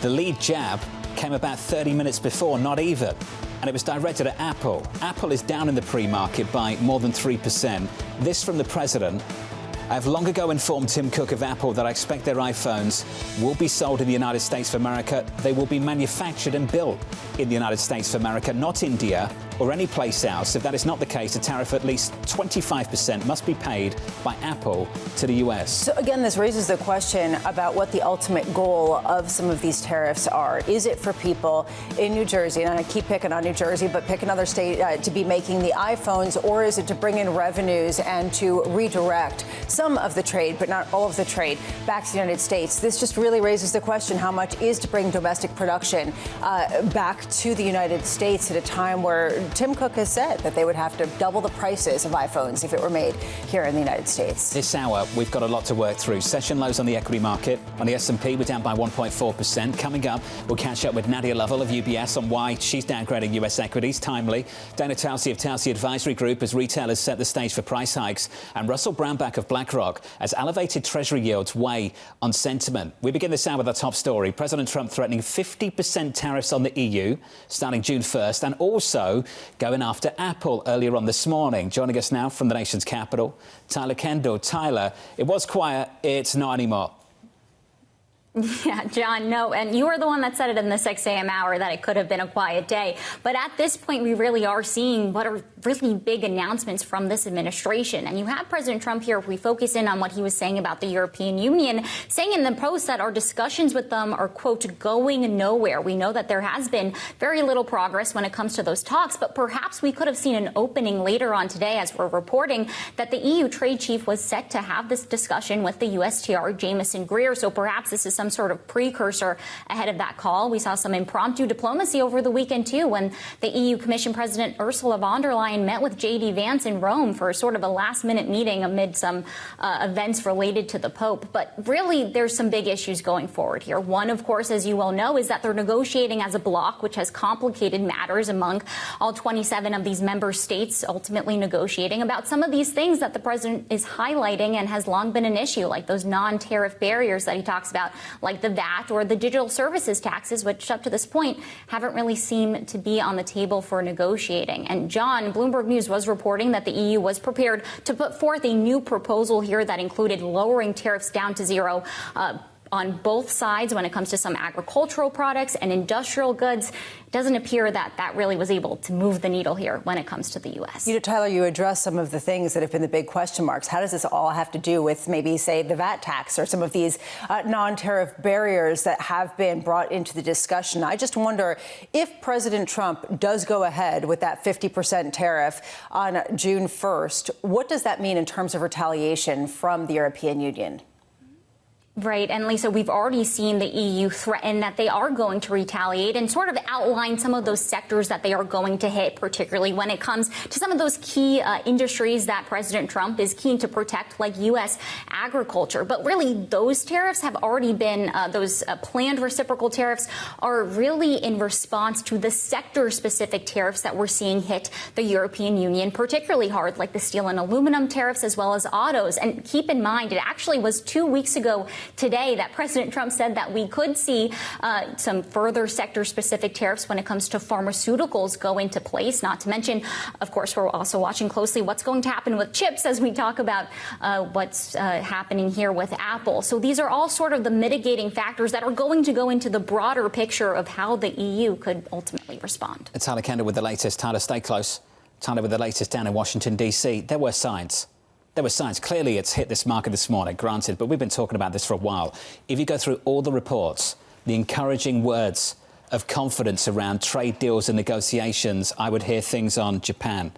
The lead jab came about 30 minutes before, not even. And it was directed at Apple. Apple is down in the pre-market by more than 3%. This from the president. I have long ago informed Tim Cook of Apple that I expect their iPhones will be sold in the United States of America. They will be manufactured and built in the United States of America, not India or any place else. If that is not the case, a tariff at least 25% must be paid by Apple to the U.S. So again, this raises the question about what the ultimate goal of some of these tariffs are. Is it for people in New Jersey, and I keep picking on New Jersey, but pick another state to be making the iPhones, or is it to bring in revenues and to redirect some of the trade, but not all of the trade, back to the United States? This just really raises the question, how much is to bring domestic production back to the United States at a time where Tim Cook has said that they would have to double the prices of iPhones if it were made here in the United States. This hour, we've got a lot to work through. Session lows on the equity market. On the S&P, we're down by 1.4%. Coming up, we'll catch up with Nadia Lovell of UBS on why she's downgrading U.S. equities. Timely. Dana Telsey of Telsey Advisory Group as retailers set the stage for price hikes. And Russell Brownback of BlackRock as elevated Treasury yields weigh on sentiment. We begin this hour with our top story. President Trump threatening 50% tariffs on the EU starting June 1st, and also going after Apple earlier on this morning. Joining us now from the nation's capital, Tyler Kendall. Tyler, it was quiet. It's not anymore. Yeah, John, no. And you were the one that said it in the 6 a.m. hour that it could have been a quiet day. But at this point, we really are seeing what are really big announcements from this administration. And you have President Trump here, if we focus in on what he was saying about the European Union, saying in the Post that our discussions with them are, quote, going nowhere. We know that there has been very little progress when it comes to those talks, but perhaps we could have seen an opening later on today as we're reporting that the EU trade chief was set to have this discussion with the USTR, Jameson Greer. So perhaps this is some sort of precursor ahead of that call. We saw some impromptu diplomacy over the weekend, too, when the EU Commission President Ursula von der Leyen met with J.D. Vance in Rome for sort of a last-minute meeting amid some events related to the Pope. But really, there's some big issues going forward here. One, of course, as you well know, is that they're negotiating as a bloc, which has complicated matters among all 27 of these member states, ultimately negotiating about some of these things that the president is highlighting and has long been an issue, like those non-tariff barriers that he talks about, like the VAT or the digital services taxes, which up to this point haven't really seemed to be on the table for negotiating. And John, Bloomberg News was reporting that the EU was prepared to put forth a new proposal here that included lowering tariffs down to zero on both sides when it comes to some agricultural products and industrial goods. It doesn't appear that that really was able to move the needle here when it comes to the U.S. You know, Tyler, you addressed some of the things that have been the big question marks. How does this all have to do with maybe, say, the VAT tax or some of these non-tariff barriers that have been brought into the discussion? I just wonder if President Trump does go ahead with that 50% tariff on June 1st, what does that mean in terms of retaliation from the European Union? Right. And Lisa, we've already seen the EU threaten that they are going to retaliate and sort of outline some of those sectors that they are going to hit, particularly when it comes to some of those key industries that President Trump is keen to protect, like U.S. agriculture. But really, those tariffs have already been those planned reciprocal tariffs are really in response to the sector specific tariffs that we're seeing hit the European Union particularly hard, like the steel and aluminum tariffs as well as autos. And keep in mind, it actually was 2 weeks ago today that President Trump said that we could see some further sector-specific tariffs when it comes to pharmaceuticals go into place, not to mention, of course, we're also watching closely what's going to happen with chips as we talk about what's happening here with Apple. So these are all sort of the mitigating factors that are going to go into the broader picture of how the EU could ultimately respond. It's Tyler Kendall with the latest. Tyler, stay close. Tyler with the latest down in Washington, D.C. There were signs There were signs. Clearly, it's hit this market this morning, granted, but we've been talking about this for a while. If you go through all the reports, the encouraging words of confidence around trade deals and negotiations, I would hear things on Japan,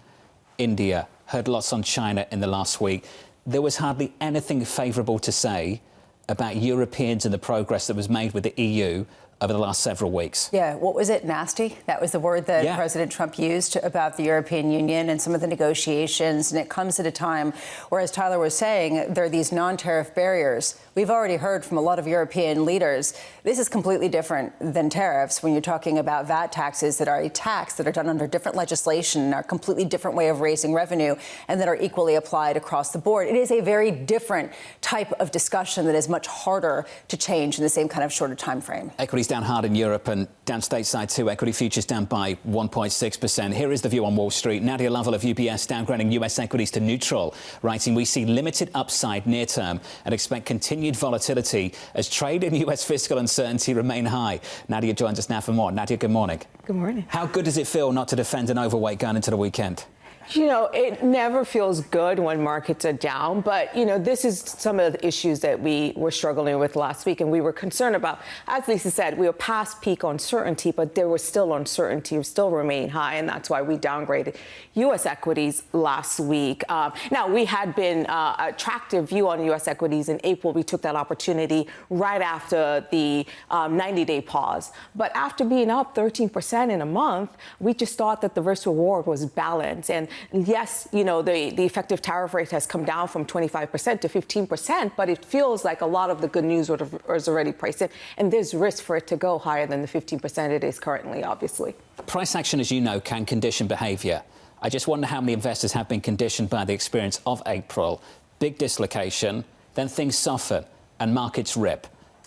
India, heard lots on China in the last week. There was hardly anything favourable to say about Europeans and the progress that was made with the EU over the last several weeks. Yeah, what was it? Nasty? That was the word that President Trump used about the European Union and some of the negotiations. And it comes at a time where, as Tyler was saying, there are these non-tariff barriers. We've already heard from a lot of European leaders, this is completely different than tariffs when you're talking about VAT taxes that are a tax, that are done under different legislation, and are a completely different way of raising revenue, and that are equally applied across the board. It is a very different type of discussion that is much harder to change in the same kind of shorter time frame. Equities down hard in Europe and down stateside too. Equity futures down by 1.6%. Here is the view on Wall Street. Nadia Lovell of UBS downgrading US equities to neutral, writing, we see limited upside near term and expect continued volatility as trade and US fiscal uncertainty remain high. Nadia joins us now for more. Nadia, good morning. Good morning. How good does it feel not to defend an overweight going into the weekend? You know, it never feels good when markets are down, but, you know, this is some of the issues that we were struggling with last week and we were concerned about. As Lisa said, we were past peak uncertainty, but there was still uncertainty, still remain high, and that's why we downgraded U.S. equities last week. Now, we had been attractive view on U.S. equities in April. We took that opportunity right after the 90-day pause. But after being up 13% in a month, we just thought that the risk-reward was balanced. And yes, you know, the effective tariff rate has come down from 25% to 15%, but it feels like a lot of the good news was already priced in, and there's risk for it to go higher than the 15% it is currently, obviously. Price action, as you know, can condition behaviour. I just wonder how many investors have been conditioned by the experience of April. Big dislocation, then things soften and markets rip.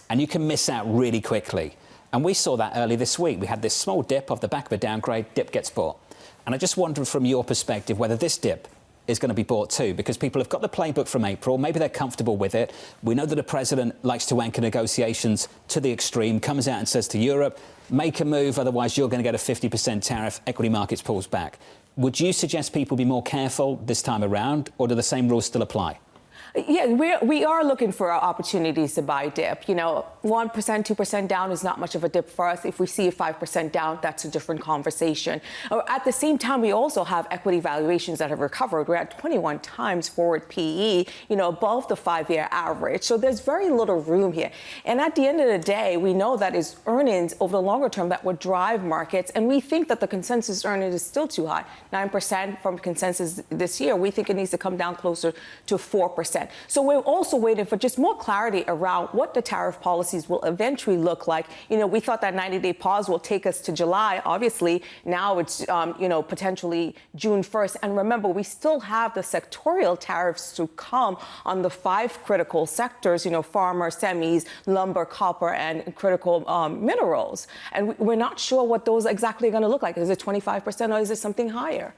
And you can miss out really quickly. And we saw that early this week. We had this small dip off the back of a downgrade, dip gets bought. And I just wondered from your perspective whether this dip is going to be bought too, because people have got the playbook from April. Maybe they're comfortable with it. We know that the president likes to anchor negotiations to the extreme, comes out and says to Europe, make a move, otherwise you're going to get a 50% tariff. Equity markets pulls back. Would you suggest people be more careful this time around, or do the same rules still apply? Yeah, we are looking for opportunities to buy dip. You know, 1%, 2% down is not much of a dip for us. If we see a 5% down, that's a different conversation. At the same time, we also have equity valuations that have recovered. We're at 21 times forward PE, you know, above the 5-year average. So there's very little room here. And at the end of the day, we know that it's earnings over the longer term that would drive markets. And we think that the consensus earnings is still too high, 9% from consensus this year. We think it needs to come down closer to 4%. So we're also waiting for just more clarity around what the tariff policies will eventually look like. You know, we thought that 90-day pause will take us to July. Obviously, now it's, you know, potentially June 1st. And remember, we still have the sectorial tariffs to come on the 5 critical sectors, you know, pharma, semis, lumber, copper, and critical minerals. And we're not sure what those exactly are going to look like. Is it 25% or is it something higher?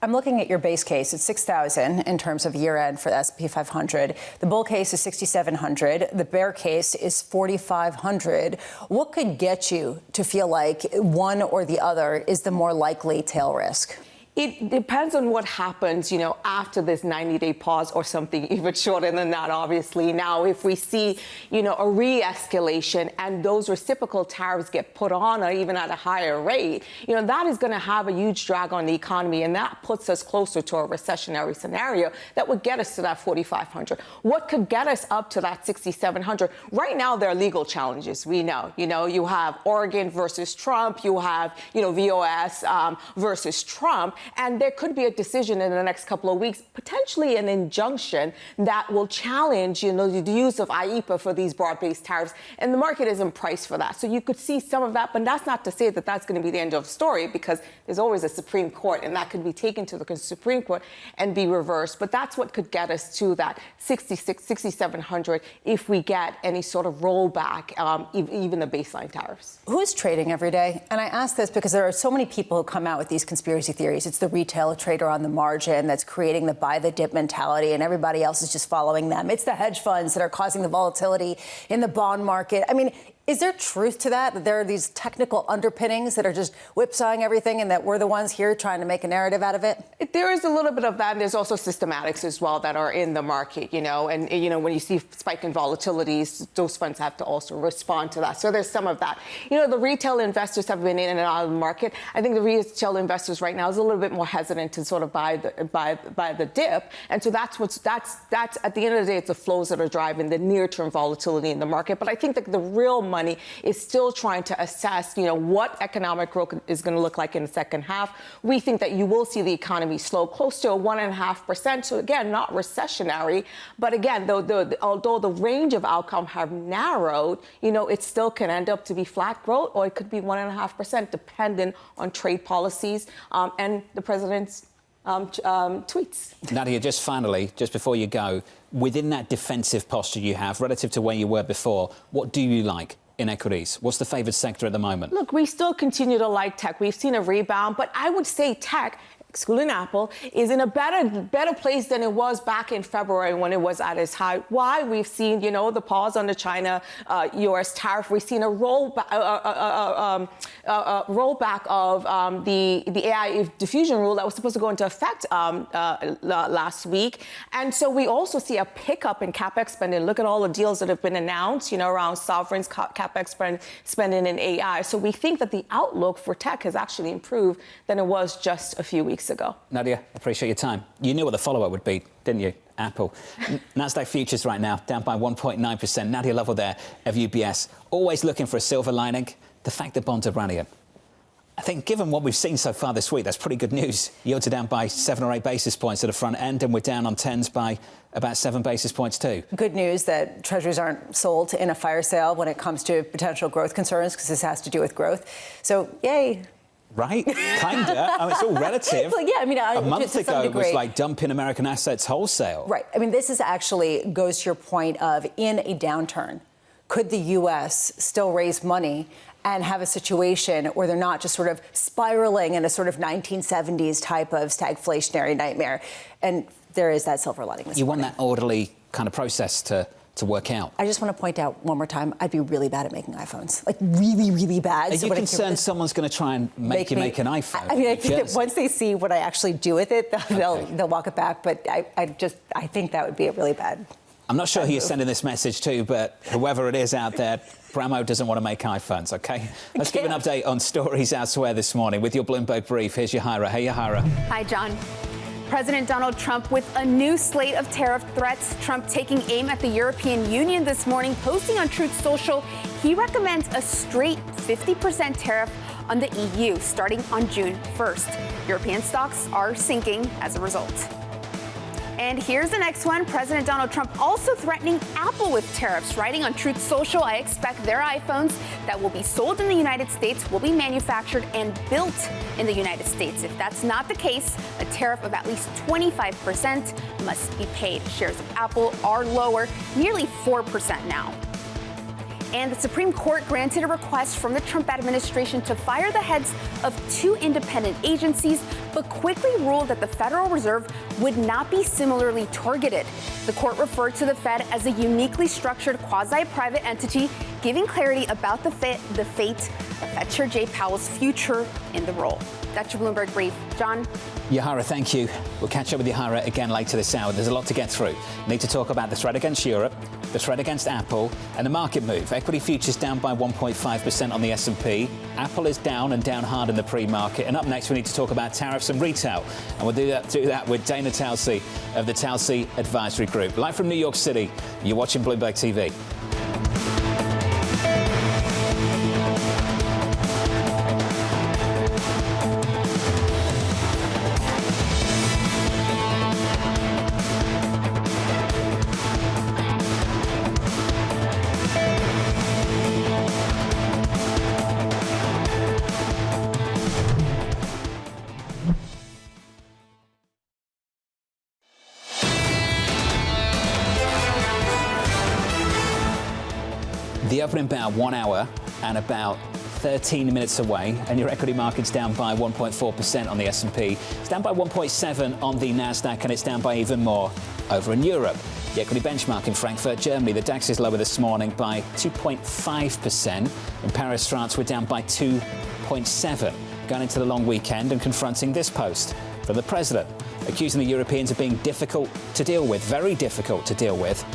I'm looking at your base case. It's 6,000 in terms of year-end for the S&P 500. The bull case is 6,700. The bear case is 4,500. What could get you to feel like one or the other is the more likely tail risk? It depends on what happens, you know, after this 90-day pause or something even shorter than that, obviously. Now, if we see, you know, a re-escalation and those reciprocal tariffs get put on or even at a higher rate, you know, that is going to have a huge drag on the economy. And that puts us closer to a recessionary scenario that would get us to that 4,500. What could get us up to that 6,700? Right now, there are legal challenges. We know, you know, you have Oregon versus Trump. You have, you know, VOS versus Trump. And there could be a decision in the next couple of weeks, potentially an injunction that will challenge, you know, the use of IEEPA for these broad-based tariffs. And the market isn't priced for that. So you could see some of that. But that's not to say that that's going to be the end of the story, because there's always a Supreme Court, and that could be taken to the Supreme Court and be reversed. But that's what could get us to that 6,700 if we get any sort of rollback, even the baseline tariffs. Who's trading every day? And I ask this because there are so many people who come out with these conspiracy theories. It's the retail trader on the margin that's creating the buy the dip mentality, and everybody else is just following them. It's the hedge funds that are causing the volatility in the bond market. I mean, Is there truth to that there are these technical underpinnings that are just whipsawing everything and that we're the ones here trying to make a narrative out of it? There is a little bit of that, and there's also systematics as well that are in the market, and when you see spike in volatilities, those funds have to also respond to that. So there's some of that. The retail investors have been in and out of the market. I think the retail investors right now is a little bit more hesitant to sort of buy the dip, and so that's at the end of the day, it's the flows that are driving the near-term volatility in the market. But I think that the real money is still trying to assess, what economic growth is going to look like in the second half. We think that you will see the economy slow close to 1.5%. So again, not recessionary, but again, although the range of outcome have narrowed, it still can end up to be flat growth, or it could be 1.5%, dependent on trade policies and the president's tweets. Nadia, just finally, just before you go, within that defensive posture you have relative to where you were before, what do you like in equities? What's the favoured sector at the moment? Look, we still continue to like tech. We've seen a rebound, but I would say tech, excluding Apple, is in a better place than it was back in February when it was at its high. Why? We've seen, the pause on the China-U.S. tariff. We've seen a rollback of the AI diffusion rule that was supposed to go into effect last week. And so we also see a pickup in CapEx spending. Look at all the deals that have been announced, around sovereigns, CapEx spending in AI. So we think that the outlook for tech has actually improved than it was just a few weeks ago. Nadia, appreciate your time. You knew what the follow-up would be, didn't you? Apple. Nasdaq futures right now down by 1.9%. Nadia Lovell there of UBS. Always looking for a silver lining. The fact that bonds are rallying. I think given what we've seen so far this week, that's pretty good news. Yields are down by 7 or 8 basis points at the front end, and we're down on 10s by about 7 basis points too. Good news that treasuries aren't sold in a fire sale when it comes to potential growth concerns, because this has to do with growth. So, yay. Right? Kinda. It's all relative. Well, yeah, a month ago it was like dumping American assets wholesale. Right. This is actually goes to your point of in a downturn, could the U.S. still raise money and have a situation where they're not just sort of spiraling in a sort of 1970s type of stagflationary nightmare? And there is that silver lining. You want that orderly kind of process to work out. I just want to point out one more time, I'd be really bad at making iPhones. Like really, really bad. Are you concerned someo's going to try and make you make an iPhone? I think that once they see what I actually do with it, they'll walk it back. But I think that would be a really bad. I'm not sure who you're sending this message to, but whoever it is out there, Bramo doesn't want to make iPhones, OK? Let's give an update on stories elsewhere this morning with your Bloomberg Brief. Here's Yahira. Hey, Yahira. Hi, John. President Donald Trump with a new slate of tariff threats. Trump taking aim at the European Union this morning, posting on Truth Social. He recommends a straight 50% tariff on the EU starting on June 1st. European stocks are sinking as a result. And here's the next one. President Donald Trump also threatening Apple with tariffs. Writing on Truth Social, I expect their iPhones that will be sold in the United States will be manufactured and built in the United States. If that's not the case, a tariff of at least 25% must be paid. Shares of Apple are lower, nearly 4% now. And the Supreme Court granted a request from the Trump administration to fire the heads of 2 independent agencies, but quickly ruled that the Federal Reserve would not be similarly targeted. The court referred to the Fed as a uniquely structured quasi-private entity, giving clarity about the fate of Fed Chair Jay Powell's future in the role. That's your Bloomberg Brief. John? Yahira, thank you. We'll catch up with Yahira again later this hour. There's a lot to get through. We need to talk about the threat against Europe, the threat against Apple, and the market move. Equity futures down by 1.5% on the S&P. Apple is down and down hard in the pre-market. And up next, we need to talk about tariffs and retail. And we'll do that with Dana Telsey of the Telsey Advisory Group. Live from New York City, you're watching Bloomberg TV. The opening bell, 1 hour and about 13 minutes away, and your equity market's down by 1.4% on the S&P. It's down by 1.7% on the Nasdaq, and it's down by even more over in Europe. The equity benchmark in Frankfurt, Germany, the DAX is lower this morning by 2.5%. In Paris, France, we're down by 2.7%. Going into the long weekend and confronting this post from the president, accusing the Europeans of being difficult to deal with, very difficult to deal with,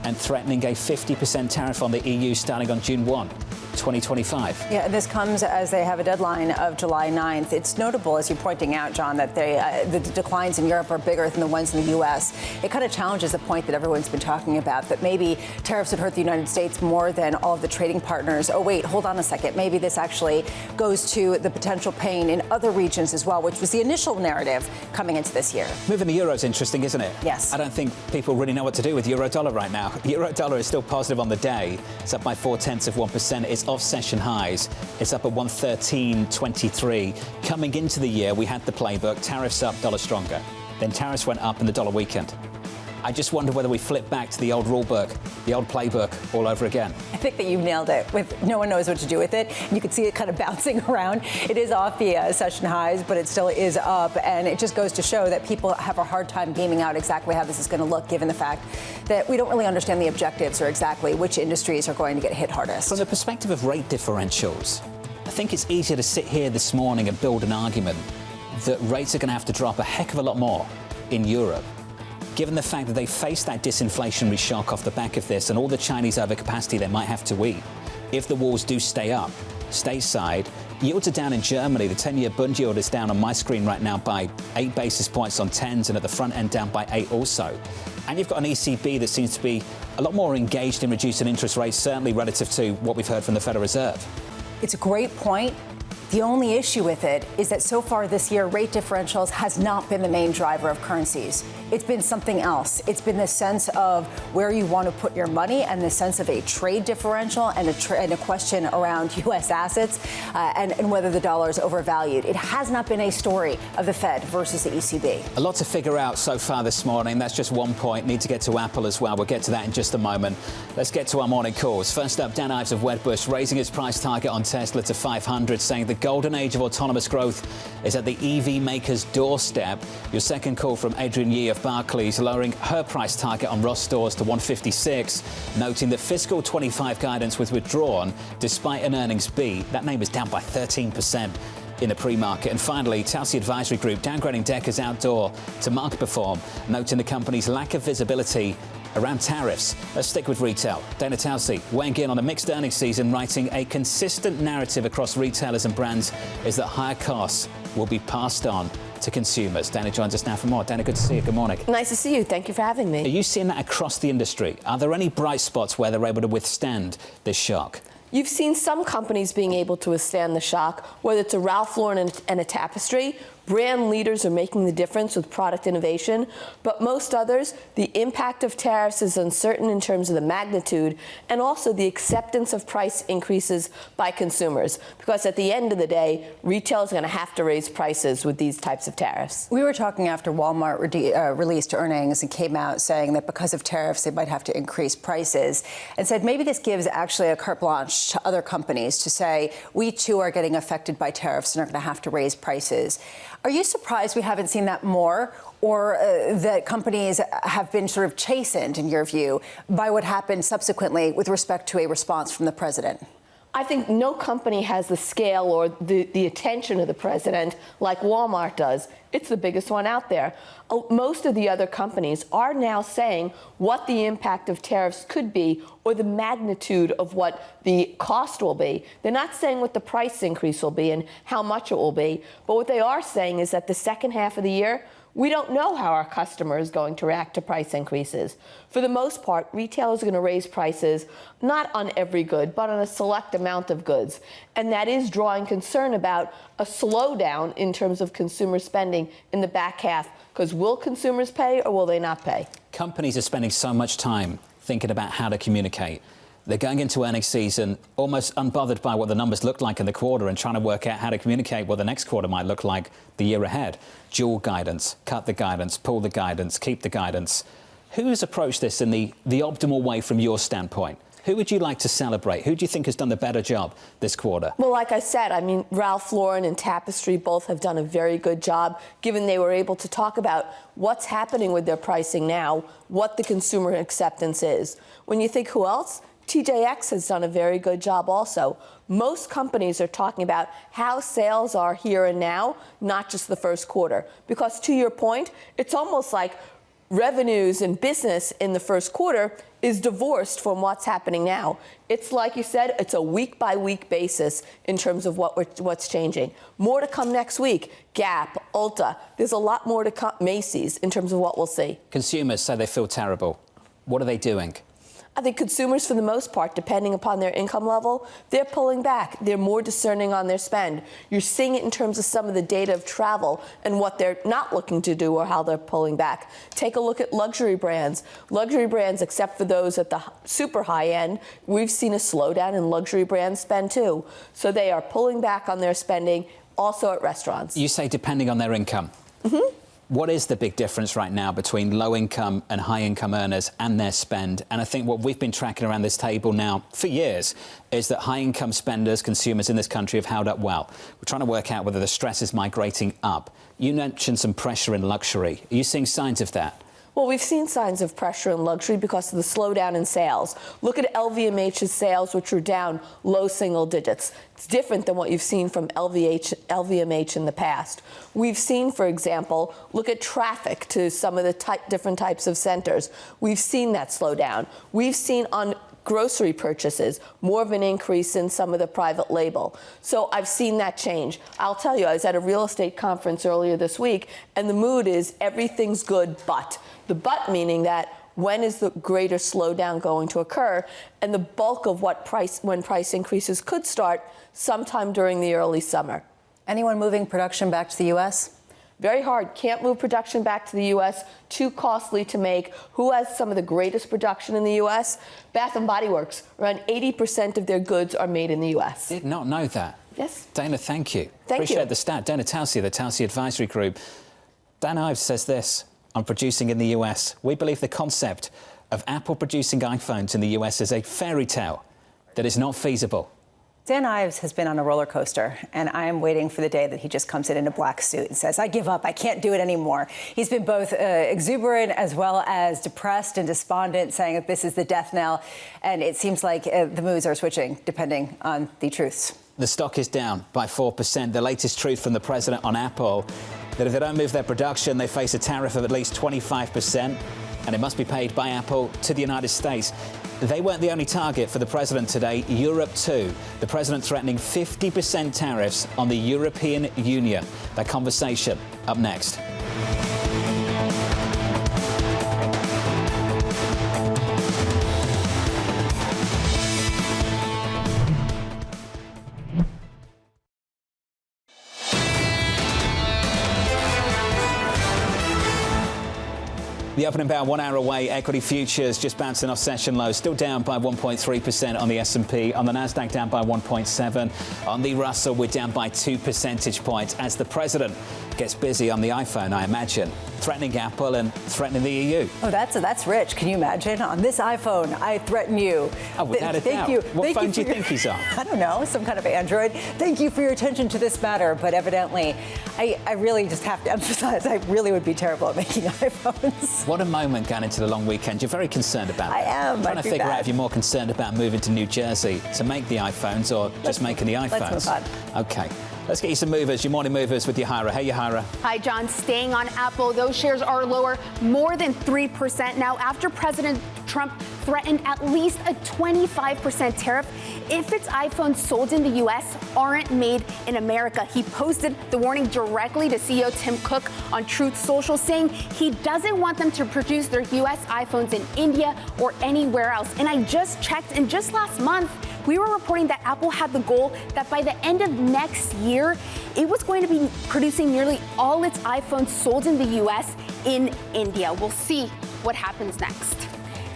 and threatening a 50% tariff on the EU starting on June 1, 2025. Yeah, this comes as they have a deadline of July 9th. It's notable, as you're pointing out, John, that the declines in Europe are bigger than the ones in the U.S. It kind of challenges the point that everyone's been talking about, that maybe tariffs would hurt the United States more than all of the trading partners. Oh, wait, hold on a second. Maybe this actually goes to the potential pain in other regions as well, which was the initial narrative coming into this year. Moving the euro is interesting, isn't it? Yes. I don't think people really know what to do with euro-dollar right now. Euro-dollar is still positive on the day. It's up by 0.4%. It's off session highs. It's up at 113.23. Coming into the year, we had the playbook, tariffs up, dollar stronger. Then tariffs went up in the dollar weekend. I just wonder whether we flip back to the old rule book, the old playbook all over again. I think that you've nailed it. No one knows what to do with it. You can see it kind of bouncing around. It is off the session highs, but it still is up. And it just goes to show that people have a hard time gaming out exactly how this is going to look, given the fact that we don't really understand the objectives or exactly which industries are going to get hit hardest. From the perspective of rate differentials, I think it's easier to sit here this morning and build an argument that rates are going to have to drop a heck of a lot more in Europe, given the fact that they face that disinflationary shock off the back of this and all the Chinese overcapacity they might have to eat. If the walls do stay up, stateside, yields are down in Germany. The 10-year Bund yield is down on my screen right now by 8 basis points on 10s, and at the front end down by 8 also. And you've got an ECB that seems to be a lot more engaged in reducing interest rates, certainly relative to what we've heard from the Federal Reserve. It's a great point. The only issue with it is that so far this year, rate differentials has not been the main driver of currencies. It's been something else. It's been the sense of where you want to put your money and the sense of a trade differential and a question around U.S. assets and whether the dollar is overvalued. It has not been a story of the Fed versus the ECB. A lot to figure out so far this morning. That's just one point. Need to get to Apple as well. We'll get to that in just a moment. Let's get to our morning calls. First up, Dan Ives of Wedbush raising his price target on Tesla to 500, saying the golden age of autonomous growth is at the EV maker's doorstep. Your second call from Adrian Yee of Barclays, lowering her price target on Ross Stores to 156, noting that fiscal 25 guidance was withdrawn despite an earnings beat. That name is down by 13% in the pre-market. And finally, Telsey Advisory Group downgrading Decker's Outdoor to market perform, noting the company's lack of visibility around tariffs. Let's stick with retail. Dana Telsey weighing in on a mixed earnings season, writing a consistent narrative across retailers and brands is that higher costs will be passed on to consumers. Dana joins us now for more. Dana, good to see you. Good morning. Nice to see you. Thank you for having me. Are you seeing that across the industry? Are there any bright spots where they're able to withstand this shock? You've seen some companies being able to withstand the shock, whether it's a Ralph Lauren and a Tapestry. Brand leaders are making the difference with product innovation, but most others, the impact of tariffs is uncertain in terms of the magnitude and also the acceptance of price increases by consumers, because at the end of the day, retail is going to have to raise prices with these types of tariffs. We were talking after Walmart released earnings and came out saying that because of tariffs, they might have to increase prices, and said maybe this gives actually a carte blanche to other companies to say, we too are getting affected by tariffs and are going to have to raise prices. Are you surprised we haven't seen that more, or that companies have been sort of chastened, in your view, by what happened subsequently with respect to a response from the president? I think no company has the scale or the attention of the president like Walmart does. It's the biggest one out there. Most of the other companies are now saying what the impact of tariffs could be or the magnitude of what the cost will be. They're not saying what the price increase will be and how much it will be, but what they are saying is that the second half of the year, we don't know how our customer is going to react to price increases. For the most part, retailers are going to raise prices, not on every good, but on a select amount of goods. And that is drawing concern about a slowdown in terms of consumer spending in the back half. Because will consumers pay or will they not pay? Companies are spending so much time thinking about how to communicate. They're going into earnings season almost unbothered by what the numbers look like in the quarter and trying to work out how to communicate what the next quarter might look like the year ahead. Dual guidance, cut the guidance, pull the guidance, keep the guidance. Who has approached this in the optimal way from your standpoint? Who would you like to celebrate? Who do you think has done the better job this quarter? Well, like I said, I mean, Ralph Lauren and Tapestry both have done a very good job, given they were able to talk about what's happening with their pricing now, what the consumer acceptance is. When you think who else? TJX has done a very good job also. Most companies are talking about how sales are here and now, not just the first quarter. Because to your point, it's almost like revenues and business in the first quarter is divorced from what's happening now. It's like you said, it's a week-by-week basis in terms of what's changing. More to come next week. Gap, Ulta. There's a lot more to come. Macy's in terms of what we'll see. Consumers say they feel terrible. What are they doing? I think consumers, for the most part, depending upon their income level, they're pulling back. They're more discerning on their spend. You're seeing it in terms of some of the data of travel and what they're not looking to do or how they're pulling back. Take a look at luxury brands. Luxury brands, except for those at the super high end, we've seen a slowdown in luxury brand spend too. So they are pulling back on their spending, also at restaurants. You say depending on their income. Mm-hmm. What is the big difference right now between low-income and high-income earners and their spend? And I think what we've been tracking around this table now for years is that high-income spenders, consumers in this country, have held up well. We're trying to work out whether the stress is migrating up. You mentioned some pressure in luxury. Are you seeing signs of that? Well, we've seen signs of pressure in luxury because of the slowdown in sales. Look at LVMH's sales, which are down low single digits. It's different than what you've seen from LVMH in the past. We've seen, for example, look at traffic to some of the different types of centers. We've seen that slow down. We've seen on grocery purchases more of an increase in some of the private label. So I've seen that change. I'll tell you, I was at a real estate conference earlier this week, and the mood is everything's good, but. The but meaning that when is the greater slowdown going to occur? And the bulk of when price increases could start sometime during the early summer. Anyone moving production back to the U.S.? Very hard. Can't move production back to the U.S. Too costly to make. Who has some of the greatest production in the U.S.? Bath & Body Works. Around 80% of their goods are made in the U.S. Did not know that. Yes. Dana, thank you. Appreciate the stat. Dana Telsey, the Telsey Advisory Group. Dan Ives says this on producing in the U.S. We believe the concept of Apple producing iPhones in the U.S. is a fairy tale that is not feasible. Dan Ives has been on a roller coaster, and I am waiting for the day that he just comes in a black suit and says, I give up, I can't do it anymore. He's been both exuberant as well as depressed and despondent, saying that this is the death knell, and it seems like the moods are switching depending on the truths. The stock is down by 4%. The latest truth from the president on Apple, that if they don't move their production, they face a tariff of at least 25%, and it must be paid by Apple to the United States. They weren't the only target for the president today. Europe, too. The president threatening 50% tariffs on the European Union. That conversation up next. The opening bell 1 hour away. Equity futures just bouncing off session lows, still down by 1.3% on the S&P. On the Nasdaq, down by 1.7. On the Russell, we're down by 2 percentage points as the president gets busy on the iPhone, I imagine, threatening Apple and threatening the EU. Oh, that's rich. Can you imagine? On this iPhone, I threaten you. Oh, without a doubt. What phone do you think he's on? I don't know, some kind of Android. Thank you for your attention to this matter, but evidently, I really just have to emphasize, I really would be terrible at making iPhones. What a moment going into the long weekend. You're very concerned about it. I am. I'm trying to figure out if you're more concerned about moving to New Jersey to make the iPhones or just making the iPhones. Let's move on. Okay. Let's get you some movers, your morning movers with Yahira. Hey, Yahira. Hi, John. Staying on Apple, those shares are lower, more than 3% now after President Trump threatened at least a 25% tariff if its iPhones sold in the U.S. aren't made in America. He posted the warning directly to CEO Tim Cook on Truth Social, saying he doesn't want them to produce their U.S. iPhones in India or anywhere else. And I just checked, and just last month, we were reporting that Apple had the goal that by the end of next year, it was going to be producing nearly all its iPhones sold in the U.S. in India. We'll see what happens next.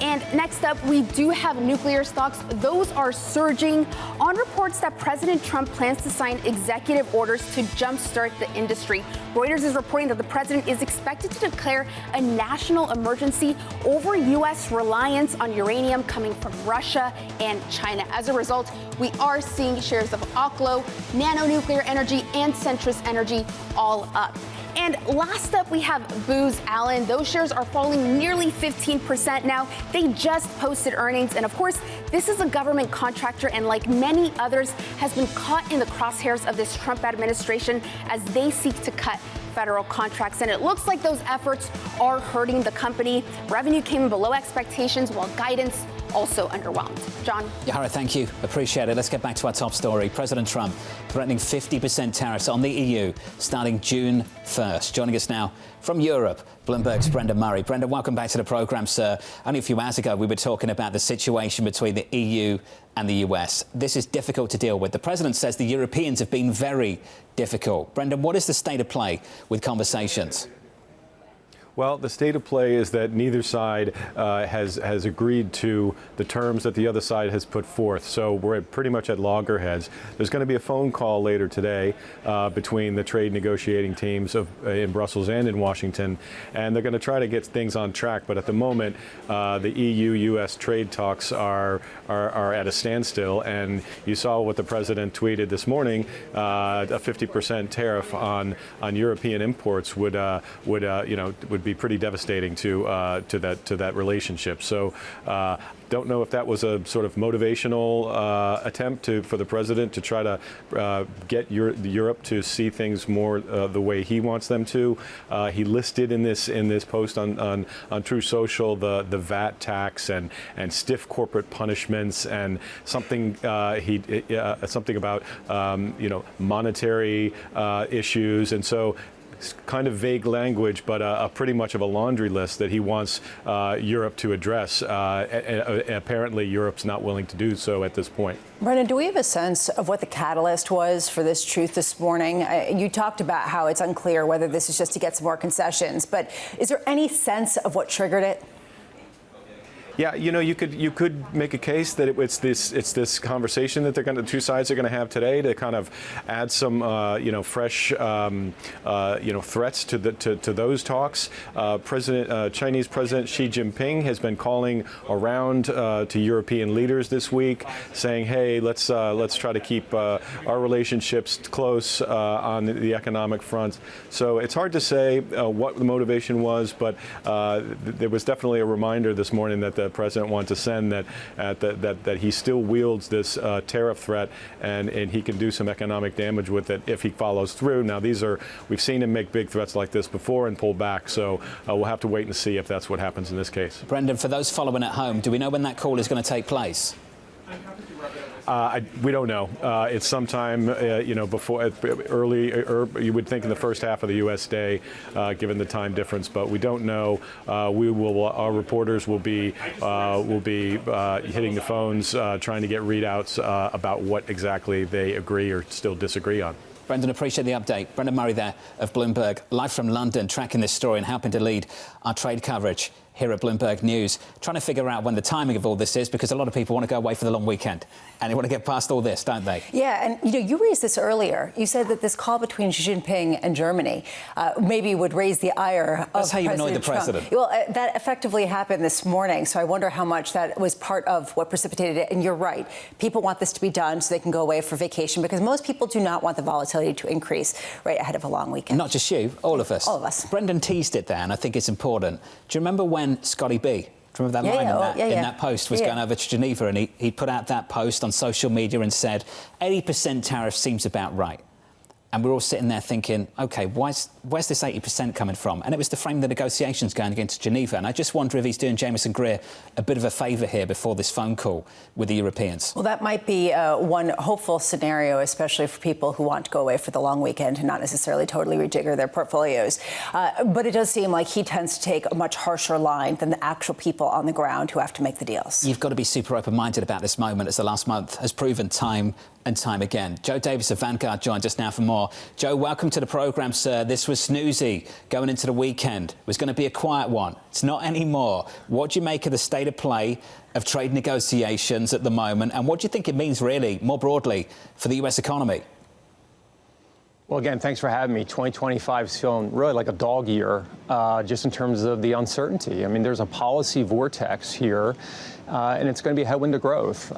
And next up, we do have nuclear stocks. Those are surging on reports that President Trump plans to sign executive orders to jumpstart the industry. Reuters is reporting that the president is expected to declare a national emergency over U.S. reliance on uranium coming from Russia and China. As a result, we are seeing shares of Oklo, Nano Nuclear Energy, and Centrus Energy all up. And last up, we have Booz Allen. Those shares are falling nearly 15% now. They just posted earnings. And of course, this is a government contractor and like many others has been caught in the crosshairs of this Trump administration as they seek to cut federal contracts. And it looks like those efforts are hurting the company. Revenue came in below expectations while guidance also underwhelmed. John? Yahara, thank you. Appreciate it. Let's get back to our top story. President Trump threatening 50% tariffs on the EU starting June 1st. Joining us now from Europe, Bloomberg's Brendan Murray. Brendan, welcome back to the programme, sir. Only a few hours ago, we were talking about the situation between the EU and the US. This is difficult to deal with. The president says the Europeans have been very difficult. Brendan, what is the state of play with conversations? Well, the state of play is that neither side has agreed to the terms that the other side has put forth. So we're pretty much at loggerheads. There's going to be a phone call later today between the trade negotiating teams in Brussels and in Washington, and they're going to try to get things on track. But at the moment, the EU-U.S. trade talks are at a standstill. And you saw what the president tweeted this morning: a 50% tariff on European imports would be pretty devastating to that relationship. So don't know if that was a sort of motivational attempt for the president to try to get Europe to see things more the way he wants them to. He listed in this post on True Social the VAT tax and stiff corporate punishments and something something about monetary issues, and so kind of vague language, but pretty much of a laundry list that he wants Europe to address. Apparently, Europe's not willing to do so at this point. Brendan, do we have a sense of what the catalyst was for this truth this morning? You talked about how it's unclear whether this is just to get some more concessions, but is there any sense of what triggered it? Yeah, you could make a case that it's this conversation that the two sides are going to have today to kind of add some fresh threats to those talks. Chinese President Xi Jinping has been calling around to European leaders this week, saying, "Hey, let's try to keep our relationships close on the economic front." So it's hard to say what the motivation was, but there was definitely a reminder this morning that the president wanted to send that he still wields this tariff threat, and he can do some economic damage with it if he follows through. Now, we've seen him make big threats like this before and pull back, so we'll have to wait and see if that's what happens in this case. Brendan, for those following at home, do we know when that call is going to take place? We don't know. It's sometime, before early. You would think in the first half of the U.S. day, given the time difference, but we don't know. Our reporters will be hitting the phones, trying to get readouts about what exactly they agree or still disagree on. Brendan, appreciate the update. Brendan Murray there of Bloomberg, live from London, tracking this story and helping to lead our trade coverage here at Bloomberg News, trying to figure out when the timing of all this is, because a lot of people want to go away for the long weekend and they want to get past all this, don't they? Yeah, and you raised this earlier. You said that this call between Xi Jinping and Germany maybe would raise the ire of That's how you President annoyed the Trump. president. Well, that effectively happened this morning, so I wonder how much that was part of what precipitated it. And you're right. People want this to be done so they can go away for vacation, because most people do not want the volatility to increase right ahead of a long weekend. Not just you, all of us. All of us. Brendan teased it there, and I think it's important. Do you remember when Scotty B, do you remember that line in that post, was going over to Geneva, and he put out that post on social media and said, 80% tariff seems about right. And we're all sitting there thinking, OK, where's this 80% coming from? And it was to frame the negotiations going against Geneva. And I just wonder if he's doing Jameson Greer a bit of a favour here before this phone call with the Europeans. Well, that might be one hopeful scenario, especially for people who want to go away for the long weekend and not necessarily totally rejigger their portfolios. But it does seem like he tends to take a much harsher line than the actual people on the ground who have to make the deals. You've got to be super open-minded about this moment, as the last month has proven time and time again. Joe Davis of Vanguard joined us now for more more. Joe, welcome to the program, sir. This was snoozy going into the weekend. It was going to be a quiet one. It's not anymore. What do you make of the state of play of trade negotiations at the moment? And what do you think it means, really, more broadly, for the U.S. economy? Well, again, thanks for having me. 2025 is feeling really like a dog year, just in terms of the uncertainty. I mean, there's a policy vortex here, and it's going to be a headwind to growth.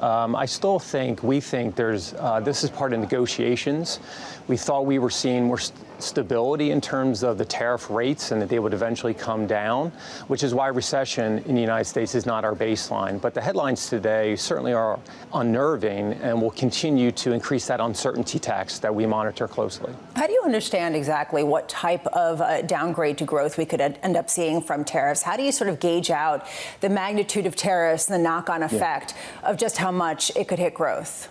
We think this is part of negotiations. We thought we were seeing more stability in terms of the tariff rates and that they would eventually come down, which is why recession in the United States is not our baseline. But the headlines today certainly are unnerving and will continue to increase that uncertainty tax that we monitor closely. How do you understand exactly what type of downgrade to growth we could end up seeing from tariffs? How do you sort of gauge out the magnitude of tariffs and the knock-on effect of just how much it could hit growth?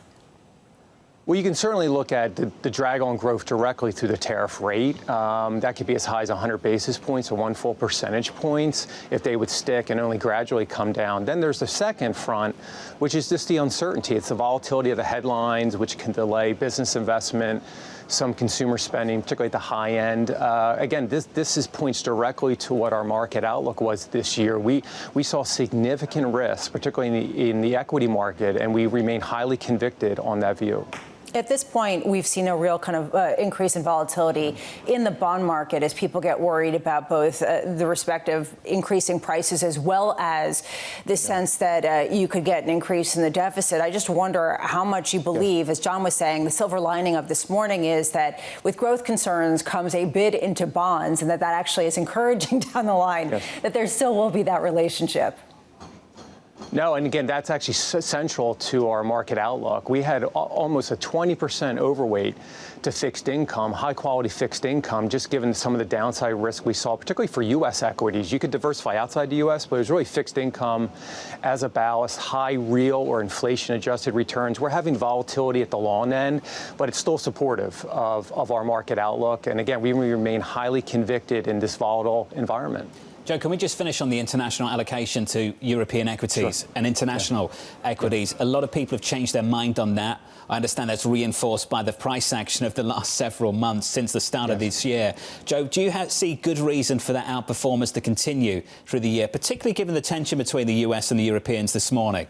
Well, you can certainly look at the drag on growth directly through the tariff rate. That could be as high as 100 basis points or 1 full percentage points if they would stick and only gradually come down. Then there's the second front, which is just the uncertainty. It's the volatility of the headlines, which can delay business investment, some consumer spending, particularly at the high end. Again, this points directly to what our market outlook was this year. We saw significant risks, particularly in the equity market, and we remain highly convicted on that view. At this point, we've seen a real kind of increase in volatility in the bond market as people get worried about both the respective increasing prices as well as the sense that you could get an increase in the deficit. I just wonder how much you believe, as John was saying, the silver lining of this morning is that with growth concerns comes a bid into bonds, and that actually is encouraging down the line, that there still will be that relationship. No, and again, that's actually central to our market outlook. We had almost a 20% overweight to fixed income, high-quality fixed income, just given some of the downside risk we saw, particularly for U.S. equities. You could diversify outside the U.S., but it was really fixed income as a ballast, high real or inflation-adjusted returns. We're having volatility at the long end, but it's still supportive of our market outlook. And again, we remain highly convicted in this volatile environment. Joe, can we just finish on the international allocation to European equities and international equities? A lot of people have changed their mind on that. I understand that's reinforced by the price action of the last several months since the start of this year. Joe, do you see good reason for that outperformance to continue through the year, particularly given the tension between the US and the Europeans this morning?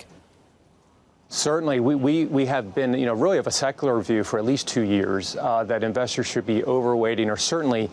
Certainly, we have been, really of a secular view for at least 2 years that investors should be overweighting or certainly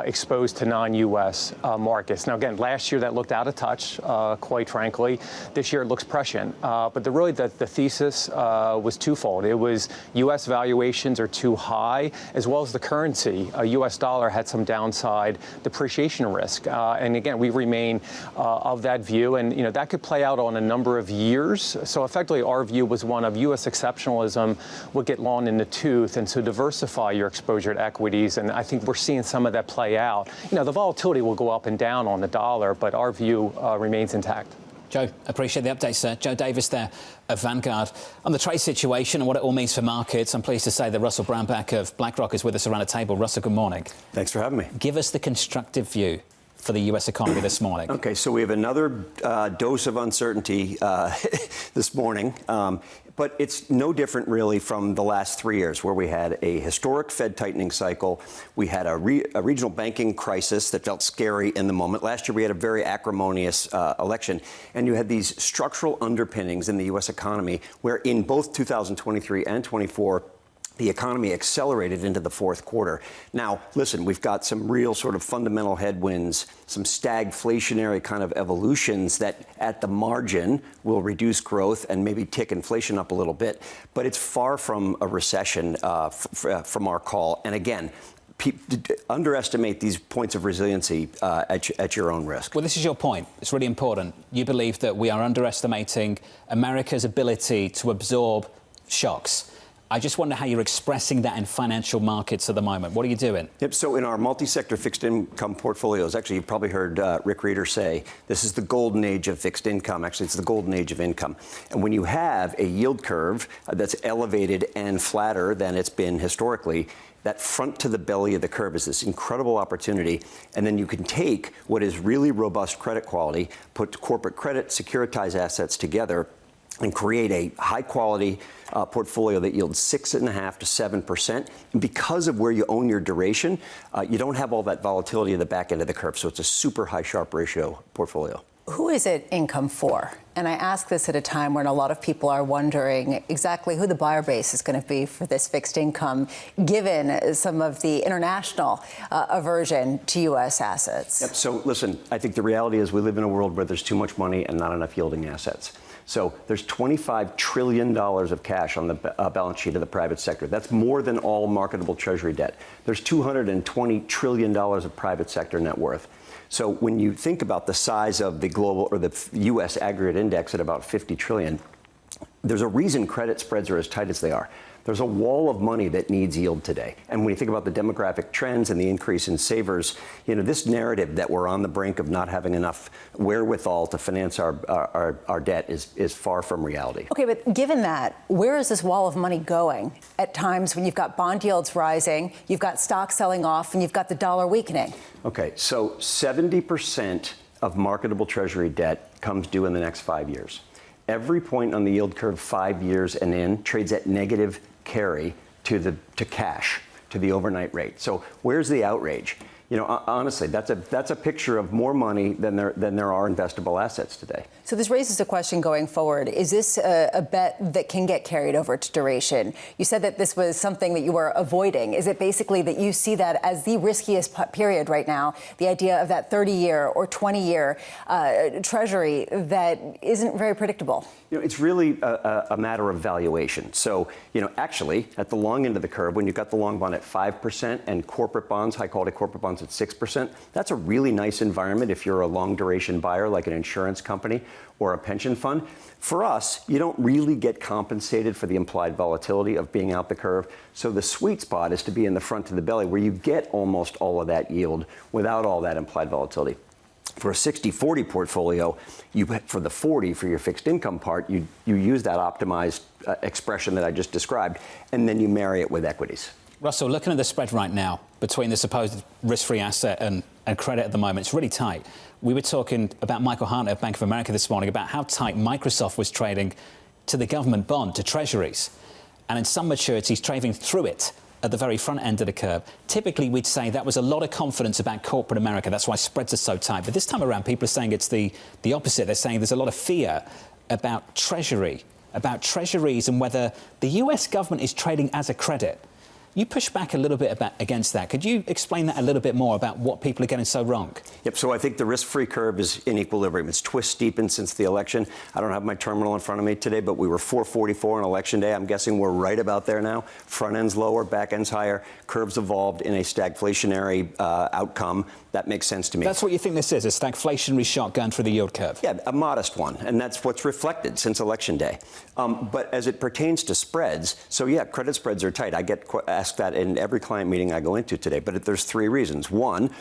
exposed to non-U.S. markets. Now, again, last year that looked out of touch, quite frankly. This year it looks prescient. But the thesis was twofold. It was U.S. valuations are too high, as well as the currency. A U.S. dollar had some downside depreciation risk. And again, we remain of that view. And, that could play out on a number of years. So effectively, our view was one of U.S. exceptionalism would get long in the tooth, and so diversify your exposure to equities. And I think we're seeing some of that play out. The volatility will go up and down on the dollar, but our view remains intact. Joe, appreciate the update, sir. Joe Davis there of Vanguard. On the trade situation and what it all means for markets, I'm pleased to say that Russell Brownback of BlackRock is with us around the table. Russell, good morning. Thanks for having me. Give us the constructive view for the U.S. economy this morning. Okay, so we have another dose of uncertainty this morning. But it's no different, really, from the last 3 years, where we had a historic Fed tightening cycle. We had a regional banking crisis that felt scary in the moment. Last year, we had a very acrimonious election. And you had these structural underpinnings in the U.S. economy, where in both 2023 and 24, the economy accelerated into the fourth quarter. Now, listen, we've got some real sort of fundamental headwinds, some stagflationary kind of evolutions that at the margin will reduce growth and maybe tick inflation up a little bit. But it's far from a recession from our call. And again, underestimate these points of resiliency at your own risk. Well, this is your point. It's really important. You believe that we are underestimating America's ability to absorb shocks. I just wonder how you're expressing that in financial markets at the moment. What are you doing? Yep. So in our multi-sector fixed income portfolios, actually, you've probably heard Rick Reeder say this is the golden age of fixed income. Actually, it's the golden age of income. And when you have a yield curve that's elevated and flatter than it's been historically, that front to the belly of the curve is this incredible opportunity. And then you can take what is really robust credit quality, put corporate credit, securitized assets together, and create a high-quality portfolio that yields 6.5% to 7%. And because of where you own your duration, you don't have all that volatility at the back end of the curve. So it's a super high Sharpe ratio portfolio. Who is it income for? And I ask this at a time when a lot of people are wondering exactly who the buyer base is going to be for this fixed income, given some of the international aversion to U.S. assets. Yep. So listen, I think the reality is we live in a world where there's too much money and not enough yielding assets. So there's $25 trillion of cash on the balance sheet of the private sector. That's more than all marketable Treasury debt. There's $220 trillion of private sector net worth. So when you think about the size of the global or the U.S. aggregate index at about 50 trillion, there's a reason credit spreads are as tight as they are. There's a wall of money that needs yield today. And when you think about the demographic trends and the increase in savers, this narrative that we're on the brink of not having enough wherewithal to finance our debt is far from reality. Okay, but given that, where is this wall of money going at times when you've got bond yields rising, you've got stocks selling off, and you've got the dollar weakening? Okay, so 70% of marketable Treasury debt comes due in the next 5 years. Every point on the yield curve 5 years and in trades at negative carry to cash, to the overnight rate. So where's the outrage? Honestly, that's a picture of more money than there are investable assets today. So this raises a question going forward. Is this a bet that can get carried over to duration? You said that this was something that you were avoiding. Is it basically that you see that as the riskiest period right now, the idea of that 30-year or 20-year Treasury that isn't very predictable? It's really a matter of valuation. So, actually, at the long end of the curve, when you've got the long bond at 5% and corporate bonds, high-quality corporate bonds at 6%, that's a really nice environment if you're a long-duration buyer like an insurance company or a pension fund. For us, you don't really get compensated for the implied volatility of being out the curve. So the sweet spot is to be in the front of the belly where you get almost all of that yield without all that implied volatility. For a 60-40 portfolio, for the 40 for your fixed income part, you use that optimized expression that I just described, and then you marry it with equities. Russell, looking at the spread right now between the supposed risk-free asset and credit at the moment, it's really tight. We were talking about Michael Hafner of Bank of America this morning about how tight Microsoft was trading to the government bond, to treasuries. And in some maturities, trading through it at the very front end of the curve. Typically, we'd say that was a lot of confidence about corporate America. That's why spreads are so tight. But this time around, people are saying it's the opposite. They're saying there's a lot of fear about treasuries and whether the US government is trading as a credit. You push back a little bit against that. Could you explain that a little bit more about what people are getting so wrong? Yep, so I think the risk-free curve is in equilibrium. It's twist-steepened since the election. I don't have my terminal in front of me today, but we were 444 on election day. I'm guessing we're right about there now. Front end's lower, back end's higher. Curves evolved in a stagflationary outcome. That makes sense to me. That's what you think this is, a stagflationary shock going through the yield curve? Yeah, a modest one, and that's what's reflected since election day. But as it pertains to spreads, so yeah, credit spreads are tight. I get asked that in every client meeting I go into today, but there's three reasons. One,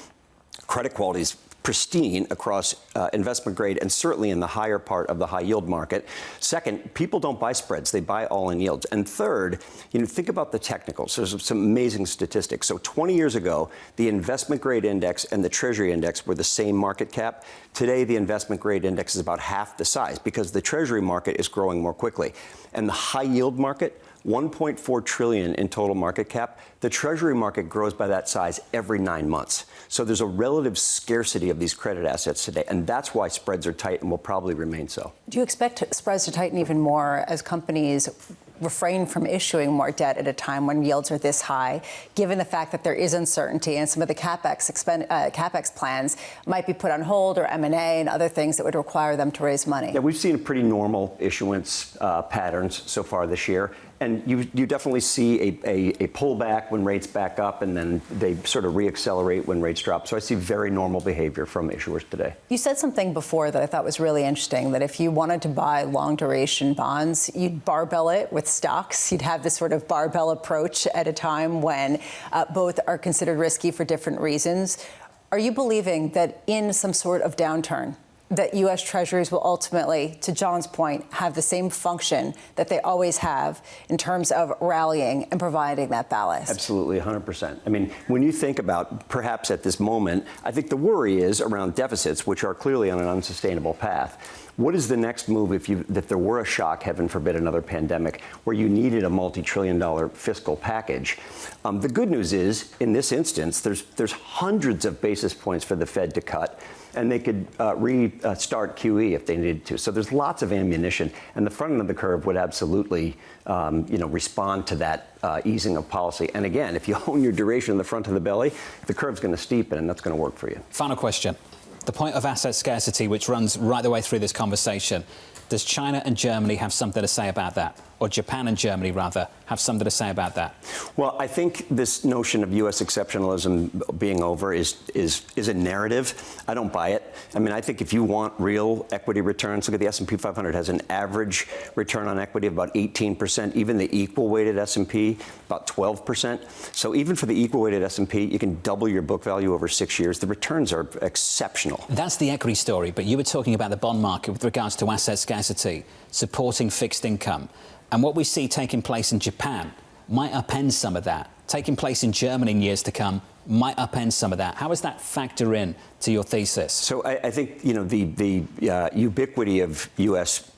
credit quality is pristine across investment grade and certainly in the higher part of the high yield market. Second, people don't buy spreads, they buy all-in yields. And third, think about the technicals. There's some amazing statistics. So 20 years ago, the investment grade index and the Treasury index were the same market cap. Today, the investment grade index is about half the size because the Treasury market is growing more quickly. And the high yield market, 1.4 trillion in total market cap. The Treasury market grows by that size every 9 months. So there's a relative scarcity of these credit assets today, and that's why spreads are tight and will probably remain so. Do you expect spreads to tighten even more as companies refrain from issuing more debt at a time when yields are this high, given the fact that there is uncertainty and some of the CapEx plans might be put on hold, or M&A and other things that would require them to raise money? Yeah, we've seen pretty normal issuance patterns so far this year. And you definitely see a pullback when rates back up, and then they sort of reaccelerate when rates drop. So I see very normal behavior from issuers today. You said something before that I thought was really interesting, that if you wanted to buy long-duration bonds, you'd barbell it with stocks. You'd have this sort of barbell approach at a time when both are considered risky for different reasons. Are you believing that in some sort of downturn, that U.S. Treasuries will ultimately, to John's point, have the same function that they always have in terms of rallying and providing that ballast? Absolutely, 100%. I mean, when you think about perhaps at this moment, I think the worry is around deficits, which are clearly on an unsustainable path. What is the next move if there were a shock, heaven forbid, another pandemic, where you needed a multi-trillion-dollar fiscal package? The good news is, in this instance, there's hundreds of basis points for the Fed to cut, and they could restart QE if they needed to. So there's lots of ammunition, and the front end of the curve would absolutely, respond to that easing of policy. And again, if you own your duration in the front of the belly, the curve's going to steepen, and that's going to work for you. Final question. The point of asset scarcity, which runs right the way through this conversation, does China and Germany have something to say about that? Or Japan and Germany, rather, have something to say about that? Well, I think this notion of U.S. exceptionalism being over is a narrative. I don't buy it. I mean, I think if you want real equity returns, look at the S&P 500 has an average return on equity of about 18%. Even the equal-weighted S&P, about 12%. So even for the equal-weighted S&P, you can double your book value over 6 years. The returns are exceptional. That's the equity story, but you were talking about the bond market with regards to asset scarcity, supporting fixed income. And what we see taking place in Japan might upend some of that. Taking place in Germany in years to come might upend some of that. How does that factor in to your thesis? So I think, the ubiquity of U.S.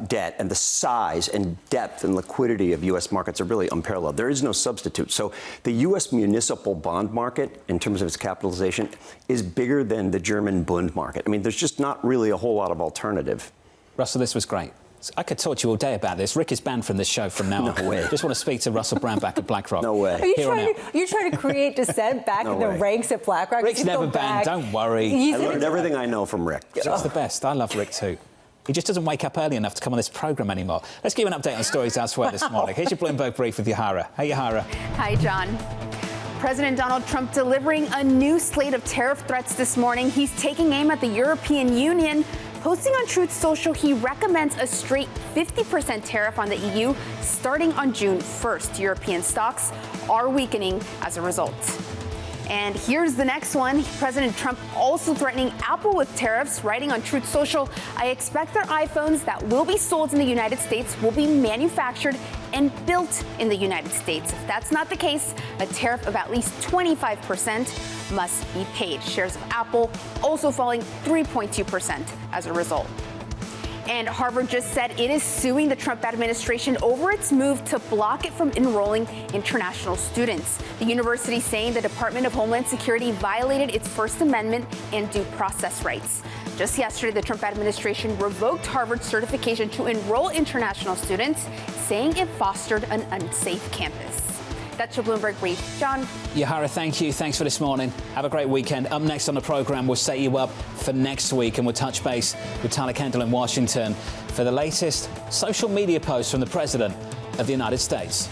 Debt and the size and depth and liquidity of U.S. markets are really unparalleled. There is no substitute. So the U.S. municipal bond market, in terms of its capitalization, is bigger than the German Bund market. I mean, there's just not really a whole lot of alternative. Russell, this was great. I could talk to you all day about this. Rick is banned from this show from now on. No way. Just want to speak to Russell Brownback at BlackRock. No way. Are you trying to create dissent back in the ranks at BlackRock? Rick's never banned. Don't worry. I learned everything I know from Rick. That's the best. I love Rick too. He just doesn't wake up early enough to come on this programme anymore. Let's give you an update on stories elsewhere this morning. Here's your Bloomberg Brief with Yahara. Hey, Yahara. Hi, John. President Donald Trump delivering a new slate of tariff threats this morning. He's taking aim at the European Union. Posting on Truth Social, he recommends a straight 50% tariff on the EU starting on June 1st. European stocks are weakening as a result. And here's the next one. President Trump also threatening Apple with tariffs, writing on Truth Social, I expect their iPhones that will be sold in the United States will be manufactured and built in the United States. If that's not the case, a tariff of at least 25% must be paid. Shares of Apple also falling 3.2% as a result. And Harvard just said it is suing the Trump administration over its move to block it from enrolling international students. The university saying the Department of Homeland Security violated its First Amendment and due process rights. Just yesterday, the Trump administration revoked Harvard's certification to enroll international students, saying it fostered an unsafe campus. That's your Bloomberg Brief. John. Yahara, thank you. Thanks for this morning. Have a great weekend. Up next on the programme, we'll set you up for next week, and we'll touch base with Tyler Kendall in Washington for the latest social media post from the President of the United States.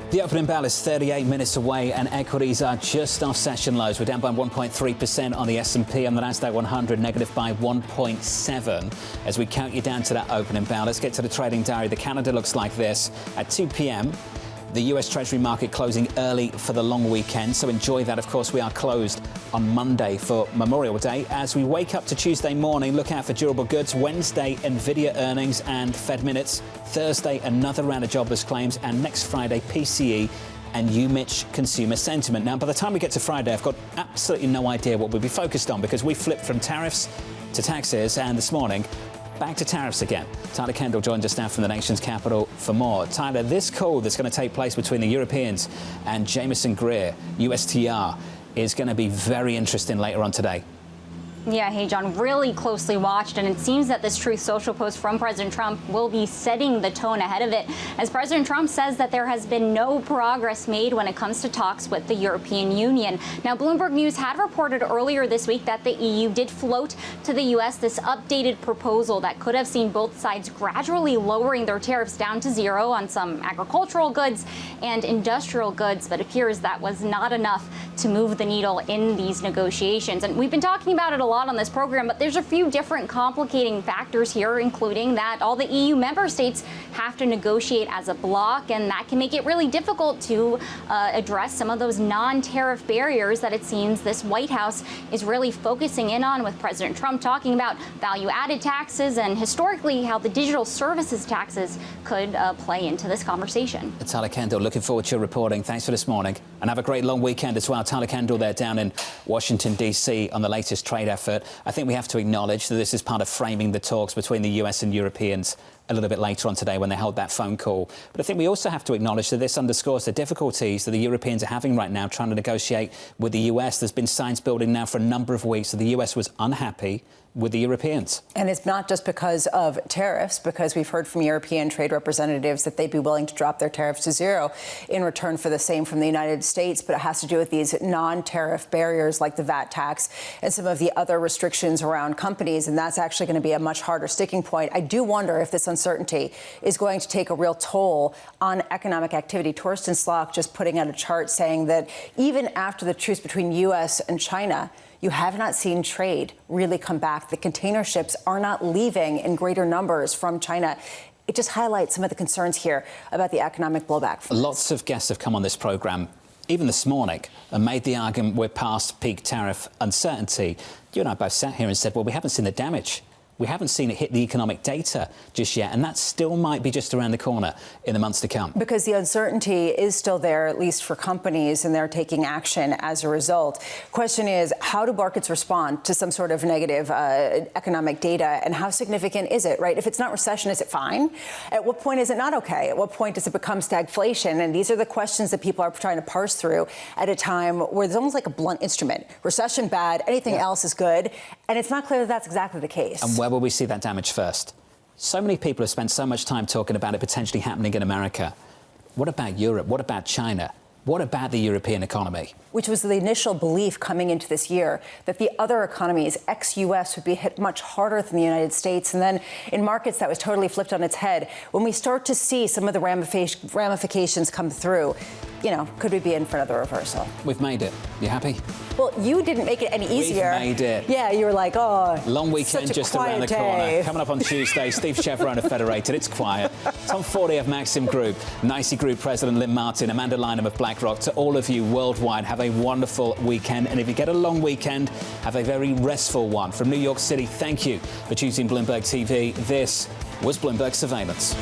The opening bell is 38 minutes away, and equities are just off session lows. We're down by 1.3% on the S&P, and the Nasdaq 100 negative by 1.7 as we count you down to that opening bell. Let's get to the trading diary. The calendar looks like this. At 2 p.m., the U.S. Treasury market closing early for the long weekend, so enjoy that. Of course, we are closed on Monday for Memorial Day. As we wake up to Tuesday morning, look out for durable goods. Wednesday, Nvidia earnings and Fed minutes. Thursday, another round of jobless claims. And next Friday, PCE and UMich consumer sentiment. Now, by the time we get to Friday, I've got absolutely no idea what we'll be focused on, because we flipped from tariffs to taxes, and this morning, back to tariffs again. Tyler Kendall joined us now from the nation's capital for more. Tyler, this call that's going to take place between the Europeans and Jameson Greer, USTR, is going to be very interesting later on today. Yeah, hey, John, really closely watched, and it seems that this Truth Social post from President Trump will be setting the tone ahead of it, as President Trump says that there has been no progress made when it comes to talks with the European Union. Now, Bloomberg News had reported earlier this week that the EU did float to the U.S. this updated proposal that could have seen both sides gradually lowering their tariffs down to zero on some agricultural goods and industrial goods, but it appears that was not enough to move the needle in these negotiations. And we've been talking about it a lot on this program, but there's a few different complicating factors here, including that all the EU member states have to negotiate as a bloc, and that can make it really difficult to address some of those non-tariff barriers that it seems this White House is really focusing in on, with President Trump talking about value-added taxes and historically how the digital services taxes could play into this conversation. Tyler Kendall, looking forward to your reporting. Thanks for this morning. And have a great long weekend as well. Tyler Kendall there down in Washington, D.C. on the latest trade effort. I think we have to acknowledge that this is part of framing the talks between the US and Europeans a little bit later on today when they held that phone call. But I think we also have to acknowledge that this underscores the difficulties that the Europeans are having right now trying to negotiate with the US. There's been signs building now for a number of weeks that the US was unhappy with the Europeans. And it's not just because of tariffs, because we've heard from European trade representatives that they'd be willing to drop their tariffs to zero in return for the same from the United States. But it has to do with these non-tariff barriers like the VAT tax and some of the other restrictions around companies. And that's actually going to be a much harder sticking point. I do wonder if this uncertainty is going to take a real toll on economic activity. Torsten Slok just putting out a chart saying that even after the truce between U.S. and China, you have not seen trade really come back. The container ships are not leaving in greater numbers from China. It just highlights some of the concerns here about the economic blowback. Lots of guests have come on this programme, even this morning, and made the argument we're past peak tariff uncertainty. You and I both sat here and said, well, we haven't seen the damage. We haven't seen it hit the economic data just yet, and that still might be just around the corner in the months to come. Because the uncertainty is still there, at least for companies, and they're taking action as a result. Question is, how do markets respond to some sort of negative economic data, and how significant is it, right? If it's not recession, is it fine? At what point is it not okay? At what point does it become stagflation? And these are the questions that people are trying to parse through at a time where there's almost like a blunt instrument. Recession bad, anything else is good, and it's not clear that that's exactly the case. And where will we see that damage first? So many people have spent so much time talking about it potentially happening in America. What about Europe? What about China? What about the European economy? Which was the initial belief coming into this year, that the other economies, ex-U.S., would be hit much harder than the United States. And then in markets, that was totally flipped on its head. When we start to see some of the ramifications come through, you know, could we be in for another reversal? We've made it. You happy? Well, you didn't make it any easier. We've made it. Yeah, you were like, oh, long weekend just around the corner. Coming up on Tuesday, Steve Chevron of Federated. It's quiet. Tom Forney of Maxim Group, Nicey Group President Lynn Martin, Amanda Lynham of BlackRock. To all of you worldwide, have a wonderful weekend. And if you get a long weekend, have a very restful one. From New York City, thank you for choosing Bloomberg TV. This was Bloomberg Surveillance.